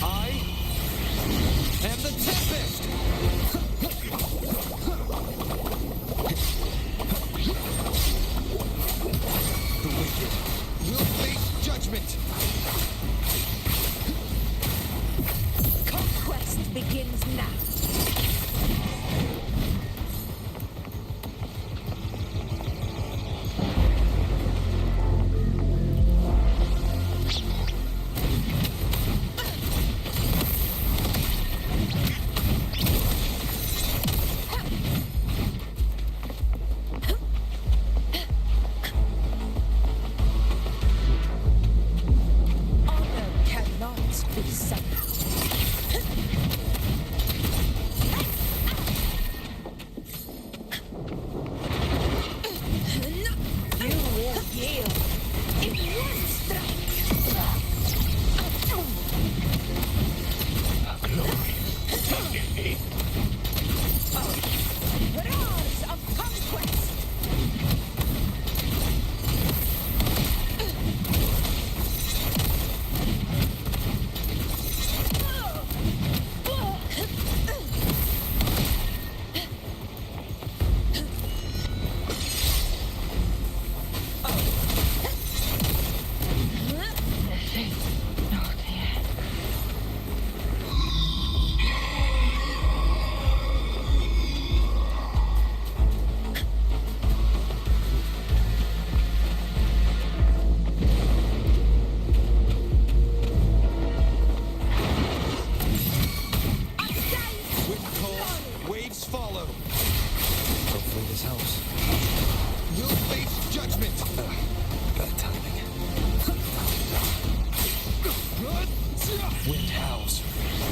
I am the Tempest! The wicked will face judgment. Conquest begins now. Honor cannot be silent. You will yield in one strike. Roars of conquest. waves follow. Hopefully this helps. You'll face judgment. Bad timing. Wind howls.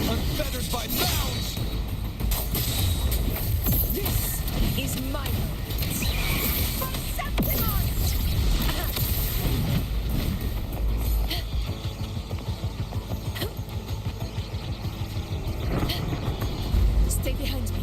Unfettered by bounds. This is my moment. For Septimon! Stay behind me.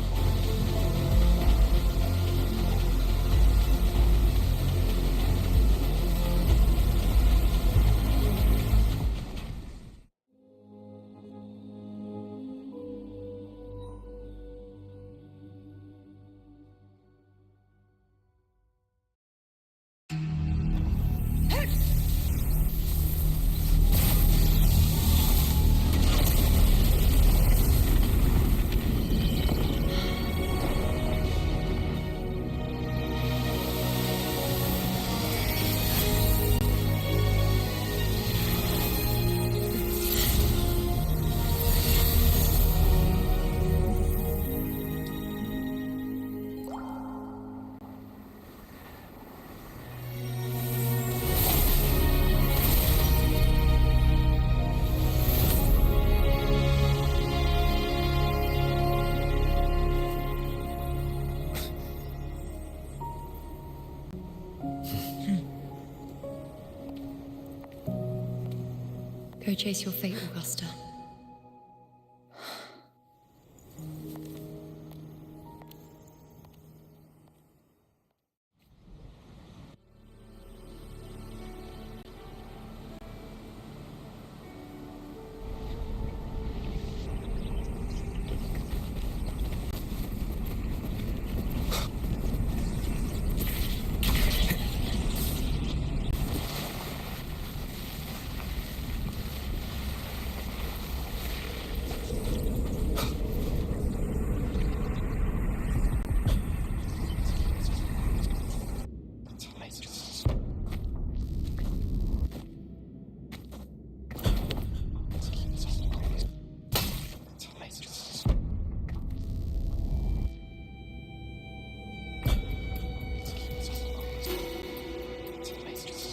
Go chase your fate, Augusta.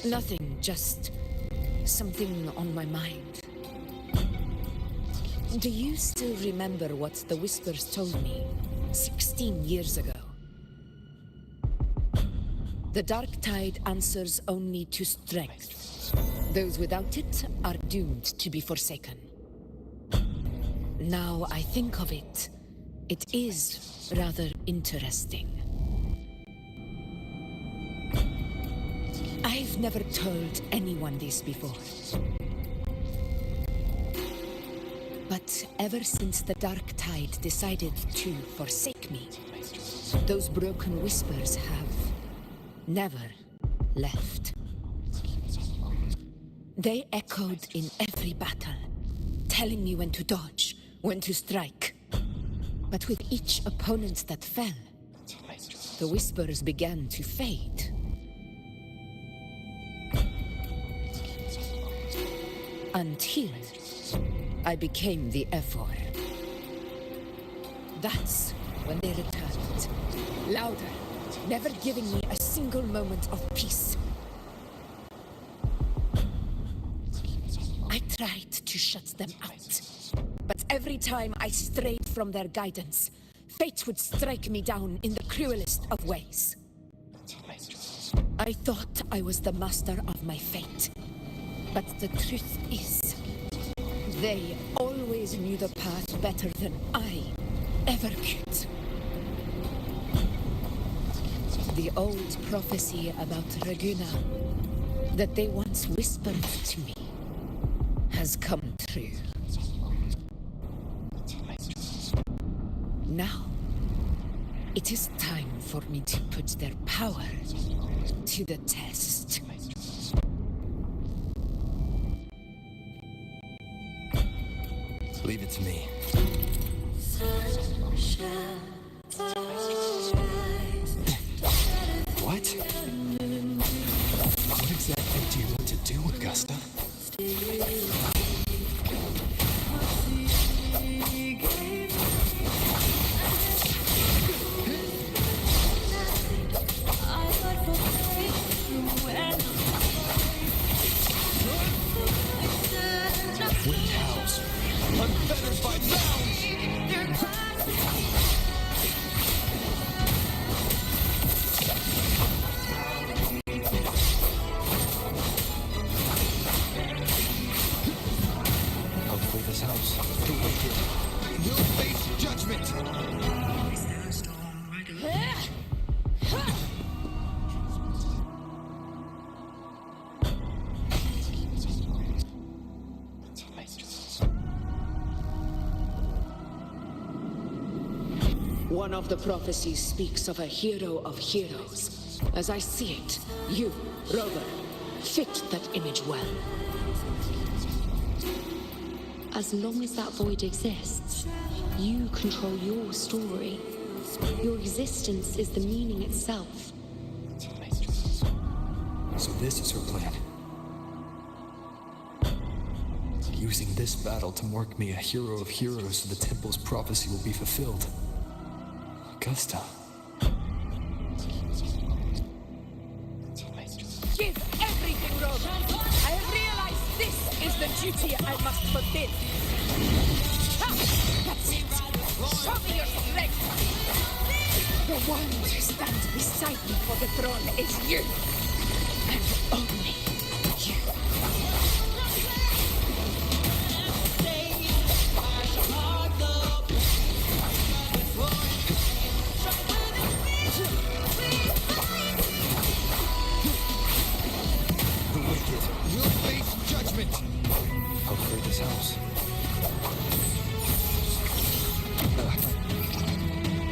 Nothing, just something on my mind. Do you still remember what the Whispers told me 16 years ago? The dark tide answers only to strength. Those without it are doomed to be forsaken. Now I think of it, it is rather interesting. I've never told anyone this before. But ever since the dark tide decided to forsake me, those broken whispers have never left. They echoed in every battle, telling me when to dodge, when to strike. But with each opponent that fell, the whispers began to fade. Until I became the Ephor. That's when they returned. Louder, never giving me a single moment of peace. I tried to shut them out, but every time I strayed from their guidance, fate would strike me down in the cruelest of ways. I thought I was the master of my fate, but the truth is, they always knew the path better than I ever could. The old prophecy about Reguna that they once whispered to me has come true. Now, it is time for me to put their power to the test. Leave it to me. What? What exactly do you want to do, Augusta? One of the prophecies speaks of a hero of heroes. As I see it, you, Rover, fit that image well. As long as that void exists, you control your story. Your existence is the meaning itself. So this is her plan. Using this battle to mark me a hero of heroes so the temple's prophecy will be fulfilled. Augusta. Give everything, Rover. I have realized this is the duty I must fulfill. That's it. Show me your strength. The one to stand beside me for the throne is you. And only you. The wicked will face judgment. I'll clear this house.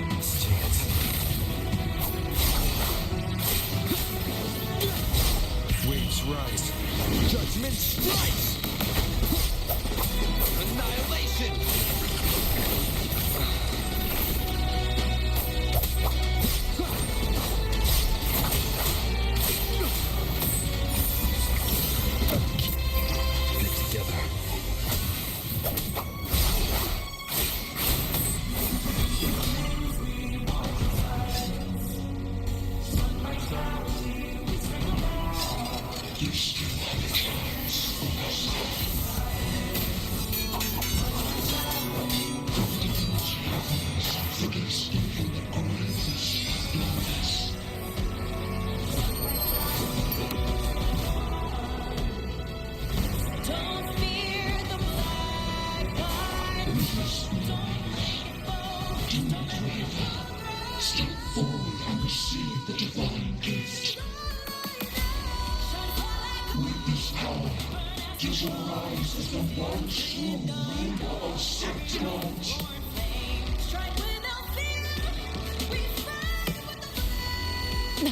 Let's chance. Waves rise. Judgment strikes. Annihilation. Get it together. You still have a chance, Augusta. Against evil that arises in us. Don't fear the black eye. Do not waver. Step forward and receive the divine gift. With this power, visualize as the one true ruler of Septimon. Strike without fear. We fight with the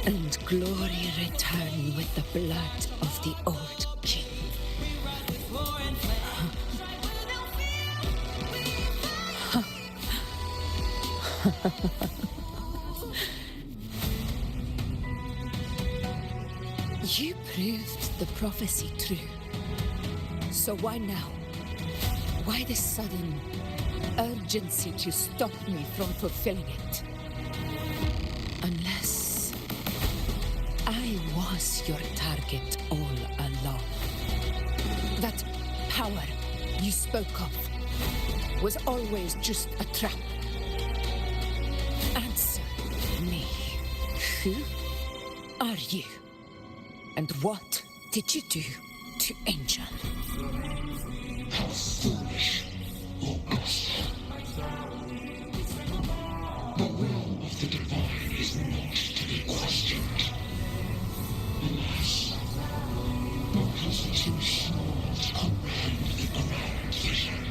And glory return with the blood of the old king. You proved the prophecy true. So why now? Why this sudden urgency to stop me from fulfilling it? Unless I was your target all along. That power you spoke of was always just a trap. Answer me. Who are you? And what did you do to Angel? How foolish, Augusta. The will of the divine is not to be questioned. Alas, because it's too small to comprehend the grand vision.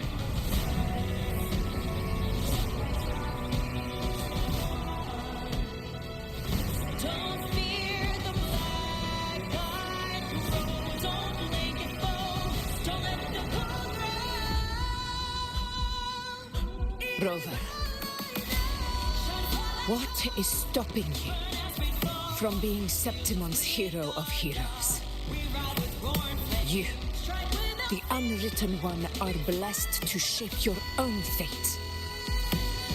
Don't fear the black eye. Don't make it fall. Don't let the cold Rover, what is stopping you from being Septimon's hero of heroes? You, the unwritten one, are blessed to shape your own fate.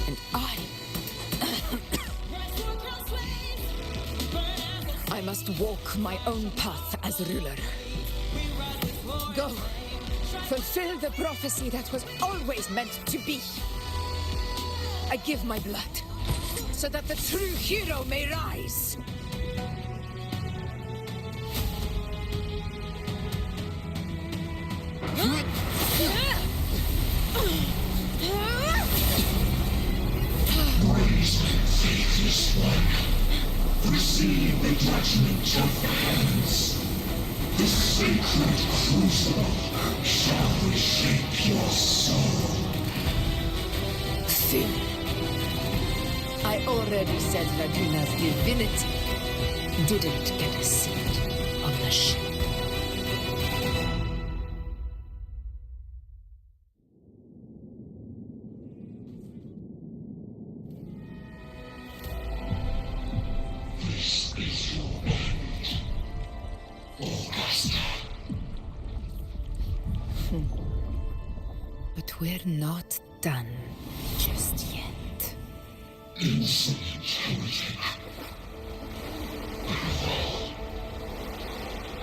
And I must walk my own path as ruler. Go, fulfill the prophecy that was always meant to be. I give my blood, so that the true hero may rise. Raise faithless one. Receive the judgment of the hands. The sacred crucible shall reshape your See? I already said Laguna's divinity didn't get a seat on the ship. This is your end, Augusta. But we're not done just yet. Insolent heretic.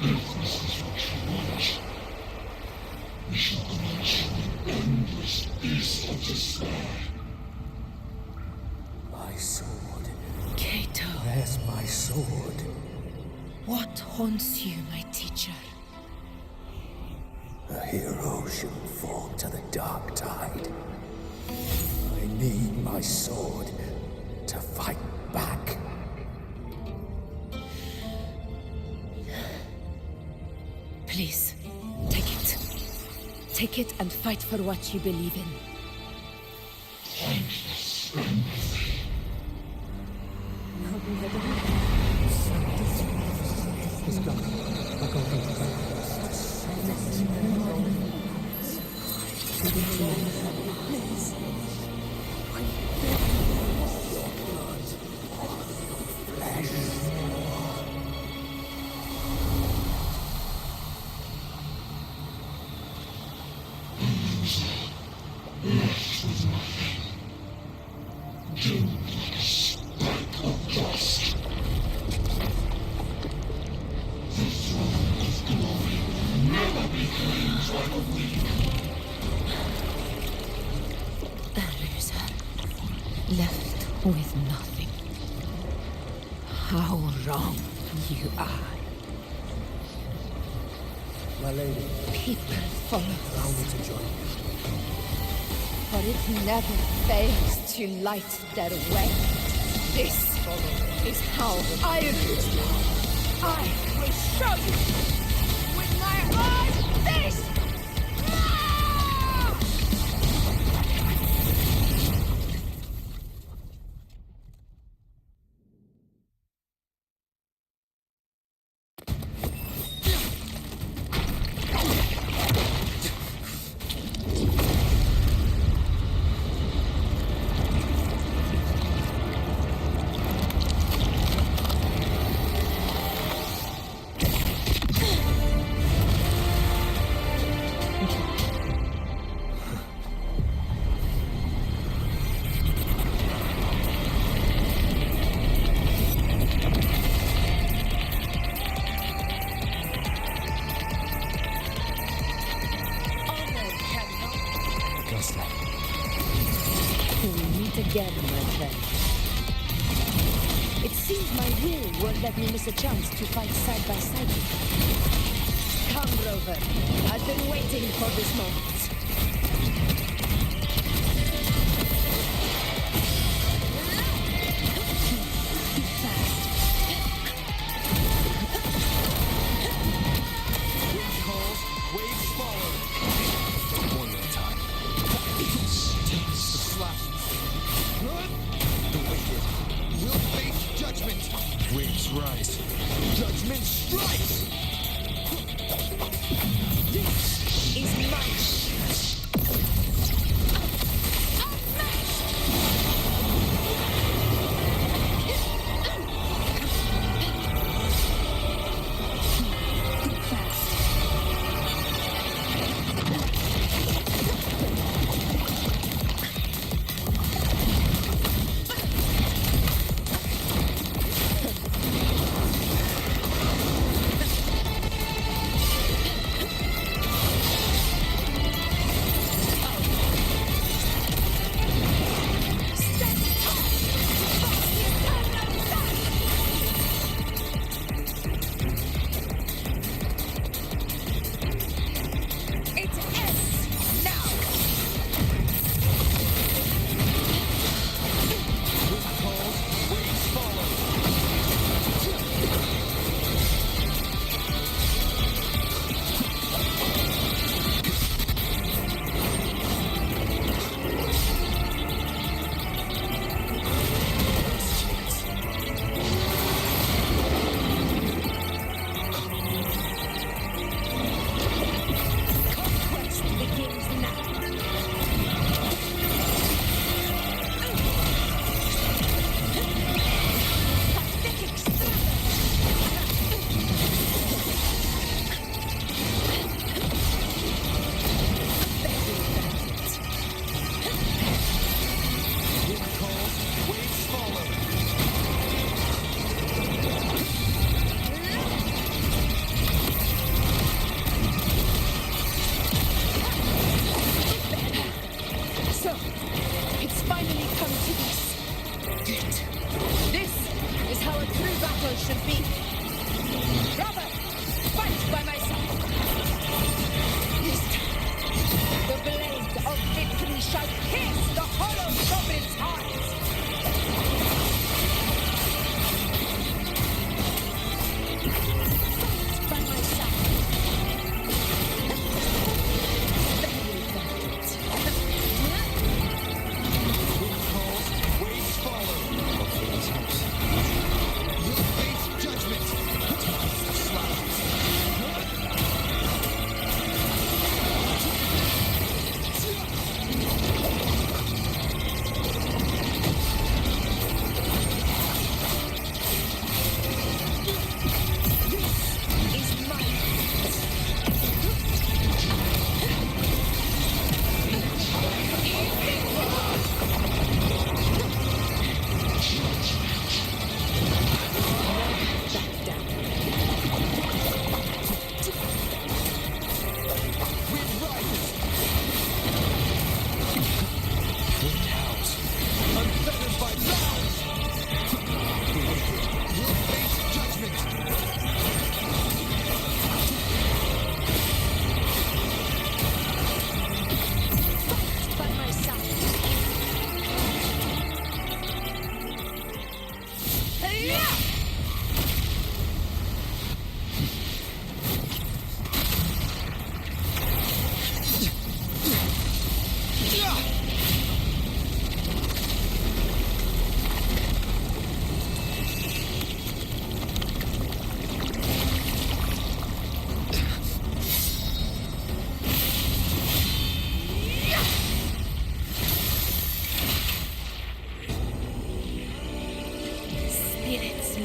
If this is what you want, we shall grant you an endless peace of despair. My sword. Cato, Where's my sword? what haunts you, my teacher? A hero shouldn't fall to the dark tide. I need my sword to fight back. Please, take it. Take it and fight for what you believe in. Thankless empathy. Left with nothing. Doomed like a speck of dust. The throne of glory will never be claimed by the weak. A loser. Left with nothing. How wrong you are. My lady, People follow allow me us, to join you. For it never fails to light their way. This is how I rule. I will show you with my own face! Ah! Augusta. We meet again, my friend. It seems my will won't let me miss a chance to fight side by side with you. Come, Rover. I've been waiting for this moment. Be fast. Wind calls, waves follow. One at a time. The slashes. The wicked will face judgment. Waves rise. Judgment strikes. This is my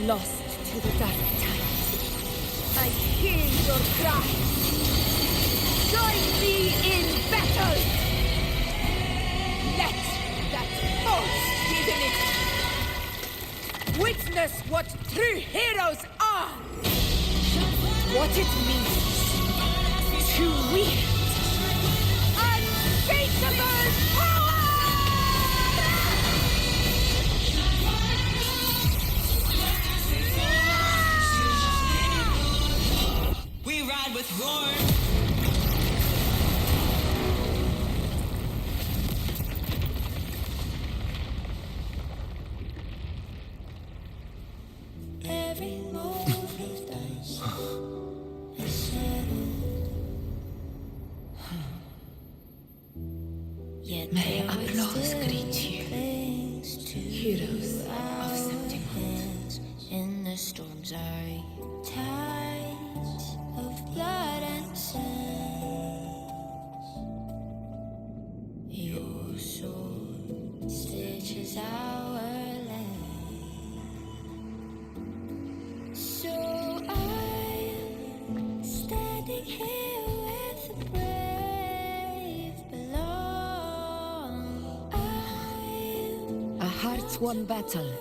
lost to the dark tide. I hear your cries. Join me in battle! Let that force within it witness what true heroes are! What it means to wield unshakable power! We ride with roar. Every move you've done is settled. Yet May applause greet you, heroes of Septimon. in the storms are tides of blood and sand. Your sword stitches our land. So I'm standing here where the brave belong. A heart-won battle,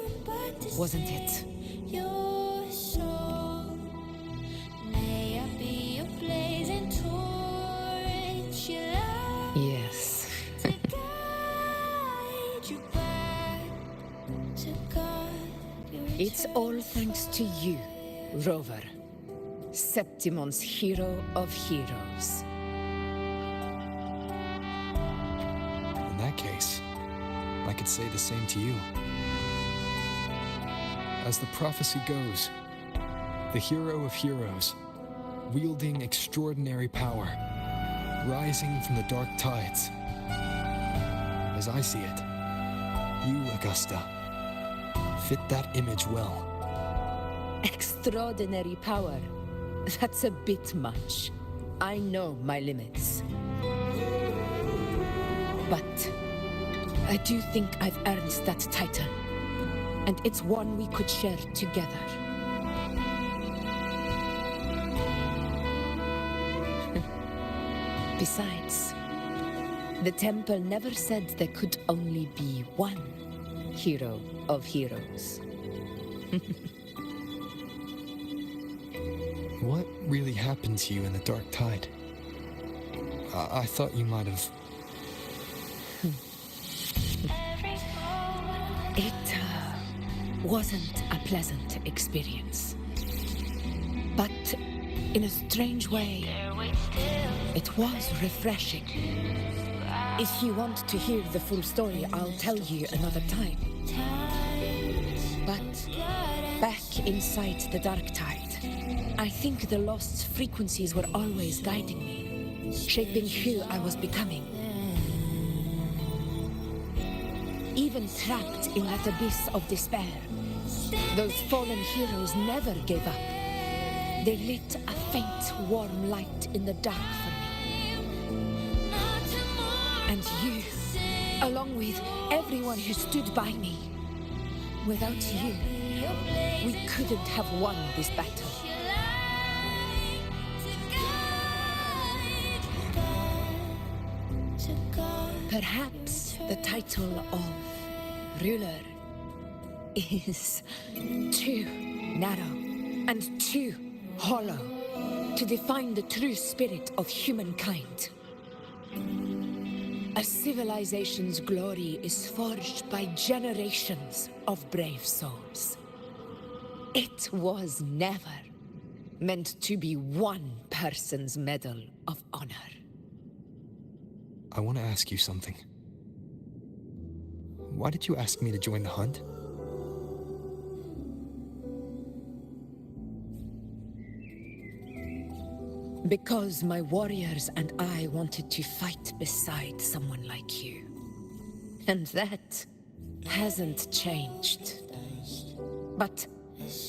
wasn't it? Your song, may I be a blazing torch you light Yes. to guide you back to God. It's all thanks to you, Rover. Septimon's hero of heroes. In that case, I could say the same to you. As the prophecy goes, the hero of heroes, wielding extraordinary power, rising from the dark tides. As I see it, you, Augusta, fit that image well. Extraordinary power. That's a bit much. I know my limits. But I do think I've earned that title. And it's one we could share together. Besides, the temple never said there could only be one hero of heroes. What really happened to you in the dark tide? I thought you might have... It wasn't a pleasant experience. But in a strange way, it was refreshing. If you want to hear the full story, I'll tell you another time. But back inside the dark tide, I think the lost frequencies were always guiding me, shaping who I was becoming. Even trapped in that abyss of despair, those fallen heroes never gave up. They lit a faint, warm light in the dark for me. And you, along with everyone who stood by me. Without you, we couldn't have won this battle. Perhaps the title of ruler is too narrow and too hollow to define the true spirit of humankind. A civilization's glory is forged by generations of brave souls. It was never meant to be one person's medal of honor. I want to ask you something. Why did you ask me to join the hunt? Because my warriors and I wanted to fight beside someone like you. And that hasn't changed. But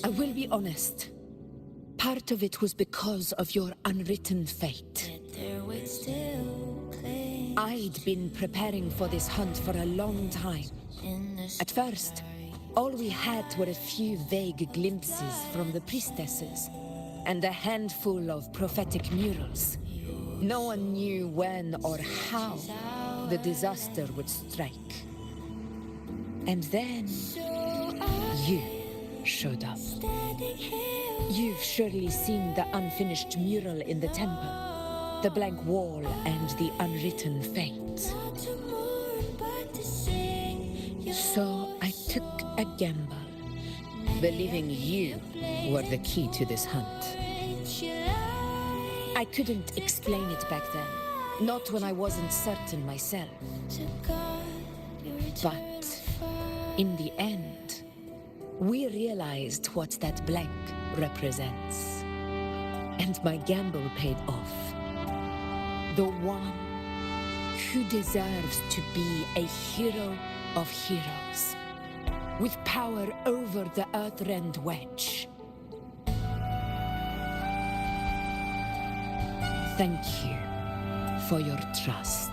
I will be honest. Part of it was because of your unwritten fate. I'd been preparing for this hunt for a long time. At first, All we had were a few vague glimpses from the priestesses, and a handful of prophetic murals. No one knew when or how the disaster would strike. And then you showed up. You've surely seen the unfinished mural in the temple, the blank wall and the unwritten fate. So I took a gamble, believing you were the key to this hunt. I couldn't explain it back then, not when I wasn't certain myself. But in the end, we realized what that blank represents. And my gamble paid off. The one who deserves to be a hero of heroes, with power over the Earthrend Wedge. Thank you for your trust.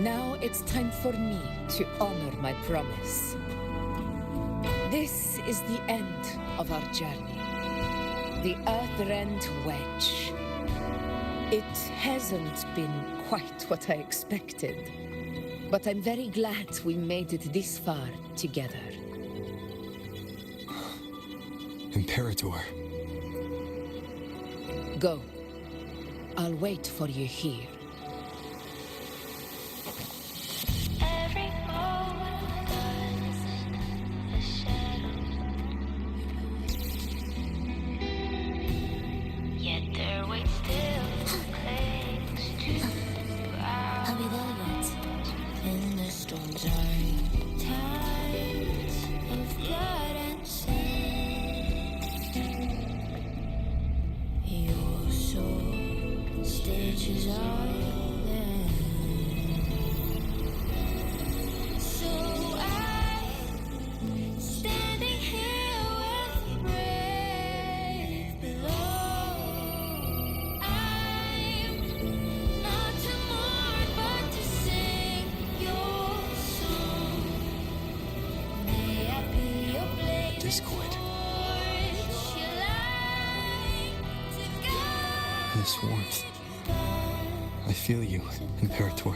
Now it's time for me to honor my promise. This is the end of our journey. The Earthrend Wedge. It hasn't been quite what I expected, but I'm very glad we made it this far together. Imperator. Go. I'll wait for you here. This warmth. I feel you, Imperator.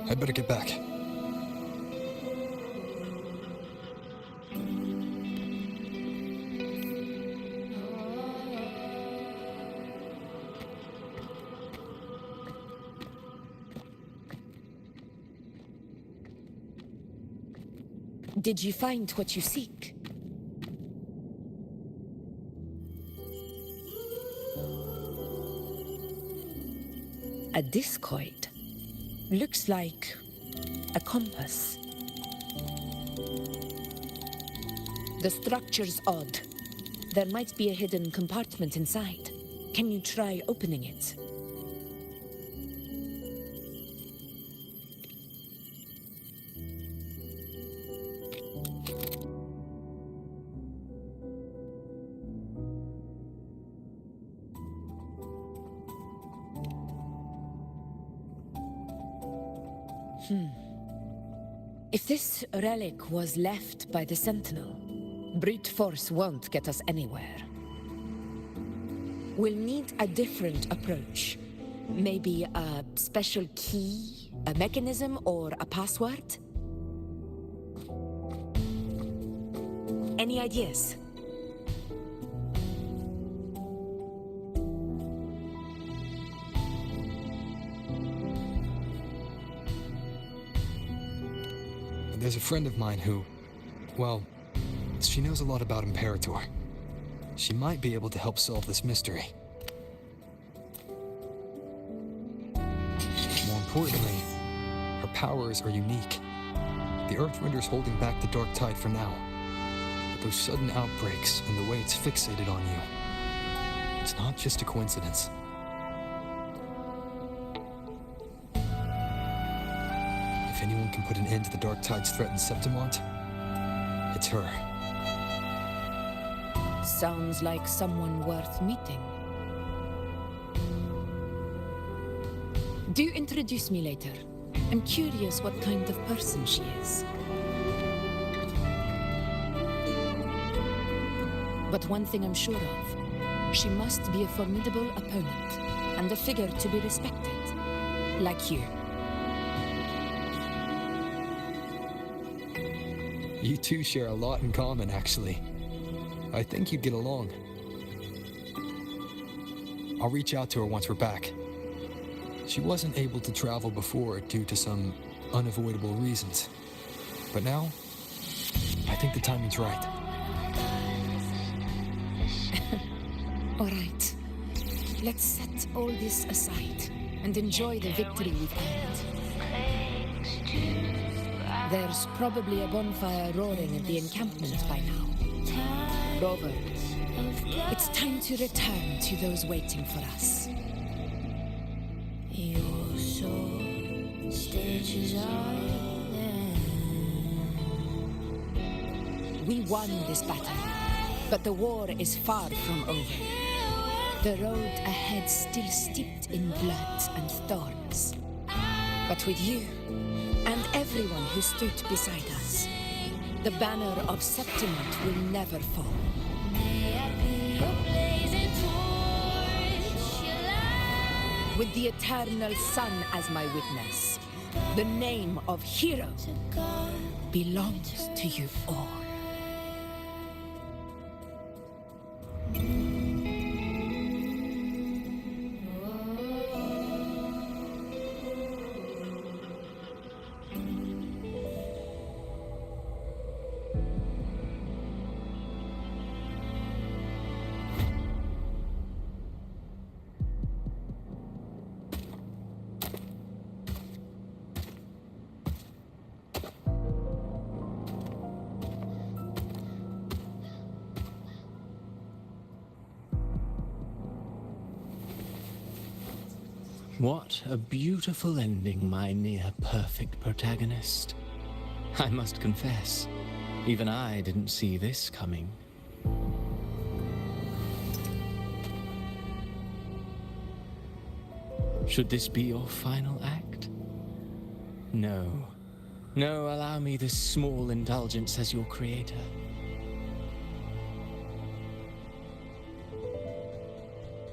I'd better get back. Did you find what you seek? A discoid. Looks like a compass. The structure's odd. There might be a hidden compartment inside. Can you try opening it? If this relic was left by the Sentinel, brute force won't get us anywhere. We'll need a different approach. Maybe a special key, a mechanism, or a password? Any ideas? There's a friend of mine who, well, she knows a lot about Imperator. She might be able to help solve this mystery. More importantly, her powers are unique. The Earthrender's holding back the Dark Tide for now. But those sudden outbreaks and the way it's fixated on you, it's not just a coincidence. can put an end to the Dark Tide's threat in Septimon, it's her. Sounds like someone worth meeting. Do introduce me later. I'm curious what kind of person she is. But one thing I'm sure of, she must be a formidable opponent and a figure to be respected, like you. You two share a lot in common, actually. I think you'd get along. I'll reach out to her once we're back. She wasn't able to travel before due to some unavoidable reasons. But now, I think the timing's right. All right. Let's set all this aside and enjoy the victory we've earned. There's probably a bonfire roaring at the encampment by now. Rover, it's time to return to those waiting for us. Your soul stitches We won this battle, but the war is far from over. The road ahead still steeped in blood and thorns. But with you, and everyone who stood beside us, the banner of Septimon will never fall. With the eternal sun as my witness, the name of hero belongs to you all. What a beautiful ending, my near-perfect protagonist. I must confess, even I didn't see this coming. Should this be your final act? No. No, allow me this small indulgence as your creator.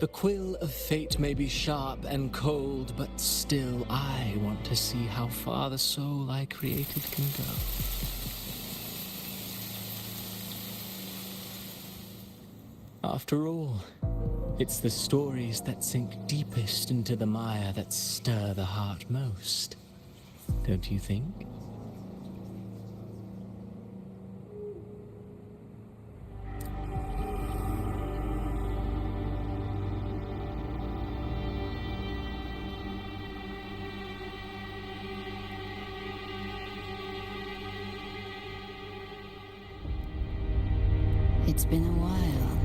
The quill of fate may be sharp and cold, but still I want to see how far the soul I created can go. After all, it's the stories that sink deepest into the mire that stir the heart most, don't you think? It's been a while,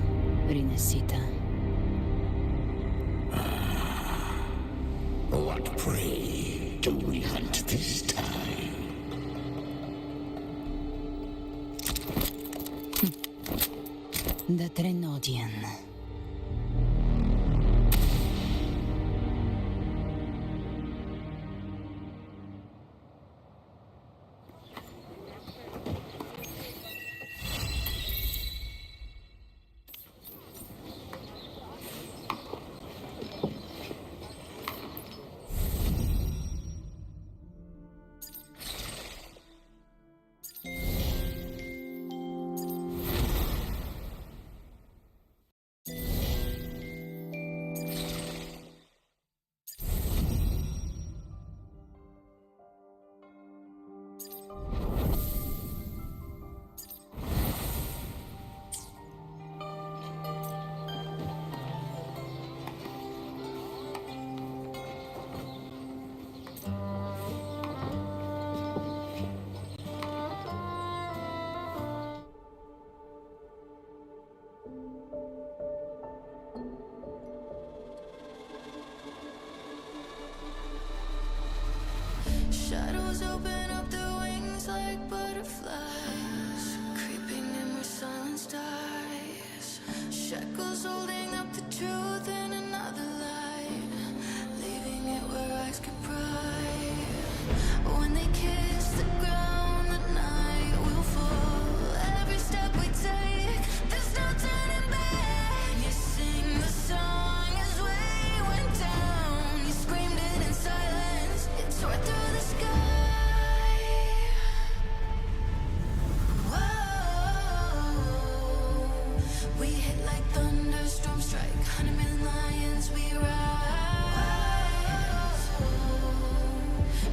Renesita. What prey do we hunt this time? The Trenodian. when they kiss the ground, the night will fall. Every step we take, there's no turning back. You sing the song as we went down. You screamed it in silence, it tore through the sky. Whoa, we hit like thunderstorm strike. 100 million lions we rise.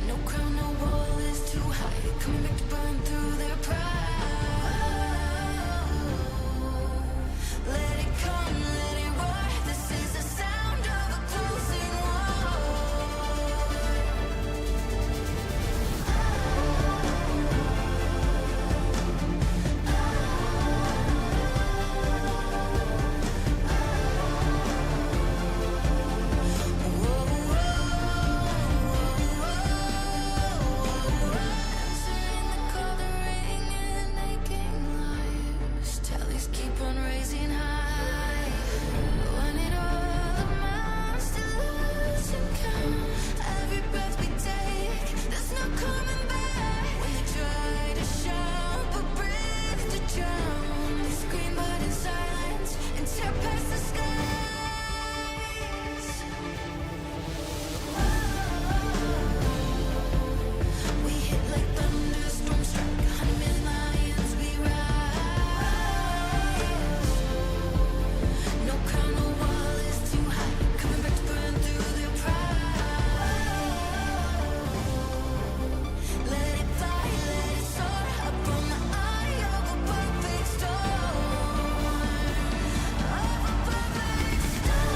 No crown, no wall is too high. Coming back to burn through their pride. Let it come, let it roar. This is the sound of a closing war. Answering the call, the ring and aching lives. Tallies keep on raising high. When it all amounts to losing count, every breath we take, there's no coming back. When they try to shout, but breathe to drown, they scream but in silence and tear past the skies. We hit like thunderstorm strike. 100 million lions we rise. No crown, no wall is too high. Coming back to burn through their pride. Let it fly, let it soar up on the eye of a perfect storm. Of a perfect just let it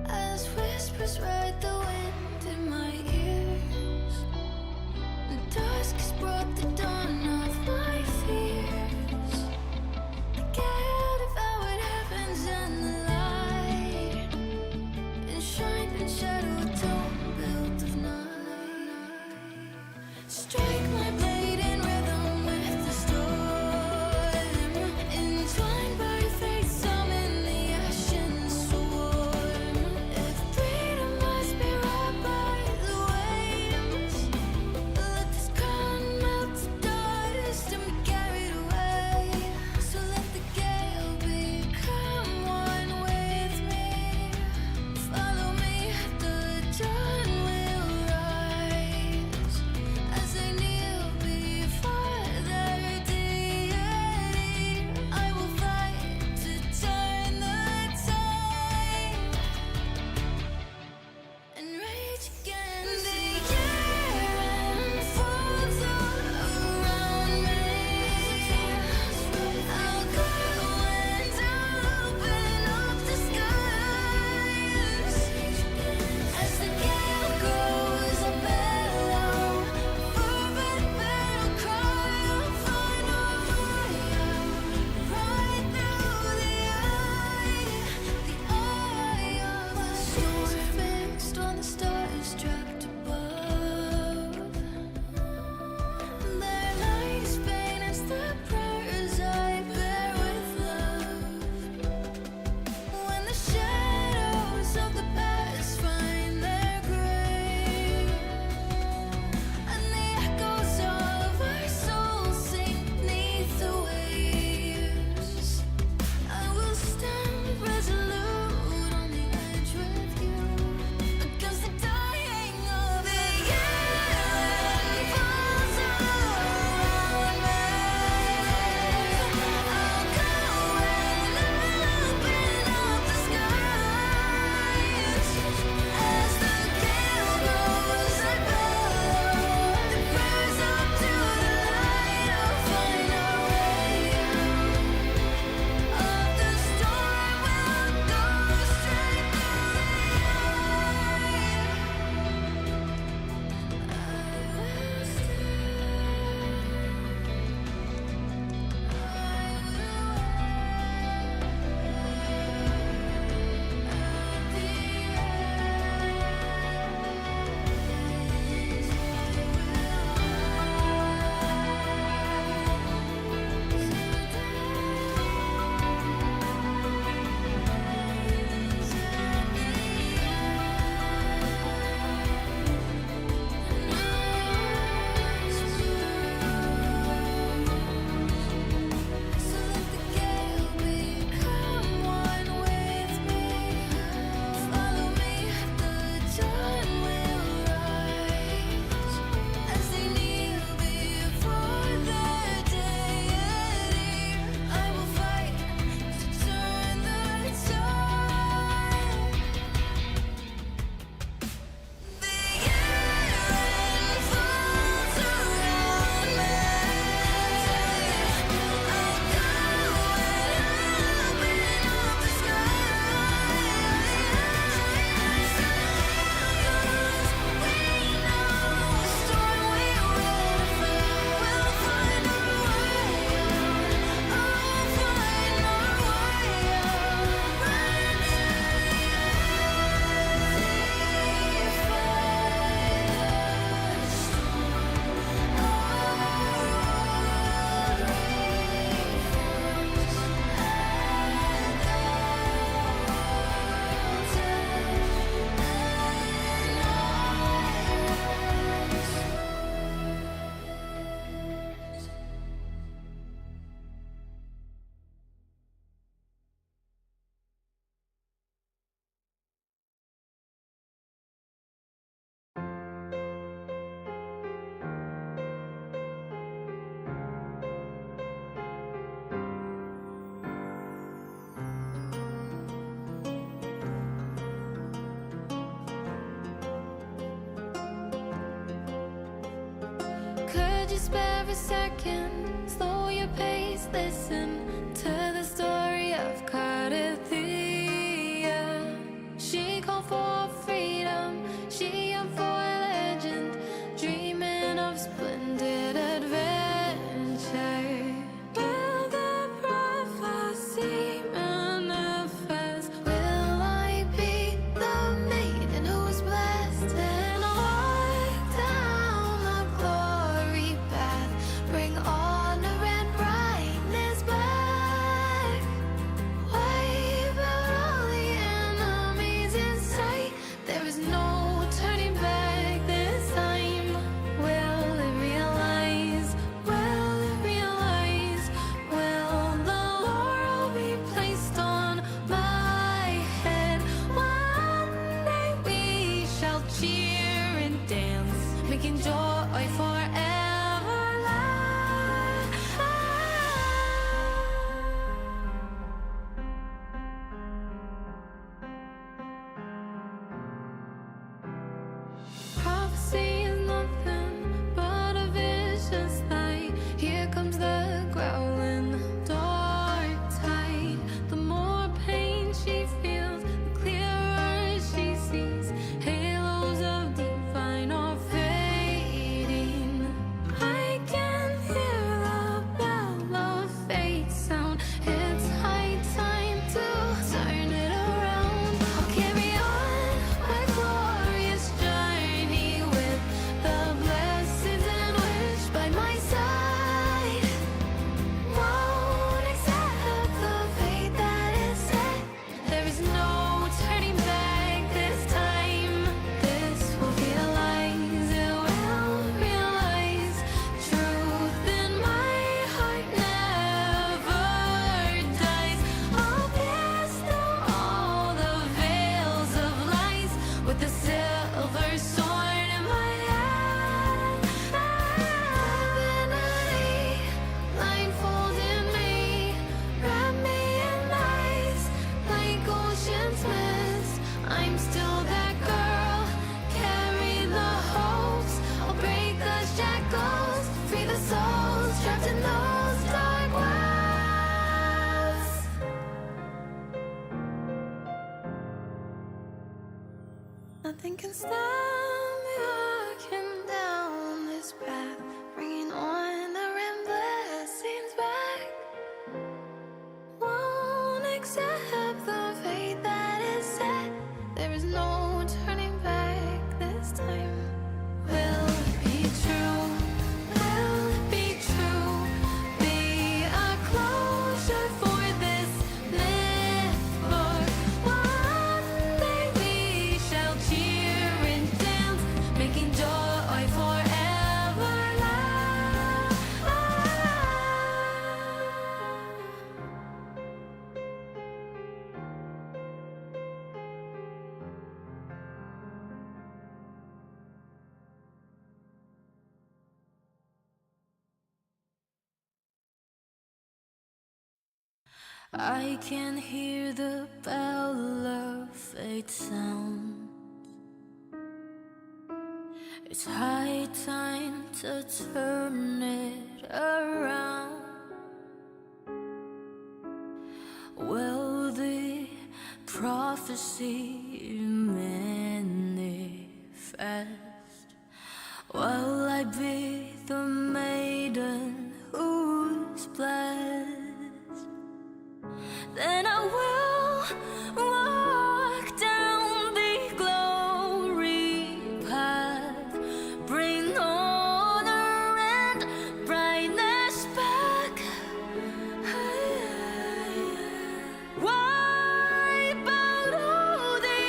as whispers ride the wind in my ears. The dusk has brought the dawn of my fears. The gale devoured heavens and the light, enshrined in shadow, a dome built of night. Strike my blade in rhythm with the storm, entwined by fate, summon the ashen swarm. If freedom must be robbed by the waves, let this crown melt to dust and be carried away. So let the gale become one with me. Follow me, the dawn will rise as I kneel you spare a second? Slow your pace, listen to the story of Cardathia. She called for freedom, she yearned for legend, dreaming of splendid adventure. Will the prophecy manifest? Will I be the maiden who's blessed and walk down the glory path? Bring honor and brightness back. Wipe out all the enemies in sight. There is no turning back this time. Will it realize? Will it realize? Will the laurel be placed on my head? One day we shall cheer and dance, making joy forever last. Prophecy is nothing but a vicious lie. Here comes the growling dark tide. The more pain she feels, the clearer she sees. Halos of divine are fading. I can hear the bell of fate sound. It's high time to turn it around. I'll carry on my glorious journey with the blessings and wish by my side. Won't accept the fate that is set. There is no turning back this time. This will realize, it will realize. Truth in my heart never dies. I'll pierce through all the veils of lies with the silver sword in my hand. Divinity, blindfolded me, wrap me in lies like ocean's mist. I'm still that girl, carry the hopes. I'll break the shackles, free the souls trapped in those dark wells. Nothing can stop me walking down this path, bringing honor and blessings back. Won't accept the fate that is set. There is no turning back this time. Will it be true? Will it be true? Be a closure for this myth book. One day we shall cheer and dance, making joy forever last. I can hear the bell of fate sound. It's high time to turn it around. Will the prophecy manifest? Will I be the maiden who's blessed? Then I will walk down the glory path, bring honor and brightness back. Wipe out all the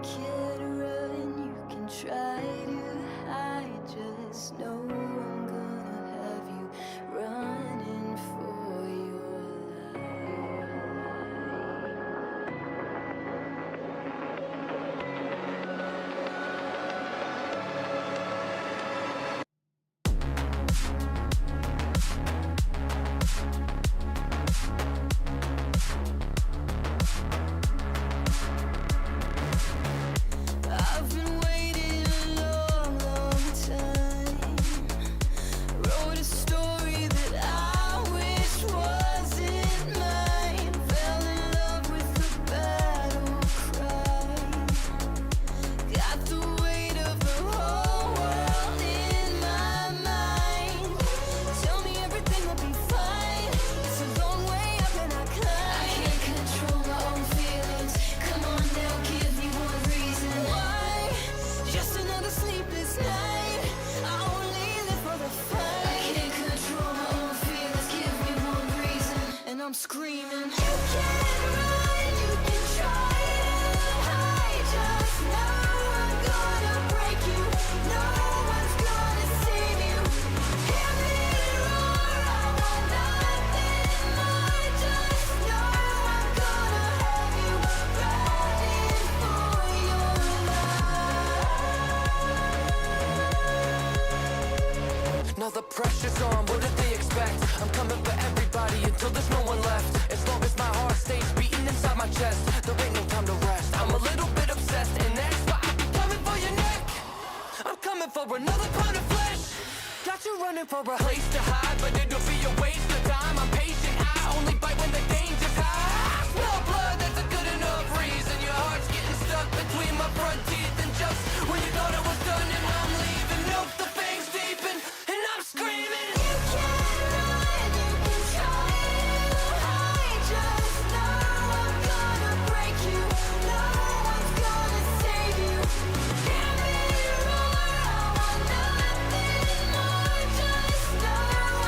can run, you can try to hide. Just know I'm gonna have you running for your I've been waiting a long, long time. Wrote a story that I wish wasn't mine. Fell in love with the battle cry. Got the weight of the whole world in my mind. Tell me everything will be fine. It's a long way up and I climb. I can't control my own feelings. Come on now, give me one reason. Why? Just another sleepless night. I only live for the fight. I can't control my own feelings. Give me one reason, and I'm screaming. You can run, you can try to hide. Just know I'm gonna break you. No one's gonna save you. Hear me roar, I want nothing more. Just know I'm gonna have you running for your life. Now the pressure's on, what did they expect? I'm coming for everybody until there's no one left. As long as my heart stays beating inside my chest, there ain't no time to rest. I'm a little bit obsessed, and that's why I'm coming for your neck. I'm coming for another pound of flesh. Got you running for a place to hide, but it'll be a waste of time. I'm patient, I only bite when the danger's high. Smell blood, that's a good enough reason. Your heart's getting stuck between my front teeth, and just when you thought it was done and I'm leaving, nope, the fangs deepen, and I'm screaming. You can run, you can try to hide. Just know I'm gonna break you. No one's gonna save you. Hear me roar, I want nothing more. Just know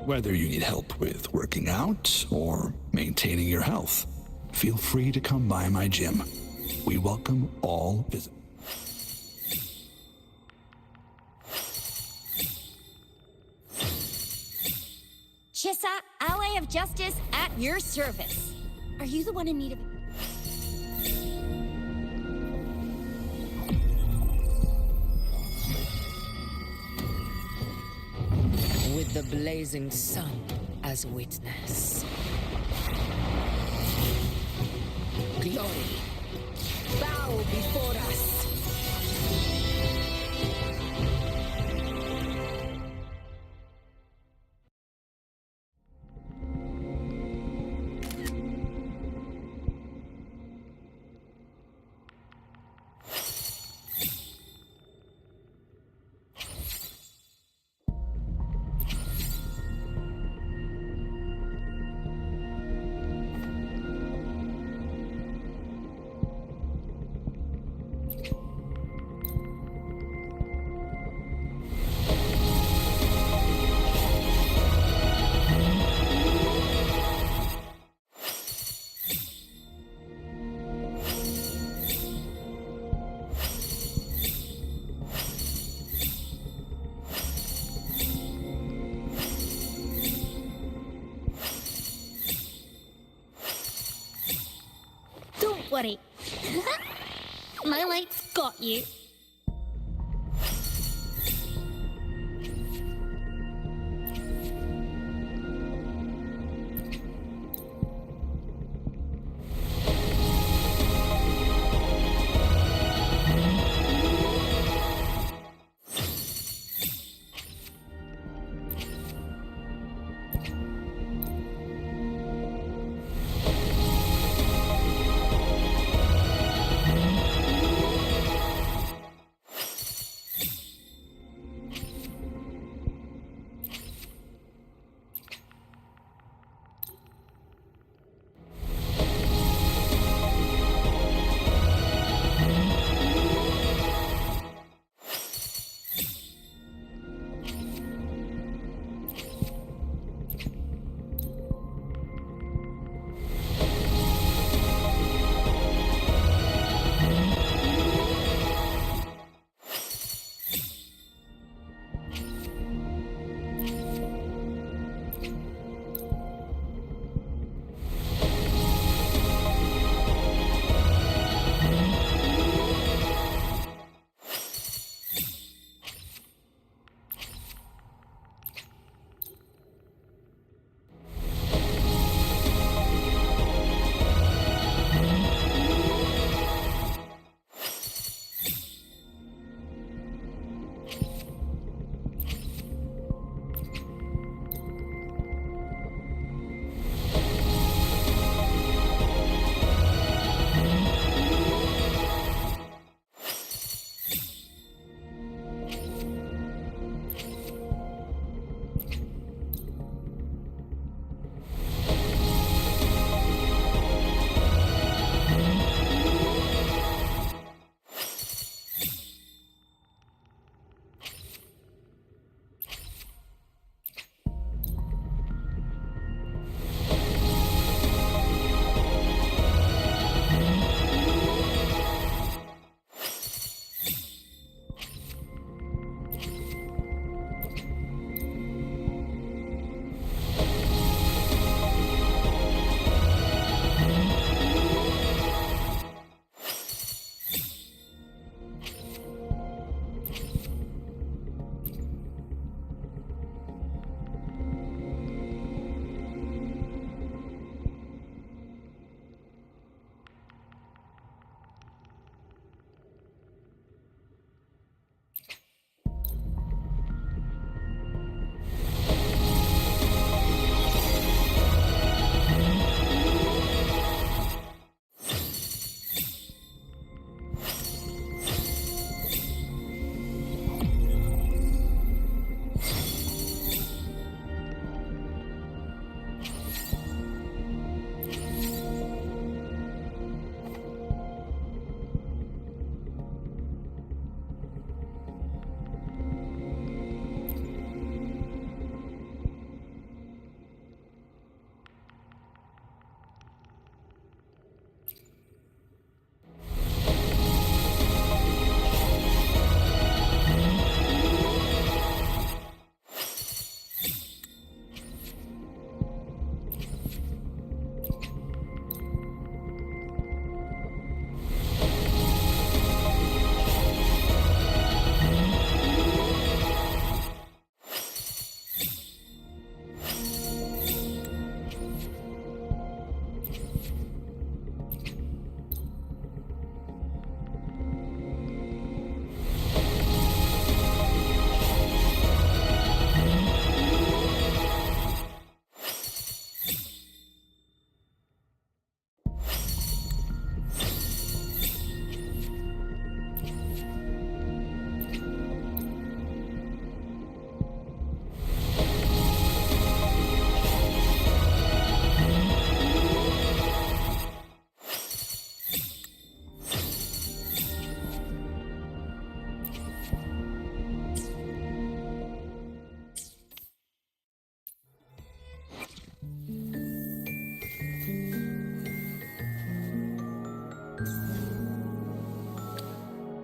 Whether you need help with working out or maintaining your health, feel free to come by my gym. We welcome all visitors. Chissa, ally of justice, at your service. Are you the one in need of... With the blazing sun as witness. Glory, bow before us. Don't worry. My light's got you.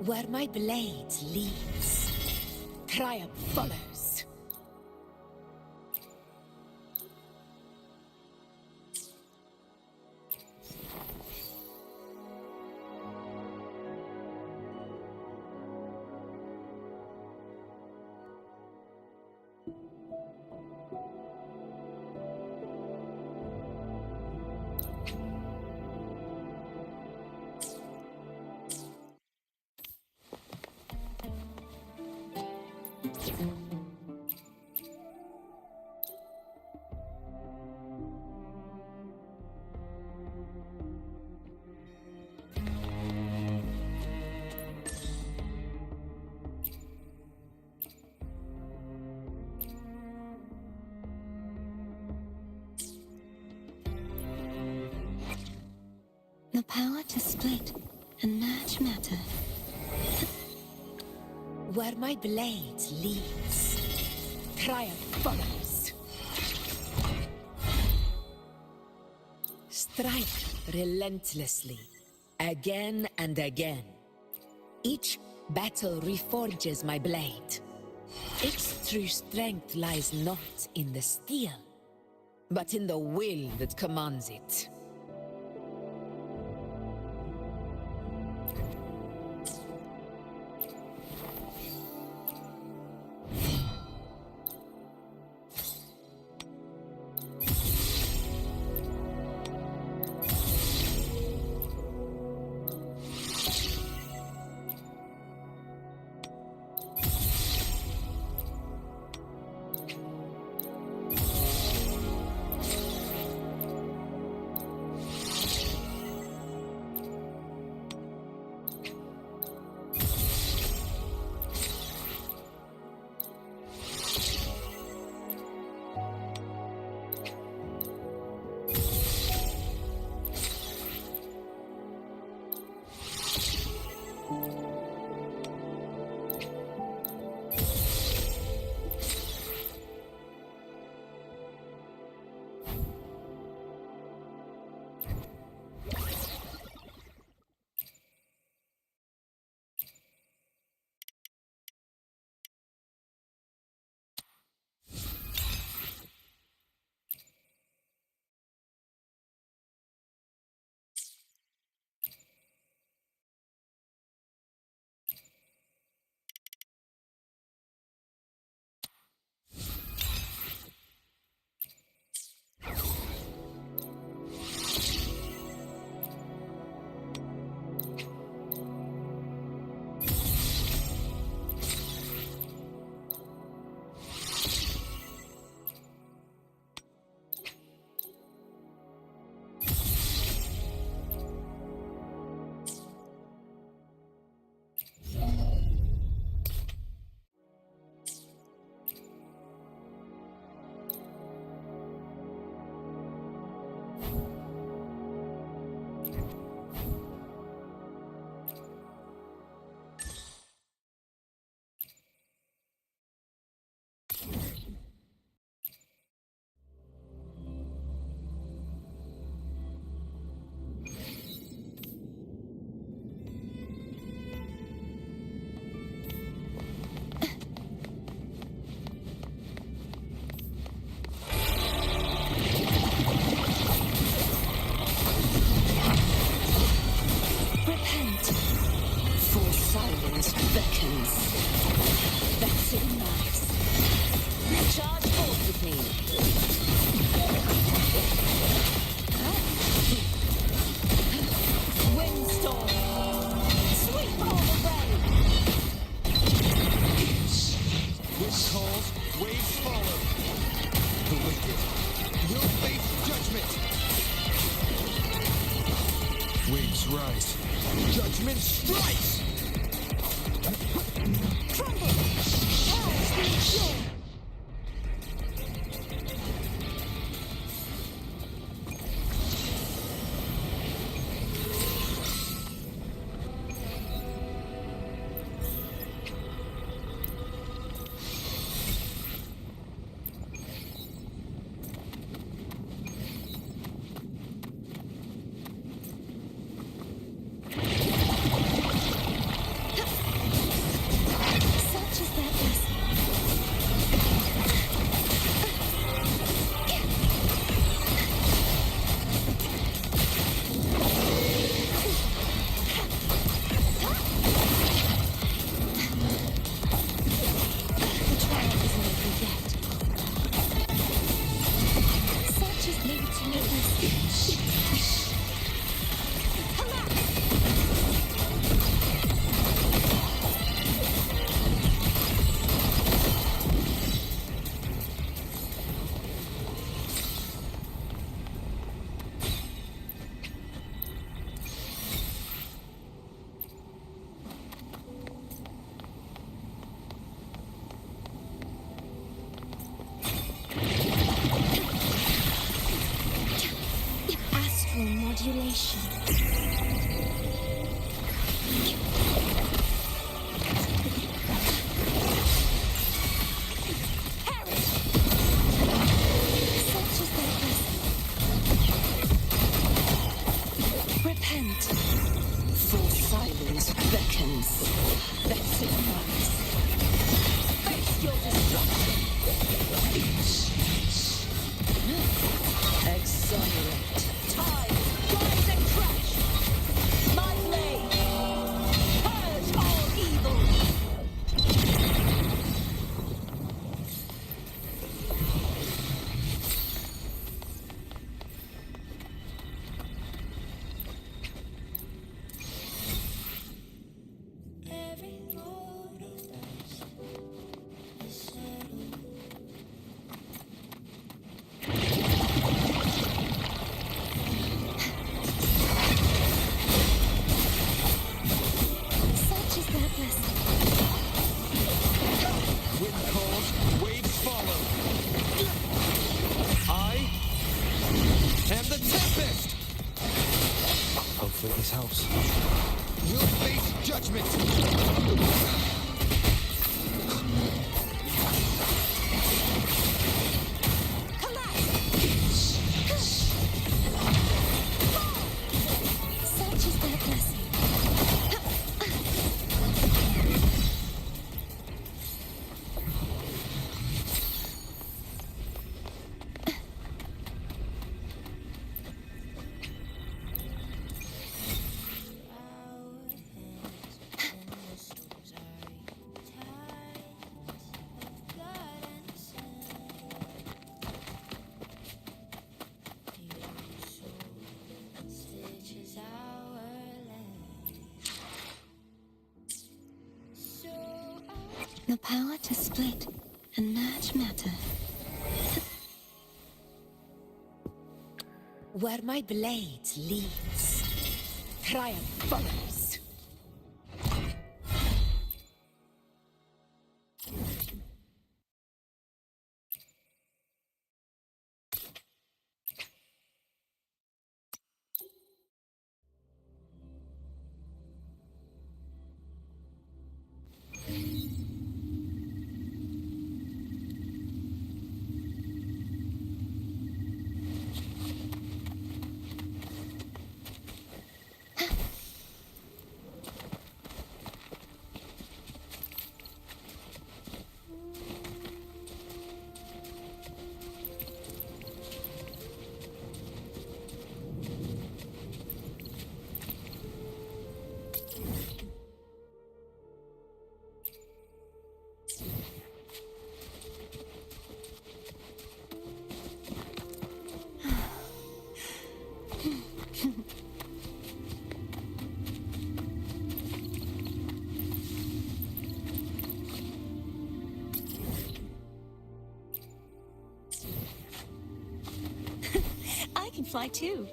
Where my blade leads, triumph follows. The power to split and merge matter. Where my blade leads, triumph follows. Strike relentlessly, again and again. Each battle reforges my blade. Its true strength lies not in the steel, but in the will that commands it. Rise. Judgment strikes! Tremble! Rise be pure! Septimon, face your destruction. Exonerate. Time, rise and crash. My blade, purge all evil. This helps. We'll face judgment! Such is their blessing. The power to split and merge matter. Where my blade leads, triumph follows. I can fly too.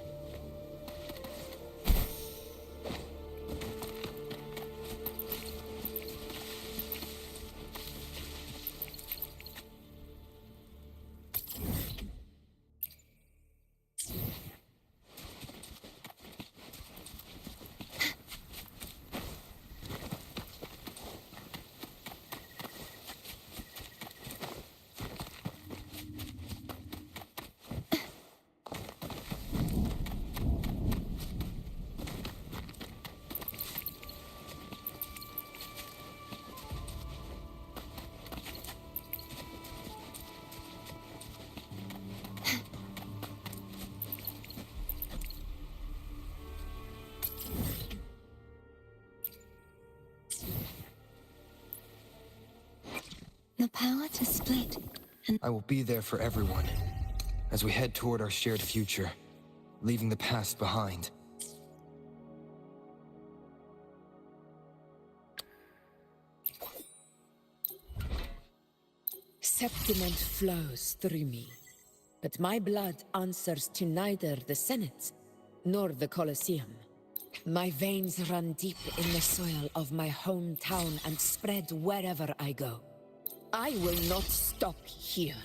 The power to split and I will be there for everyone as we head toward our shared future, leaving the past behind. Septimon flows through me, but my blood answers to neither the Senate nor the Colosseum. My veins run deep in the soil of my hometown and spread wherever I go. I will not stop here.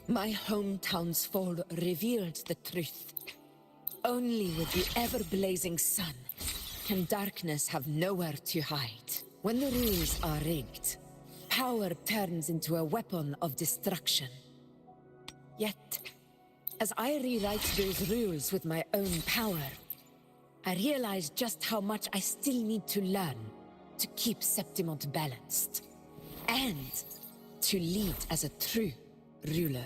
My hometown's fall revealed the truth. Only with the ever-blazing sun can darkness have nowhere to hide. When the rules are rigged, power turns into a weapon of destruction. Yet, as I rewrite those rules with my own power, I realize just how much I still need to learn. to keep Septimon balanced, and to lead as a true ruler.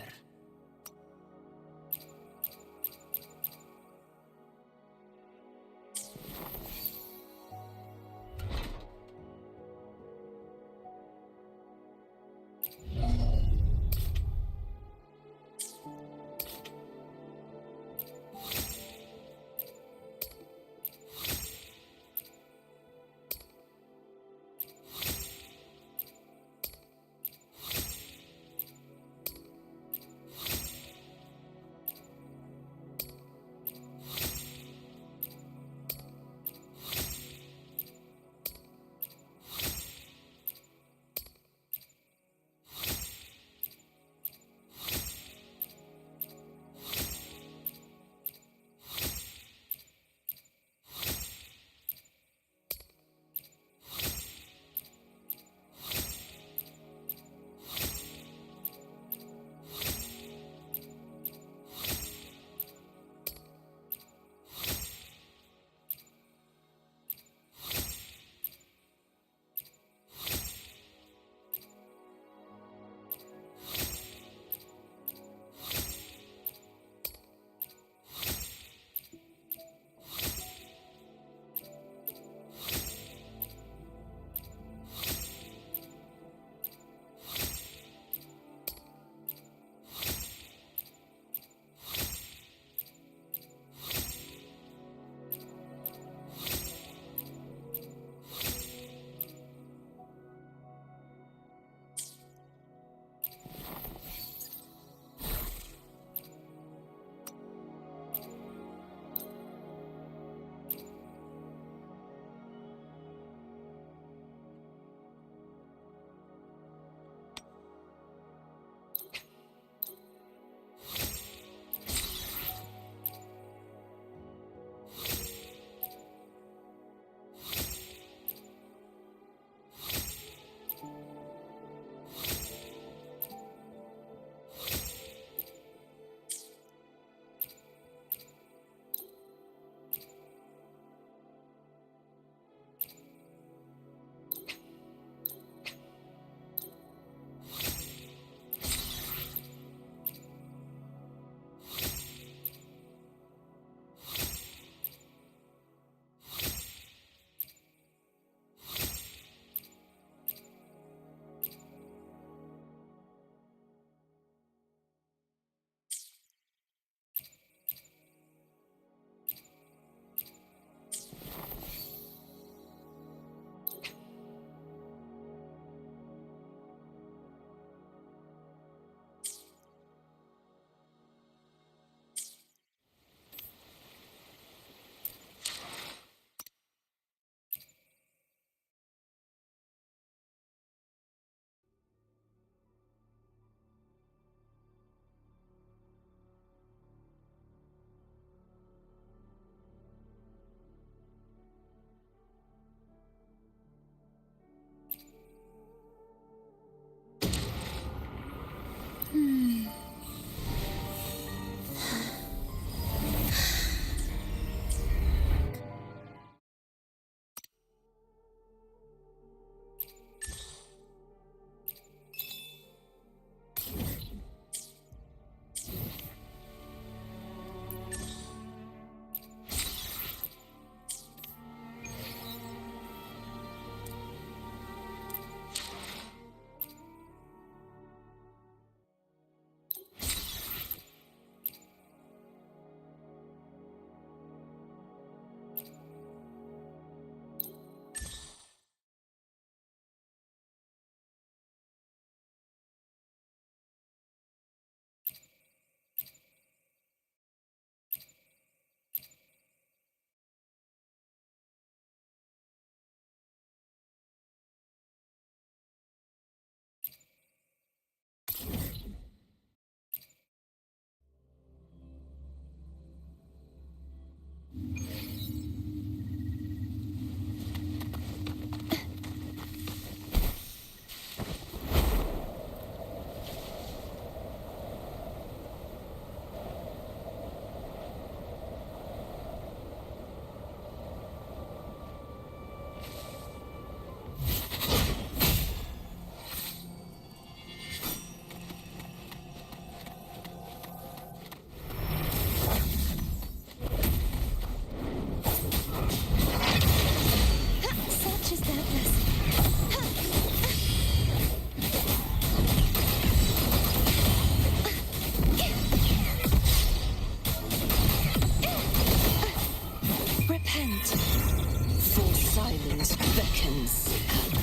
silence beckons.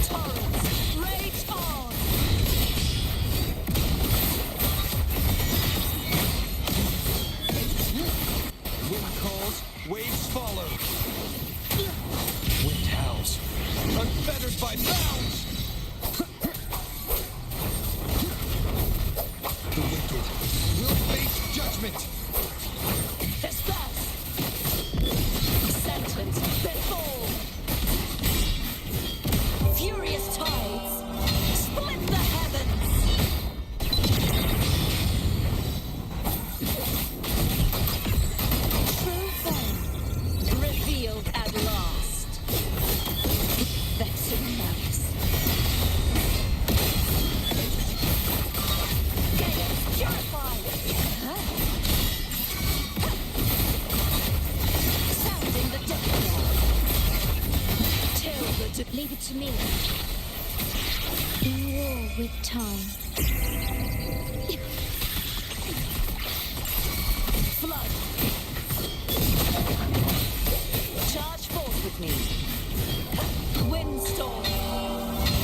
Torrents, rage on! Wind calls, waves follow. Wind howls, unfettered by bounds. The wicked will face judgment. Disperse! Sentence before! Furious tides! Split the heavens! True form revealed at last. Vexing malice. Chaos purified! Sounding the death knell. Till the Leave it to me. In war with time. flood. Charge forth with me. Windstorm.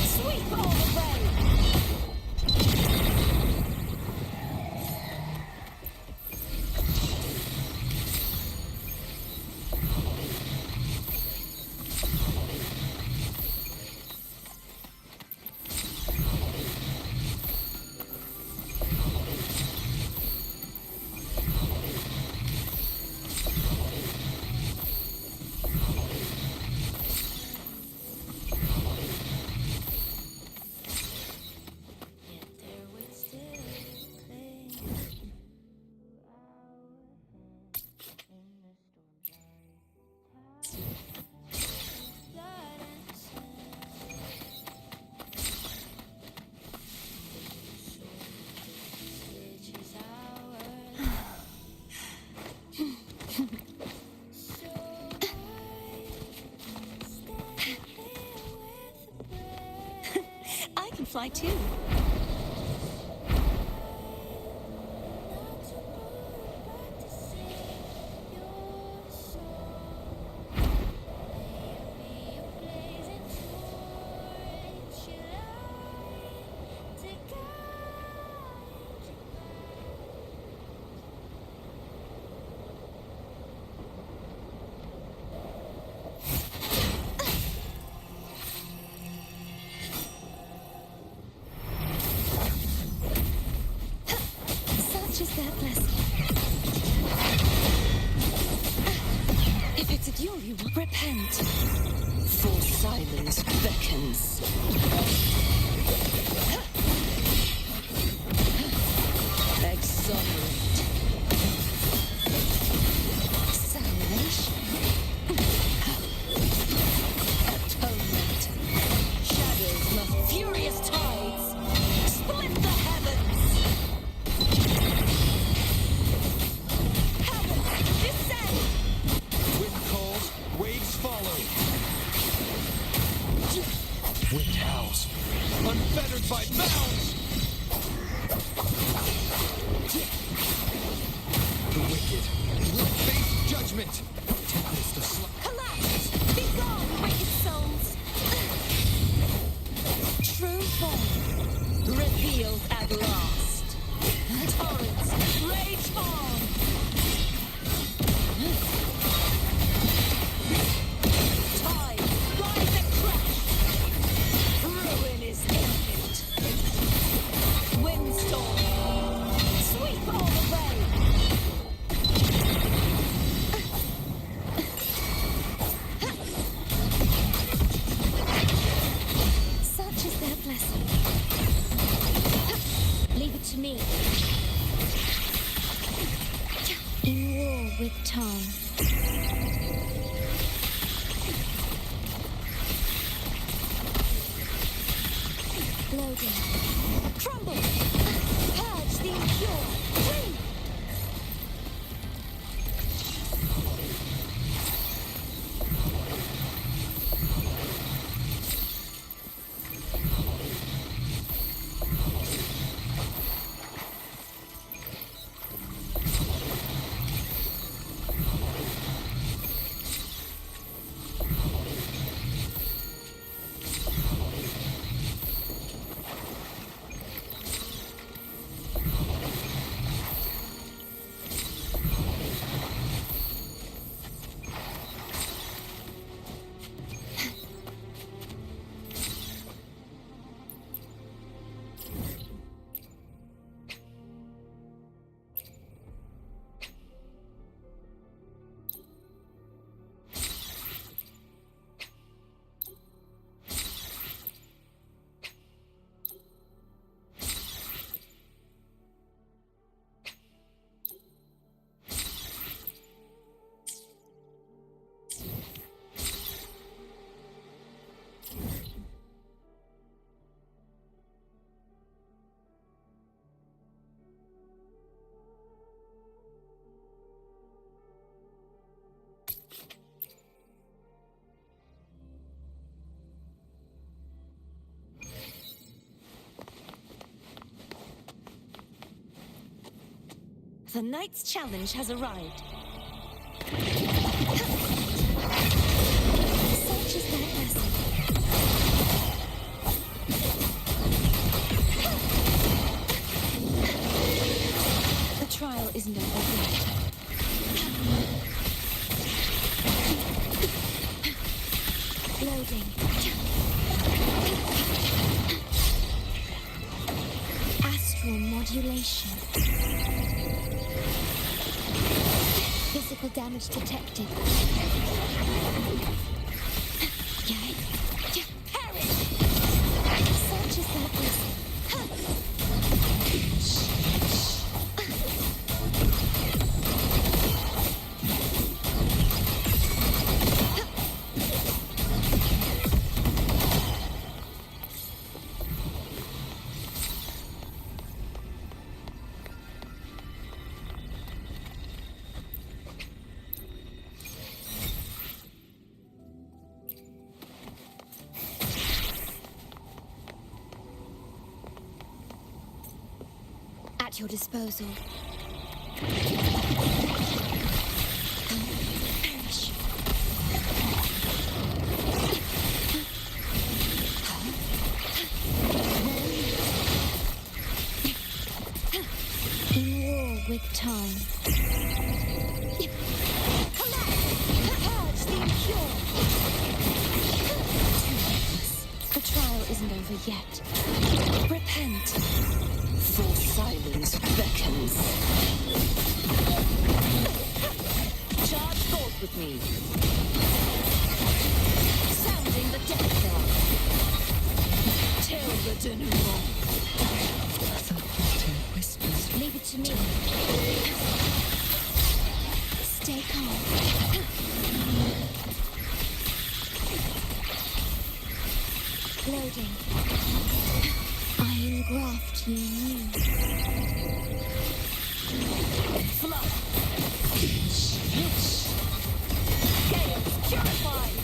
Sweep all the way. I can fly too. Such is their blessing. If it's a you will repent. For silence beckons. Exonerate. Salvation. Atonement. Shadows must furious tides split the heavens. Heavens descend. Wind calls, waves follow. Wind howls, unfettered by bounds. The wicked will face judgment. Tempest of Collapse! Be gone, wicked souls! True form revealed at last. Torrents rage on! Tides rise and crash! Ruin is imminent! Windstorm! Sweep all the way! Such is their blessing. Leave it to me. In war with time. Loading. Crumble! Purge the impure! Free! The night's challenge has arrived. Such is their essence. The trial isn't over yet. Loading. Astral modulation. Physical damage detected. Perish! Such is their essence. At your disposal. Perish. In war with time. Purge the impure! The trial isn't over yet. Repent. Full silence beckons. Charge forth with me. Sounding the death bell. Till the denouement. Leave it to me. Stay calm. Loading. I engraft you new. Flood. Chaos purified.